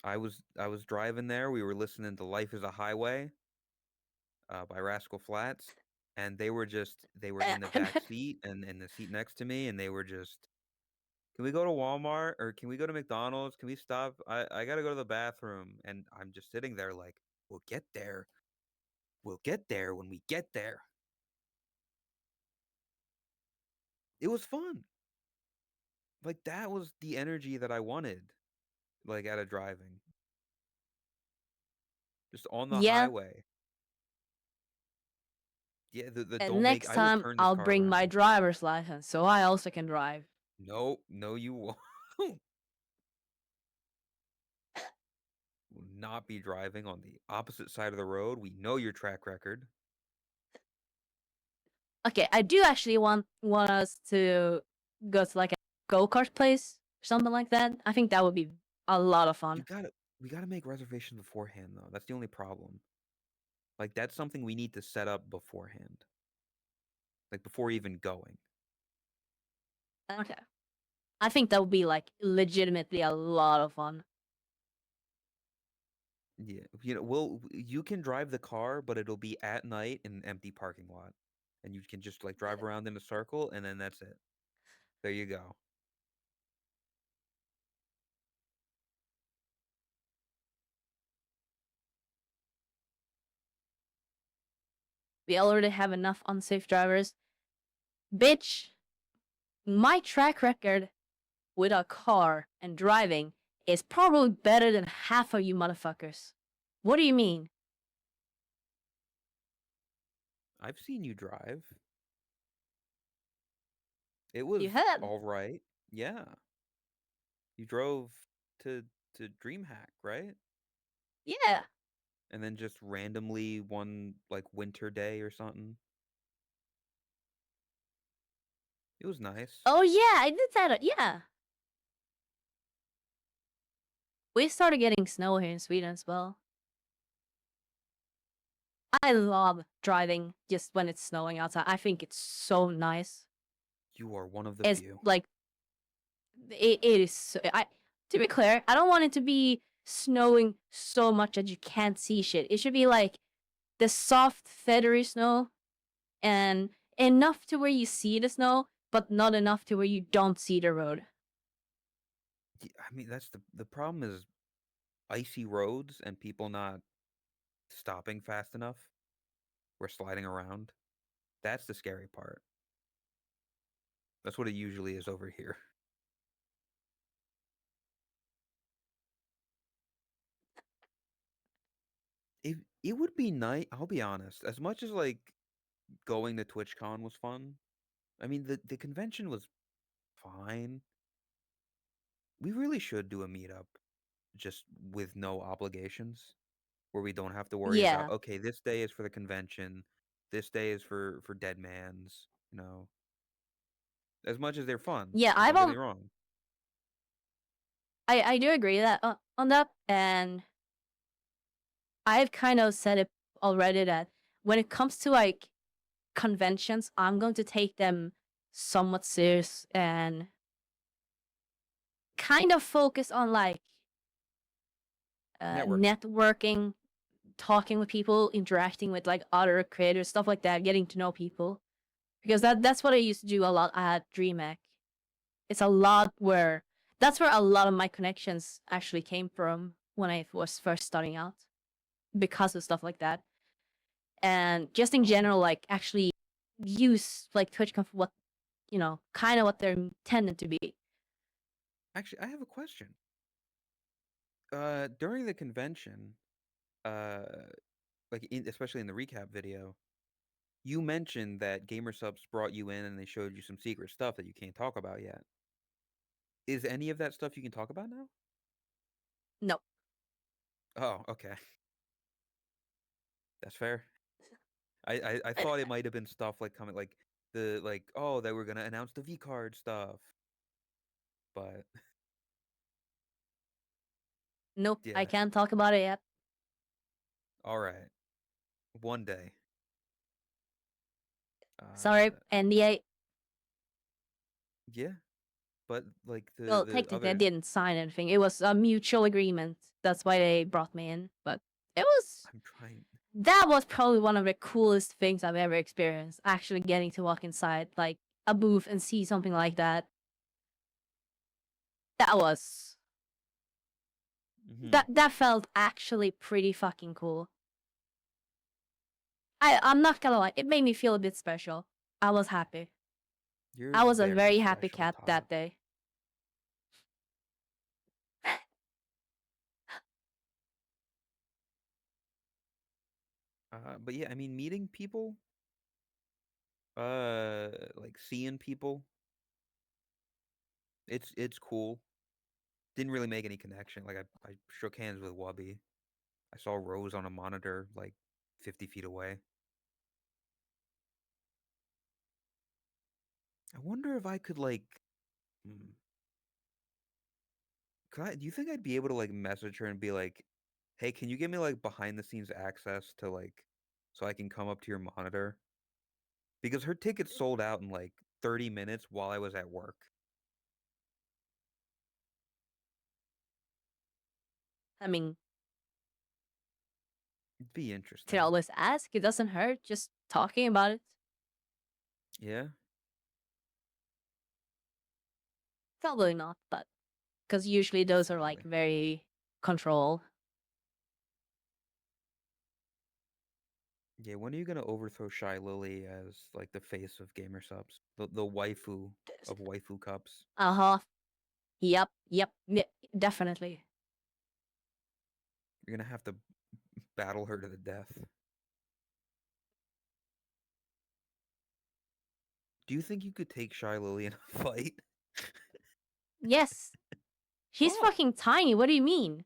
[SPEAKER 2] I was driving there. We were listening to "Life Is a Highway" by Rascal Flatts, and they were in the
[SPEAKER 1] And
[SPEAKER 2] back seat and in the seat next to me, and they were just, "Can we go to Walmart or can we go to McDonald's? Can we stop? I gotta go to the bathroom." And I'm just sitting there like, "We'll get there. We'll get there when we get there." It was fun. Like that was the energy that I wanted, like out of driving, just on the
[SPEAKER 1] yeah,
[SPEAKER 2] highway. Yeah, the
[SPEAKER 1] And
[SPEAKER 2] don't make.
[SPEAKER 1] next
[SPEAKER 2] I will
[SPEAKER 1] time,
[SPEAKER 2] turn this
[SPEAKER 1] I'll
[SPEAKER 2] car
[SPEAKER 1] bring my
[SPEAKER 2] around.
[SPEAKER 1] driver's license so I also can drive.
[SPEAKER 2] No, no, you won't. Will not be driving on the opposite side of the road. We know your track record.
[SPEAKER 1] Okay, I do actually want us to go to like a go-kart place, something like that. I think that would be a lot of fun.
[SPEAKER 2] We gotta make reservations beforehand though. That's the only problem. Like that's something we need to set up beforehand. Like before even going.
[SPEAKER 1] Okay. I think that would be like legitimately a lot of fun.
[SPEAKER 2] Yeah, you can drive the car, but it'll be at night in an empty parking lot. And you can just like drive around in a circle and then that's it. There you go.
[SPEAKER 1] We already have enough unsafe drivers. Bitch, my track record with a car and driving is probably better than half of you motherfuckers. What do you mean?
[SPEAKER 2] I've seen you drive. It
[SPEAKER 1] You
[SPEAKER 2] was
[SPEAKER 1] have?
[SPEAKER 2] all right. Yeah. You drove to DreamHack, right?
[SPEAKER 1] Yeah.
[SPEAKER 2] And then just randomly one like winter day or something. It was nice.
[SPEAKER 1] Oh yeah, I did that. Yeah. We started getting snow here in Sweden as well. I love driving just when it's snowing outside. I think it's so nice.
[SPEAKER 2] You are one of the
[SPEAKER 1] It's
[SPEAKER 2] few.
[SPEAKER 1] like it is. To be clear, I don't want it to be snowing so much that you can't see shit. It should be like the soft, feathery snow, and enough to where you see the snow, but not enough to where you don't see the road.
[SPEAKER 2] I mean, that's the problem is icy roads and people not stopping fast enough. We're sliding around. That's the scary part. That's what it usually is over here. It would be nice, I'll be honest. As much as like going to TwitchCon was fun, I mean the convention was fine. We really should do a meetup just with no obligations where we don't have to worry about
[SPEAKER 1] Yeah,
[SPEAKER 2] okay, this day is for the convention, this day is for Dead Man's, as much as they're fun.
[SPEAKER 1] yeah.
[SPEAKER 2] Don't get me wrong.
[SPEAKER 1] I do agree that on that, and I've kind of said it already that when it comes to like conventions, I'm going to take them somewhat serious and kind of focus on like
[SPEAKER 2] Networking.
[SPEAKER 1] networking, talking with people, interacting with like other creators, stuff like that, getting to know people. Because that's what I used to do a lot at DreamHack. It's a lot where that's where a lot of my connections actually came from when I was first starting out, because of stuff like that. And just in general, like actually use like TwitchCon for what kind of what they're intended to be.
[SPEAKER 2] Actually, I have a question. During the convention, uh, especially in the recap video, you mentioned that GamerSubs brought you in and they showed you some secret stuff that you can't talk about yet. Is any of that stuff you can talk about now?
[SPEAKER 1] No,
[SPEAKER 2] Oh, okay. That's fair. I thought it might have been stuff like coming like oh they were gonna announce the V card stuff. But
[SPEAKER 1] nope, I
[SPEAKER 2] yeah.
[SPEAKER 1] can't talk about it yet.
[SPEAKER 2] Alright. One day.
[SPEAKER 1] Sorry,
[SPEAKER 2] Uh
[SPEAKER 1] NDA.
[SPEAKER 2] yeah. But like
[SPEAKER 1] Well,
[SPEAKER 2] the
[SPEAKER 1] technically, I
[SPEAKER 2] other
[SPEAKER 1] didn't sign anything. It was a mutual agreement. That's why they brought me in. But it was
[SPEAKER 2] I'm trying
[SPEAKER 1] that was probably one of the coolest things I've ever experienced. Actually, getting to walk inside like a booth and see something like that. That was
[SPEAKER 2] Mhm.
[SPEAKER 1] that felt actually pretty fucking cool. I'm not gonna lie, it made me feel a bit special. I was happy.
[SPEAKER 2] You're
[SPEAKER 1] I was a
[SPEAKER 2] very
[SPEAKER 1] very happy
[SPEAKER 2] special,
[SPEAKER 1] cat
[SPEAKER 2] Todd.
[SPEAKER 1] that day.
[SPEAKER 2] But yeah, I mean meeting people Like seeing people. It's cool. Didn't really make any connection. Like I shook hands with Wubby. I saw Rose on a monitor like 50 feet away. I wonder if I could like, hmm, do you think I'd be able to like message her and be like, "Hey, can you give me like behind the scenes access to like so I can come up to your monitor?" Because her ticket sold out in like 30 minutes while I was at work.
[SPEAKER 1] I mean,
[SPEAKER 2] It'd be
[SPEAKER 1] to
[SPEAKER 2] interesting.
[SPEAKER 1] always ask, it doesn't hurt. Just talking about it.
[SPEAKER 2] Yeah.
[SPEAKER 1] Probably not, but because usually those are like
[SPEAKER 2] Sadly.
[SPEAKER 1] very controlled.
[SPEAKER 2] Yeah, when are you gonna overthrow Shy Lily as like the face of gamer subs? The waifu of waifu cups.
[SPEAKER 1] Uh-huh. Yep, definitely.
[SPEAKER 2] You're gonna have to battle her to the death. Do you think you could take Shy Lily in a fight?
[SPEAKER 1] Yes. She's
[SPEAKER 2] Oh.
[SPEAKER 1] fucking tiny. What do you mean?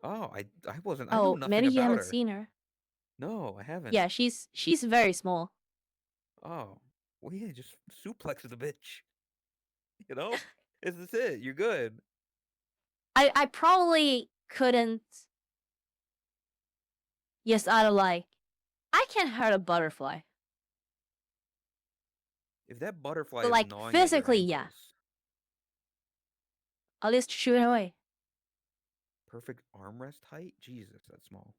[SPEAKER 2] Oh, I wasn't. I know
[SPEAKER 1] Oh,
[SPEAKER 2] nothing
[SPEAKER 1] maybe you
[SPEAKER 2] about
[SPEAKER 1] haven't
[SPEAKER 2] her.
[SPEAKER 1] seen her.
[SPEAKER 2] No, I haven't.
[SPEAKER 1] Yeah, she's very small.
[SPEAKER 2] Oh, well, yeah, just suplex the bitch. You know, is this it? You're good.
[SPEAKER 1] I probably couldn't. Yes, out of like, I can't hurt a butterfly.
[SPEAKER 2] If that butterfly
[SPEAKER 1] But
[SPEAKER 2] is
[SPEAKER 1] like
[SPEAKER 2] gnawing at your
[SPEAKER 1] physically, yeah.
[SPEAKER 2] ankles,
[SPEAKER 1] I'll just shoot it away.
[SPEAKER 2] perfect armrest height. Jesus, that's small.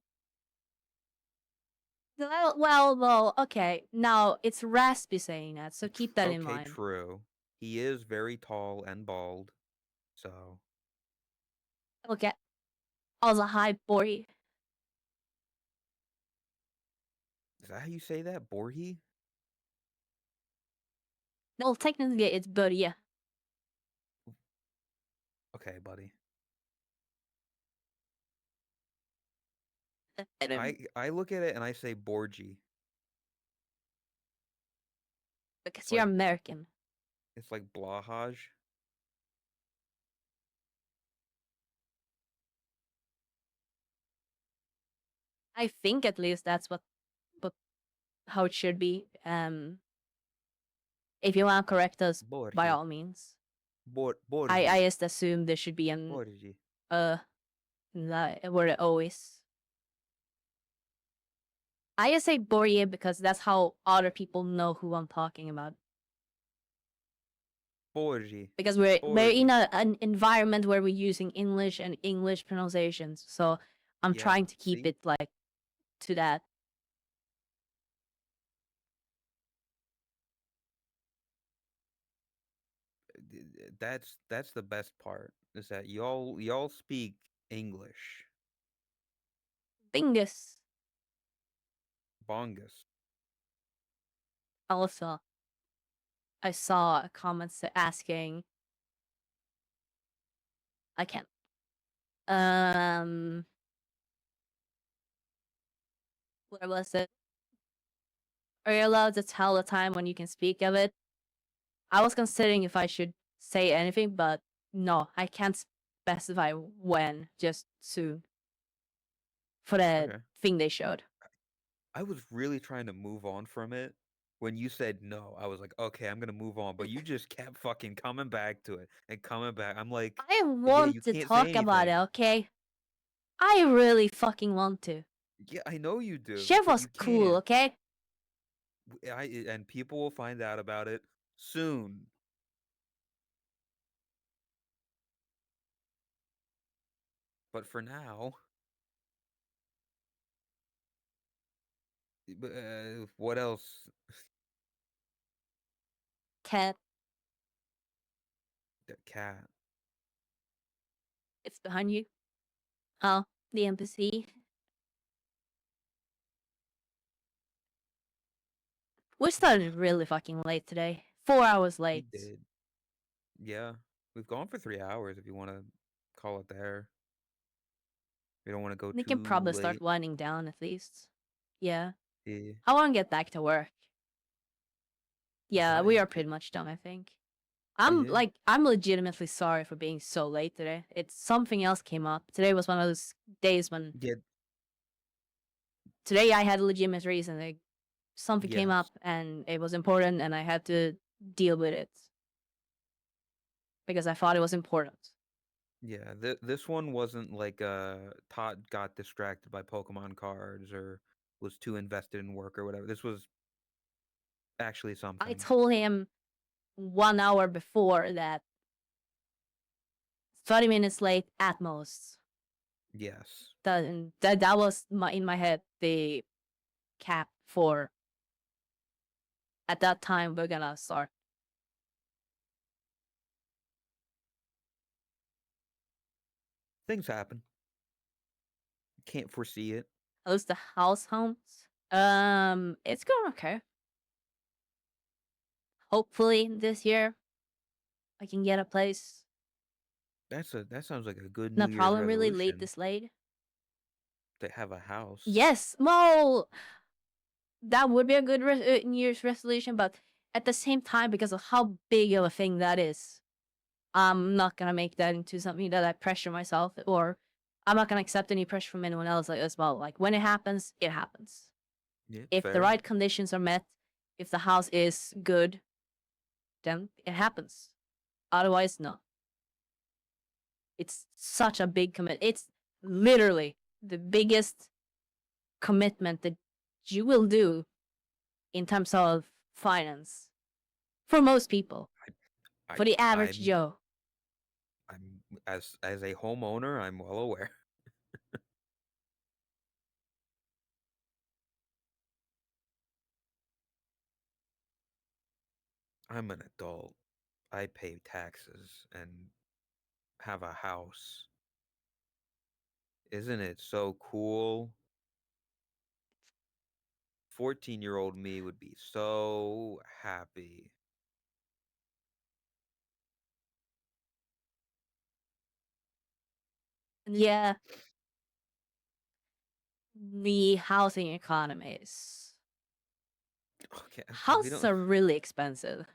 [SPEAKER 1] Well, okay. Now it's Raspy saying that, so keep that in
[SPEAKER 2] Okay,
[SPEAKER 1] mind.
[SPEAKER 2] true. He is very tall and bald, so
[SPEAKER 1] Okay. Also, hi, boy.
[SPEAKER 2] is that how you say that, Borhi?
[SPEAKER 1] No, technically it's buddy, yeah.
[SPEAKER 2] Okay, buddy.
[SPEAKER 1] And
[SPEAKER 2] I look at it and I say Borgi.
[SPEAKER 1] because
[SPEAKER 2] It's
[SPEAKER 1] you're
[SPEAKER 2] like
[SPEAKER 1] American.
[SPEAKER 2] it's like Blahaj.
[SPEAKER 1] I think at least that's what how it should be. If you want to correct us, by
[SPEAKER 2] Borgi.
[SPEAKER 1] all means.
[SPEAKER 2] Borgi.
[SPEAKER 1] I just assume there should be an
[SPEAKER 2] Borgi.
[SPEAKER 1] where the O is. I just say Borje because that's how other people know who I'm talking about.
[SPEAKER 2] Borgi.
[SPEAKER 1] Because we're
[SPEAKER 2] Borgi.
[SPEAKER 1] in an environment where we're using English and English pronunciations, so I'm
[SPEAKER 2] Yeah,
[SPEAKER 1] trying to keep
[SPEAKER 2] see?
[SPEAKER 1] it like to that.
[SPEAKER 2] That's the best part is that y'all speak English.
[SPEAKER 1] Bingus.
[SPEAKER 2] Bongus.
[SPEAKER 1] Also, I saw a comment asking. I can't. Where was it? Are you allowed to tell the time when you can speak of it? I was considering if I should say anything, but no, I can't specify when. Just soon. For the
[SPEAKER 2] Okay.
[SPEAKER 1] thing they showed.
[SPEAKER 2] I was really trying to move on from it. When you said no, I was like, okay, I'm gonna move on. But you just kept fucking coming back to it and coming back. I'm like,
[SPEAKER 1] I
[SPEAKER 2] yeah, you
[SPEAKER 1] want to
[SPEAKER 2] can't say
[SPEAKER 1] talk about it,
[SPEAKER 2] anything.
[SPEAKER 1] okay? I really fucking want to.
[SPEAKER 2] Yeah, I know you do,
[SPEAKER 1] Chef
[SPEAKER 2] but
[SPEAKER 1] was
[SPEAKER 2] you
[SPEAKER 1] cool,
[SPEAKER 2] can't.
[SPEAKER 1] okay?
[SPEAKER 2] And people will find out about it soon. But for now, what else?
[SPEAKER 1] Cat,
[SPEAKER 2] The cat.
[SPEAKER 1] it's behind you. Oh, the NPC. We started really fucking late today. 4 hours
[SPEAKER 2] We
[SPEAKER 1] late.
[SPEAKER 2] did. Yeah, we've gone for 3 hours. If you want to call it there, we don't want to go
[SPEAKER 1] We
[SPEAKER 2] too
[SPEAKER 1] can probably start
[SPEAKER 2] late.
[SPEAKER 1] winding down at least. Yeah.
[SPEAKER 2] Yeah.
[SPEAKER 1] I want to get back to work. Yeah, we are
[SPEAKER 2] Besides,
[SPEAKER 1] pretty much done, I think.
[SPEAKER 2] yeah,
[SPEAKER 1] I'm legitimately sorry for being so late today. It's something else came up. Today was one of those days when
[SPEAKER 2] yeah,
[SPEAKER 1] today I had a legitimate reason. Like something came
[SPEAKER 2] yes,
[SPEAKER 1] up and it was important and I had to deal with it because I thought it was important.
[SPEAKER 2] yeah. This one wasn't like Todd got distracted by Pokemon cards or was too invested in work or whatever. This was actually
[SPEAKER 1] I
[SPEAKER 2] something.
[SPEAKER 1] told him 1 hour before that 30 minutes late at most.
[SPEAKER 2] Yes,
[SPEAKER 1] That was in my head the cap for at that time we're gonna start.
[SPEAKER 2] things happen. Can't foresee it.
[SPEAKER 1] How's the house homes? It's going okay. Hopefully this year I can get a place.
[SPEAKER 2] That sounds like a good
[SPEAKER 1] No
[SPEAKER 2] New Year's
[SPEAKER 1] problem really late
[SPEAKER 2] resolution
[SPEAKER 1] this late.
[SPEAKER 2] to have a house.
[SPEAKER 1] Yes, well, that would be a good New Year's resolution, but at the same time, because of how big of a thing that is, I'm not gonna make that into something that I pressure myself, or I'm not gonna accept any pressure from anyone else as well. Like when it happens, it happens.
[SPEAKER 2] Yeah,
[SPEAKER 1] If the
[SPEAKER 2] fair.
[SPEAKER 1] right conditions are met, if the house is good, then it happens. Otherwise, no. It's such a big commit. It's literally the biggest commitment that you will do in terms of finance for most people.
[SPEAKER 2] I
[SPEAKER 1] For the average
[SPEAKER 2] I'm
[SPEAKER 1] Joe.
[SPEAKER 2] I'm as a homeowner, I'm well aware. I'm an adult. I pay taxes and have a house. Isn't it so cool? 14-year-old me would be so happy.
[SPEAKER 1] Yeah, the housing economy is.
[SPEAKER 2] Okay, we
[SPEAKER 1] Houses
[SPEAKER 2] don't
[SPEAKER 1] are really expensive.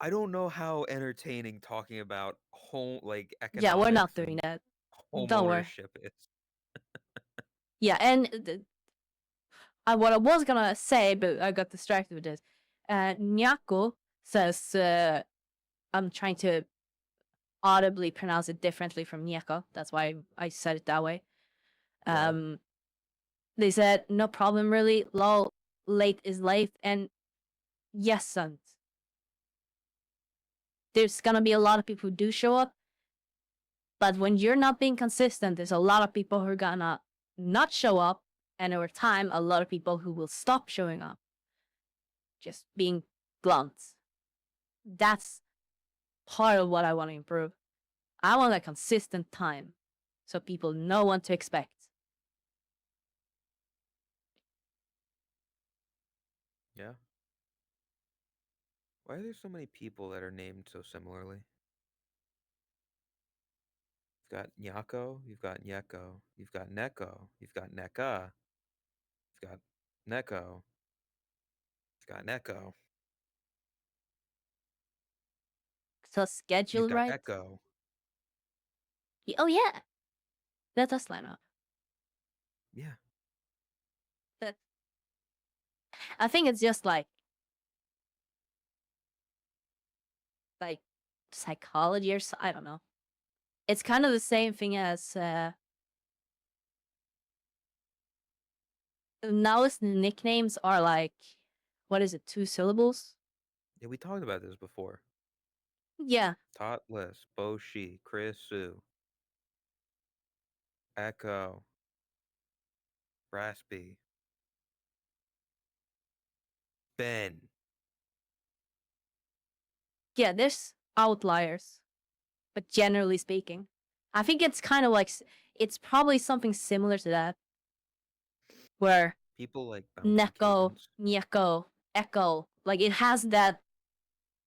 [SPEAKER 2] I don't know how entertaining talking about
[SPEAKER 1] Yeah, we're not
[SPEAKER 2] economics
[SPEAKER 1] doing
[SPEAKER 2] and
[SPEAKER 1] that.
[SPEAKER 2] home
[SPEAKER 1] Don't worry.
[SPEAKER 2] ownership is.
[SPEAKER 1] Yeah, and what I was gonna say, but I got distracted with this. Nyako says, I'm trying to audibly pronounce it differently from Nyako. That's why I said it that way.
[SPEAKER 2] Yeah.
[SPEAKER 1] They said, no problem really. Lol, late is late. And yes, son. There's gonna be a lot of people who do show up. But when you're not being consistent, there's a lot of people who are gonna not show up. And over time, a lot of people who will stop showing up. Just being blunt. That's part of what I want to improve. I want a consistent time so people know what to expect.
[SPEAKER 2] Yeah. Why are there so many people that are named so similarly? You've got Nyako, you've got Nyeko, you've got Neko, you've got Neka, you've got Neko, you've got Neko,
[SPEAKER 1] So
[SPEAKER 2] you've
[SPEAKER 1] schedule
[SPEAKER 2] got
[SPEAKER 1] right.
[SPEAKER 2] Echo.
[SPEAKER 1] Oh yeah, that does line up.
[SPEAKER 2] Yeah.
[SPEAKER 1] That I think it's just like psychology or I don't know. It's kind of the same thing as now's nicknames are like, what is it, 2 syllables?
[SPEAKER 2] Yeah, we talked about this before.
[SPEAKER 1] Yeah,
[SPEAKER 2] Totless, Boshi, Chris Sue, Echo, Raspy, Ben.
[SPEAKER 1] yeah. There's outliers, but generally speaking, I think it's kind of like it's probably something similar to that, where
[SPEAKER 2] People like bouncy
[SPEAKER 1] Neko,
[SPEAKER 2] cadence.
[SPEAKER 1] Nyeko, Echo, like it has that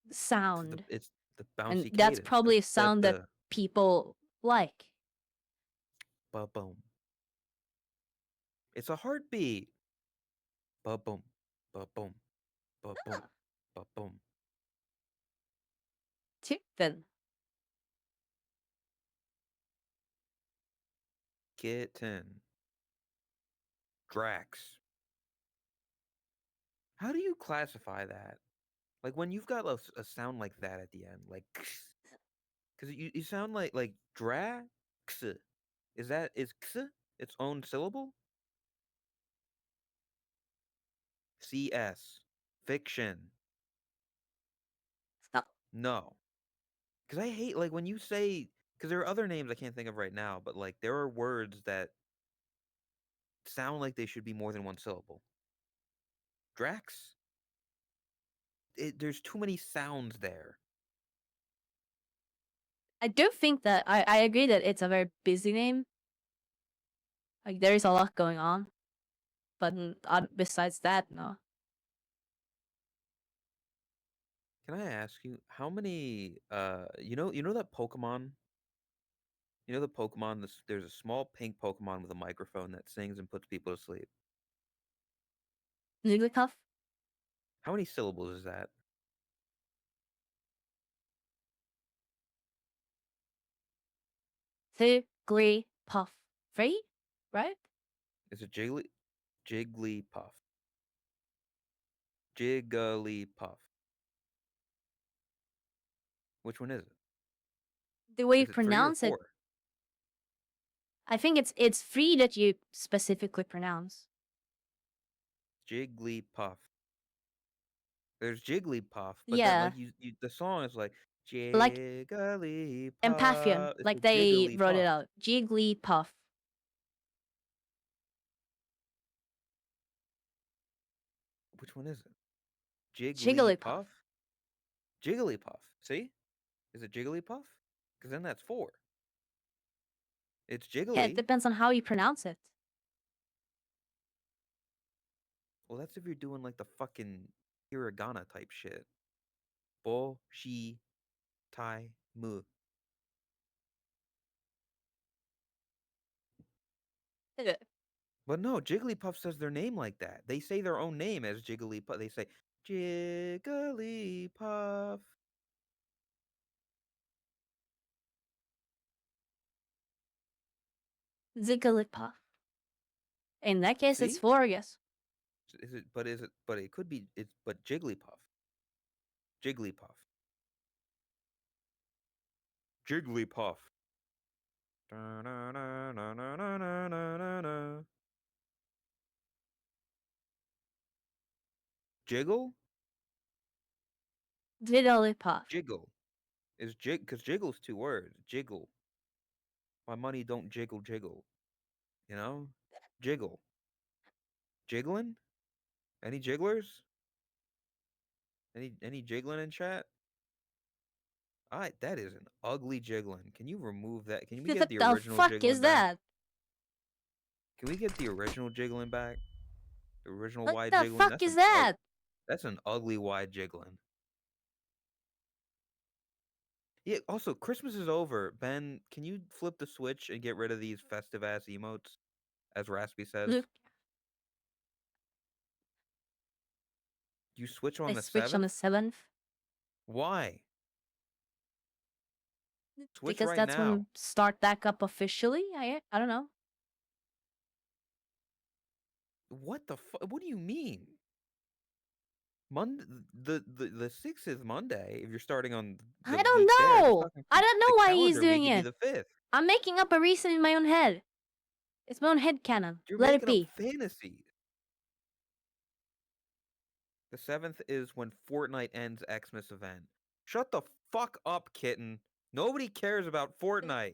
[SPEAKER 2] It's the
[SPEAKER 1] sound,
[SPEAKER 2] it's the
[SPEAKER 1] and
[SPEAKER 2] bouncy
[SPEAKER 1] that's
[SPEAKER 2] cadence.
[SPEAKER 1] probably a sound that
[SPEAKER 2] The
[SPEAKER 1] people like.
[SPEAKER 2] ba boom. It's a heartbeat. Ba boom, ba boom, ba boom,
[SPEAKER 1] Huh.
[SPEAKER 2] Boom.
[SPEAKER 1] Kitten.
[SPEAKER 2] Kitten. Drax. How do you classify that? Like when you've got a sound like that at the end, like, because you sound like Drax. Is x its own syllable? CS. Fiction.
[SPEAKER 1] Stop.
[SPEAKER 2] No. Because I hate, like, when you say, because there are other names I can't think of right now, but, like, there are words that sound like they should be more than one syllable. Drax? There's too many sounds there.
[SPEAKER 1] I do think that I agree that it's a very busy name. Like there is a lot going on, but besides that, no.
[SPEAKER 2] Can I ask you, how many, you know that Pokemon? You know the Pokemon, there's a small pink Pokemon with a microphone that sings and puts people to sleep.
[SPEAKER 1] Jigglypuff,
[SPEAKER 2] How many syllables is that?
[SPEAKER 1] Jigglypuff, right? Right?
[SPEAKER 2] Is it Jigglypuff? Jigglypuff. Which one is it?
[SPEAKER 1] The way you
[SPEAKER 2] Is it 3 or
[SPEAKER 1] pronounce it,
[SPEAKER 2] 4?
[SPEAKER 1] I think it's 3 that you specifically pronounce.
[SPEAKER 2] Jigglypuff. There's Jigglypuff, but then
[SPEAKER 1] Yeah,
[SPEAKER 2] like the song is like
[SPEAKER 1] like
[SPEAKER 2] Jigglypuff.
[SPEAKER 1] Empathian,
[SPEAKER 2] It's
[SPEAKER 1] like
[SPEAKER 2] a
[SPEAKER 1] they wrote it
[SPEAKER 2] Jigglypuff.
[SPEAKER 1] out. Jigglypuff.
[SPEAKER 2] Which one is it?
[SPEAKER 1] Jigglypuff.
[SPEAKER 2] Jigglypuff? Jigglypuff. See? Is it Jigglypuff? Because then that's 4. It's
[SPEAKER 1] Yeah, it
[SPEAKER 2] Jiggly.
[SPEAKER 1] depends on how you pronounce it.
[SPEAKER 2] Well, that's if you're doing like the fucking hiragana type shit. Bo, shi, tai, mu. But no, Jigglypuff says their name like that. They say their own name as Jigglypuff. They say Jigglypuff.
[SPEAKER 1] Jigglypuff. In that case, it's
[SPEAKER 2] See?
[SPEAKER 1] 4, yes.
[SPEAKER 2] Is it? But is it? But it could be. It's but Jigglypuff. Jigglypuff. Jigglypuff. Da-na-na-na-na-na-na-na-na. Jiggle?
[SPEAKER 1] Jigglypuff.
[SPEAKER 2] Jiggle. Is because jiggle's 2 words. Jiggle. My money don't jiggle jiggle. You know? Jiggle. Jiggling? Any jigglers? Any jiggling in chat? That is an ugly jiggling. Can you remove that? Can we get
[SPEAKER 1] What
[SPEAKER 2] the
[SPEAKER 1] the
[SPEAKER 2] original
[SPEAKER 1] fuck is
[SPEAKER 2] jiggling back?
[SPEAKER 1] that?
[SPEAKER 2] Can we get the original jiggling back? The original
[SPEAKER 1] What
[SPEAKER 2] wide
[SPEAKER 1] the
[SPEAKER 2] jiggling?
[SPEAKER 1] fuck is that?
[SPEAKER 2] That's an ugly wide jiggling. Yeah, also, Christmas is over. Ben, can you flip the switch and get rid of these festive ass emotes? As Raspy says.
[SPEAKER 1] Look,
[SPEAKER 2] You switch
[SPEAKER 1] I
[SPEAKER 2] on the
[SPEAKER 1] switched on
[SPEAKER 2] 7th?
[SPEAKER 1] the 7th.
[SPEAKER 2] Why? Switch
[SPEAKER 1] Because
[SPEAKER 2] right
[SPEAKER 1] that's
[SPEAKER 2] now.
[SPEAKER 1] when start back up officially. I don't know.
[SPEAKER 2] What the fuck? What do you mean? Monday, the 6th is Monday. If you're starting on the
[SPEAKER 1] I don't
[SPEAKER 2] week there, just
[SPEAKER 1] know.
[SPEAKER 2] talking
[SPEAKER 1] I
[SPEAKER 2] from
[SPEAKER 1] don't
[SPEAKER 2] the
[SPEAKER 1] know why he's
[SPEAKER 2] calendar
[SPEAKER 1] doing
[SPEAKER 2] week, it'd be
[SPEAKER 1] it.
[SPEAKER 2] the 5th.
[SPEAKER 1] I'm making up a reason in my own head. It's my own head canon.
[SPEAKER 2] You're
[SPEAKER 1] Let it
[SPEAKER 2] making up
[SPEAKER 1] be.
[SPEAKER 2] fantasies. The 7th is when Fortnite ends Xmas event. Shut the fuck up, kitten. Nobody cares about Fortnite.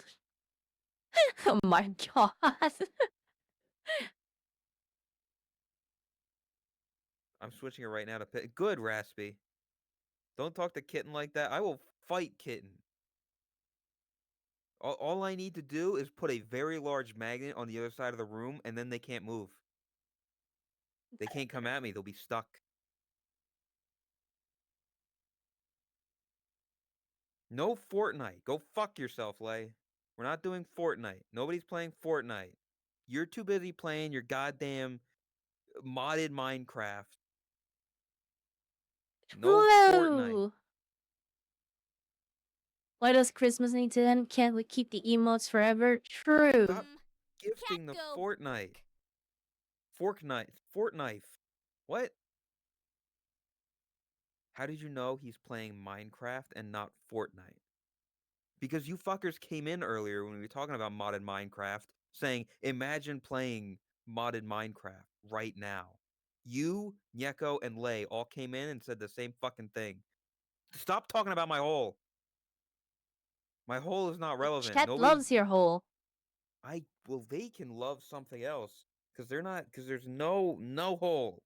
[SPEAKER 1] Oh my god.
[SPEAKER 2] I'm switching it right now to Good, Raspy. Don't talk to Kitten like that. I will fight Kitten. All I need to do is put a very large magnet on the other side of the room, and then they can't move. They can't come at me. They'll be stuck. No Fortnite. Go fuck yourself, Lay. We're not doing Fortnite. Nobody's playing Fortnite. You're too busy playing your goddamn modded Minecraft. No Fortnite.
[SPEAKER 1] True. Why does Christmas need to end? Can't we keep the emotes forever? True.
[SPEAKER 2] Stop gifting the
[SPEAKER 3] cat go
[SPEAKER 2] Fortnite. Fork knife. Fort knife. What? How did you know he's playing Minecraft and not Fortnite? Because you fuckers came in earlier when we were talking about modded Minecraft saying, imagine playing modded Minecraft right now. You, Nyeko, and Lay all came in and said the same fucking thing. Stop talking about my hole. My hole is not relevant.
[SPEAKER 1] Chat
[SPEAKER 2] Nobody.
[SPEAKER 1] loves your hole.
[SPEAKER 2] Well, they can love something else because they're not. Because there's no hole.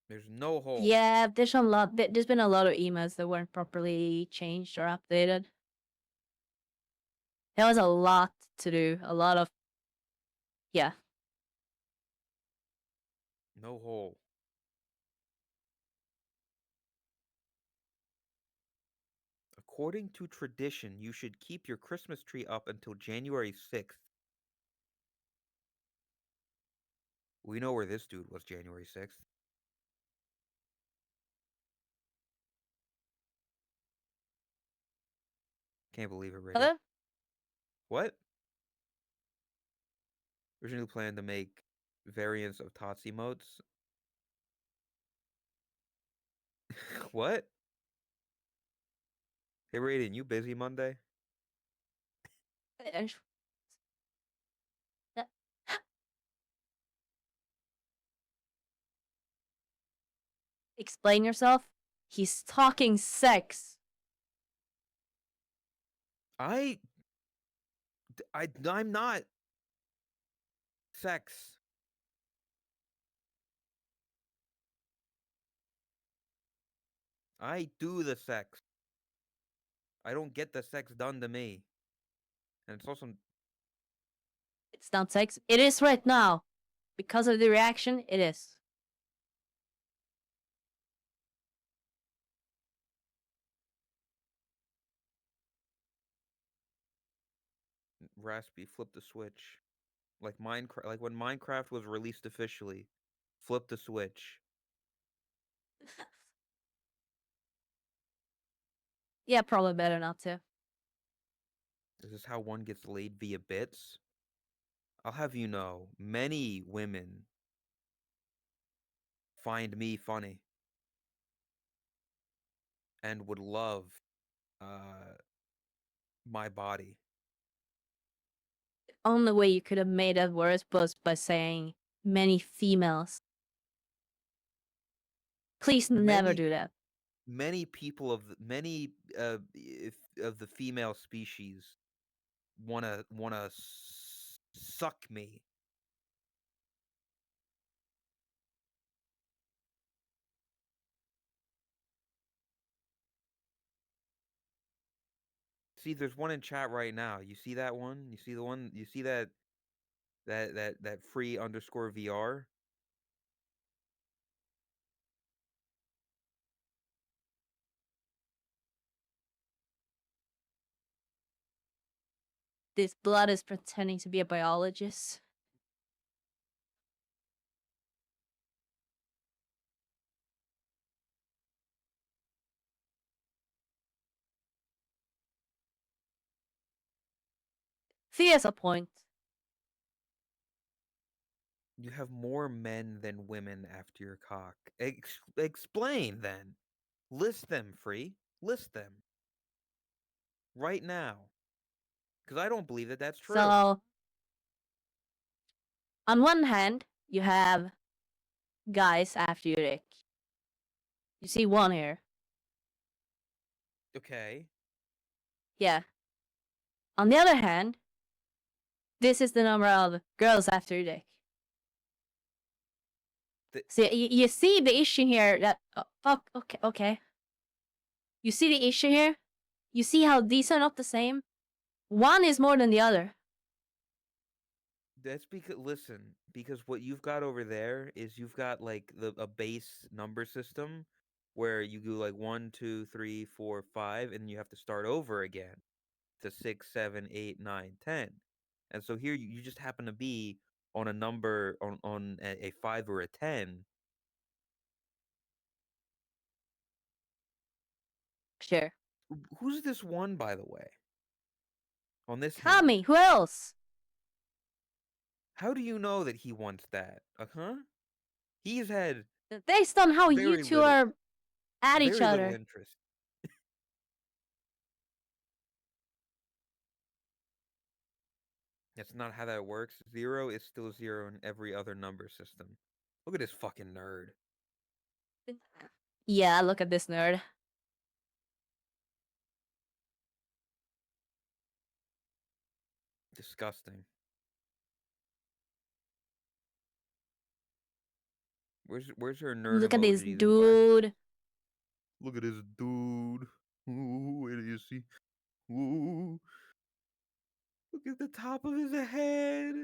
[SPEAKER 2] There's no hole.
[SPEAKER 1] Yeah, there's been a lot of emails that weren't properly changed or updated. There was a lot to do. A lot of, yeah.
[SPEAKER 2] No hole. According to tradition, you should keep your Christmas tree up until January 6th. We know where this dude was January 6th. Can't believe it, Brady.
[SPEAKER 1] Hello?
[SPEAKER 2] What? Originally planned to make variants of Tots emotes. What? Hey, Raiden, you busy Monday?
[SPEAKER 1] Explain yourself. He's talking sex.
[SPEAKER 2] I'm not sex. I do the sex. I don't get the sex done to me. And it's also
[SPEAKER 1] It's not sex. It is right now. Because of the reaction, it is.
[SPEAKER 2] Raspy flip the switch. Like Minecraft, like when Minecraft was released officially. Flip the switch.
[SPEAKER 1] Yeah, probably better not to.
[SPEAKER 2] This is how one gets laid via bits. I'll have you know, many women find me funny and would love my body.
[SPEAKER 1] Only way you could have made that worse was by saying many females. Please never do that.
[SPEAKER 2] Many people of of the female species wanna suck me. See, there's one in chat right now. You see that one? You see the one? You see that free underscore VR?
[SPEAKER 1] This blood is pretending to be a biologist. See, as a point.
[SPEAKER 2] You have more men than women after your cock. Explain then. List them, Free. List them. Right now. Because I don't believe that that's true.
[SPEAKER 1] So, on one hand, you have guys after your dick. You see one here.
[SPEAKER 2] Okay.
[SPEAKER 1] Yeah. On the other hand, this is the number of girls after your dick. So you see the issue here that okay. You see the issue here? You see how these are not the same? One is more than the other.
[SPEAKER 2] That's because what you've got over there is you've got like a base number system where you go like 1, 2, 3, 4, 5, and you have to start over again to 6, 7, 8, 9, 10. And so here you just happen to be on a number on a 5 or a 10.
[SPEAKER 1] Sure.
[SPEAKER 2] Who's this one, by the way? On this hand.
[SPEAKER 1] Tommy, who else?
[SPEAKER 2] How do you know that he wants that? Huh? He's had
[SPEAKER 1] Based on how you
[SPEAKER 2] very
[SPEAKER 1] two
[SPEAKER 2] little,
[SPEAKER 1] are at each
[SPEAKER 2] very little
[SPEAKER 1] other.
[SPEAKER 2] interest. That's not how that works. 0 is still 0 in every other number system. Look at this fucking nerd.
[SPEAKER 1] Yeah, look at this nerd.
[SPEAKER 2] Disgusting. Where's her nerd
[SPEAKER 1] Look at this
[SPEAKER 2] emojis and
[SPEAKER 1] dude.
[SPEAKER 2] Look at this dude. Ooh, where do you see? Ooh. Look at the top of his head.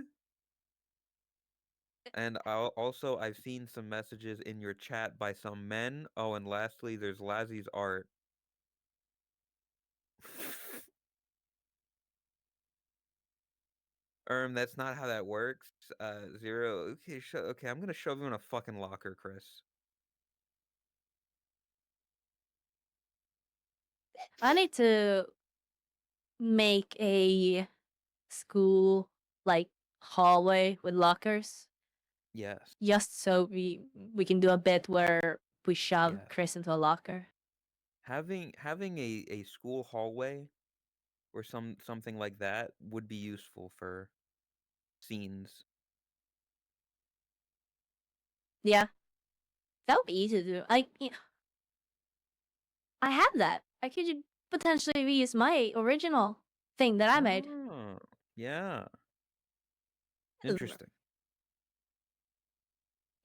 [SPEAKER 2] And I've seen some messages in your chat by some men. Oh, and lastly, there's Lazzy's art. That's not how that works. 0. Okay, okay, I'm gonna shove you in a fucking locker, Chris.
[SPEAKER 1] I need to make a school like hallway with lockers.
[SPEAKER 2] Yes.
[SPEAKER 1] Just so we can do a bit where we shove
[SPEAKER 2] Yes.
[SPEAKER 1] Chris into a locker.
[SPEAKER 2] Having a school hallway or something like that would be useful for scenes.
[SPEAKER 1] Yeah. That would be easy to do. I have that. I could potentially reuse my original thing that I made.
[SPEAKER 2] Oh, yeah. Interesting.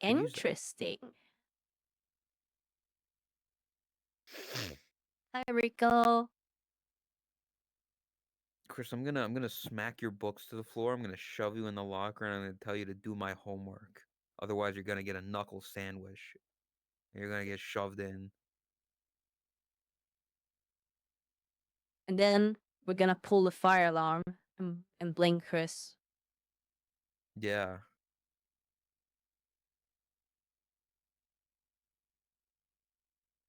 [SPEAKER 2] Could use that.
[SPEAKER 1] Interesting. Hi, Rico.
[SPEAKER 2] Chris, I'm gonna smack your books to the floor. I'm gonna shove you in the locker, and I'm gonna tell you to do my homework. Otherwise, you're gonna get a knuckle sandwich. You're gonna get shoved in.
[SPEAKER 1] And then we're gonna pull the fire alarm and blink Chris.
[SPEAKER 2] Yeah.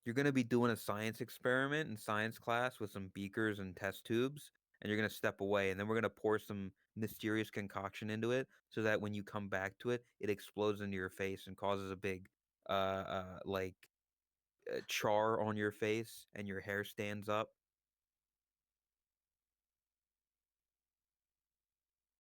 [SPEAKER 2] You're gonna be doing a science experiment in science class with some beakers and test tubes, and you're gonna step away, and then we're gonna pour some mysterious concoction into it, so that when you come back to it, it explodes into your face and causes a big, like, char on your face, and your hair stands up,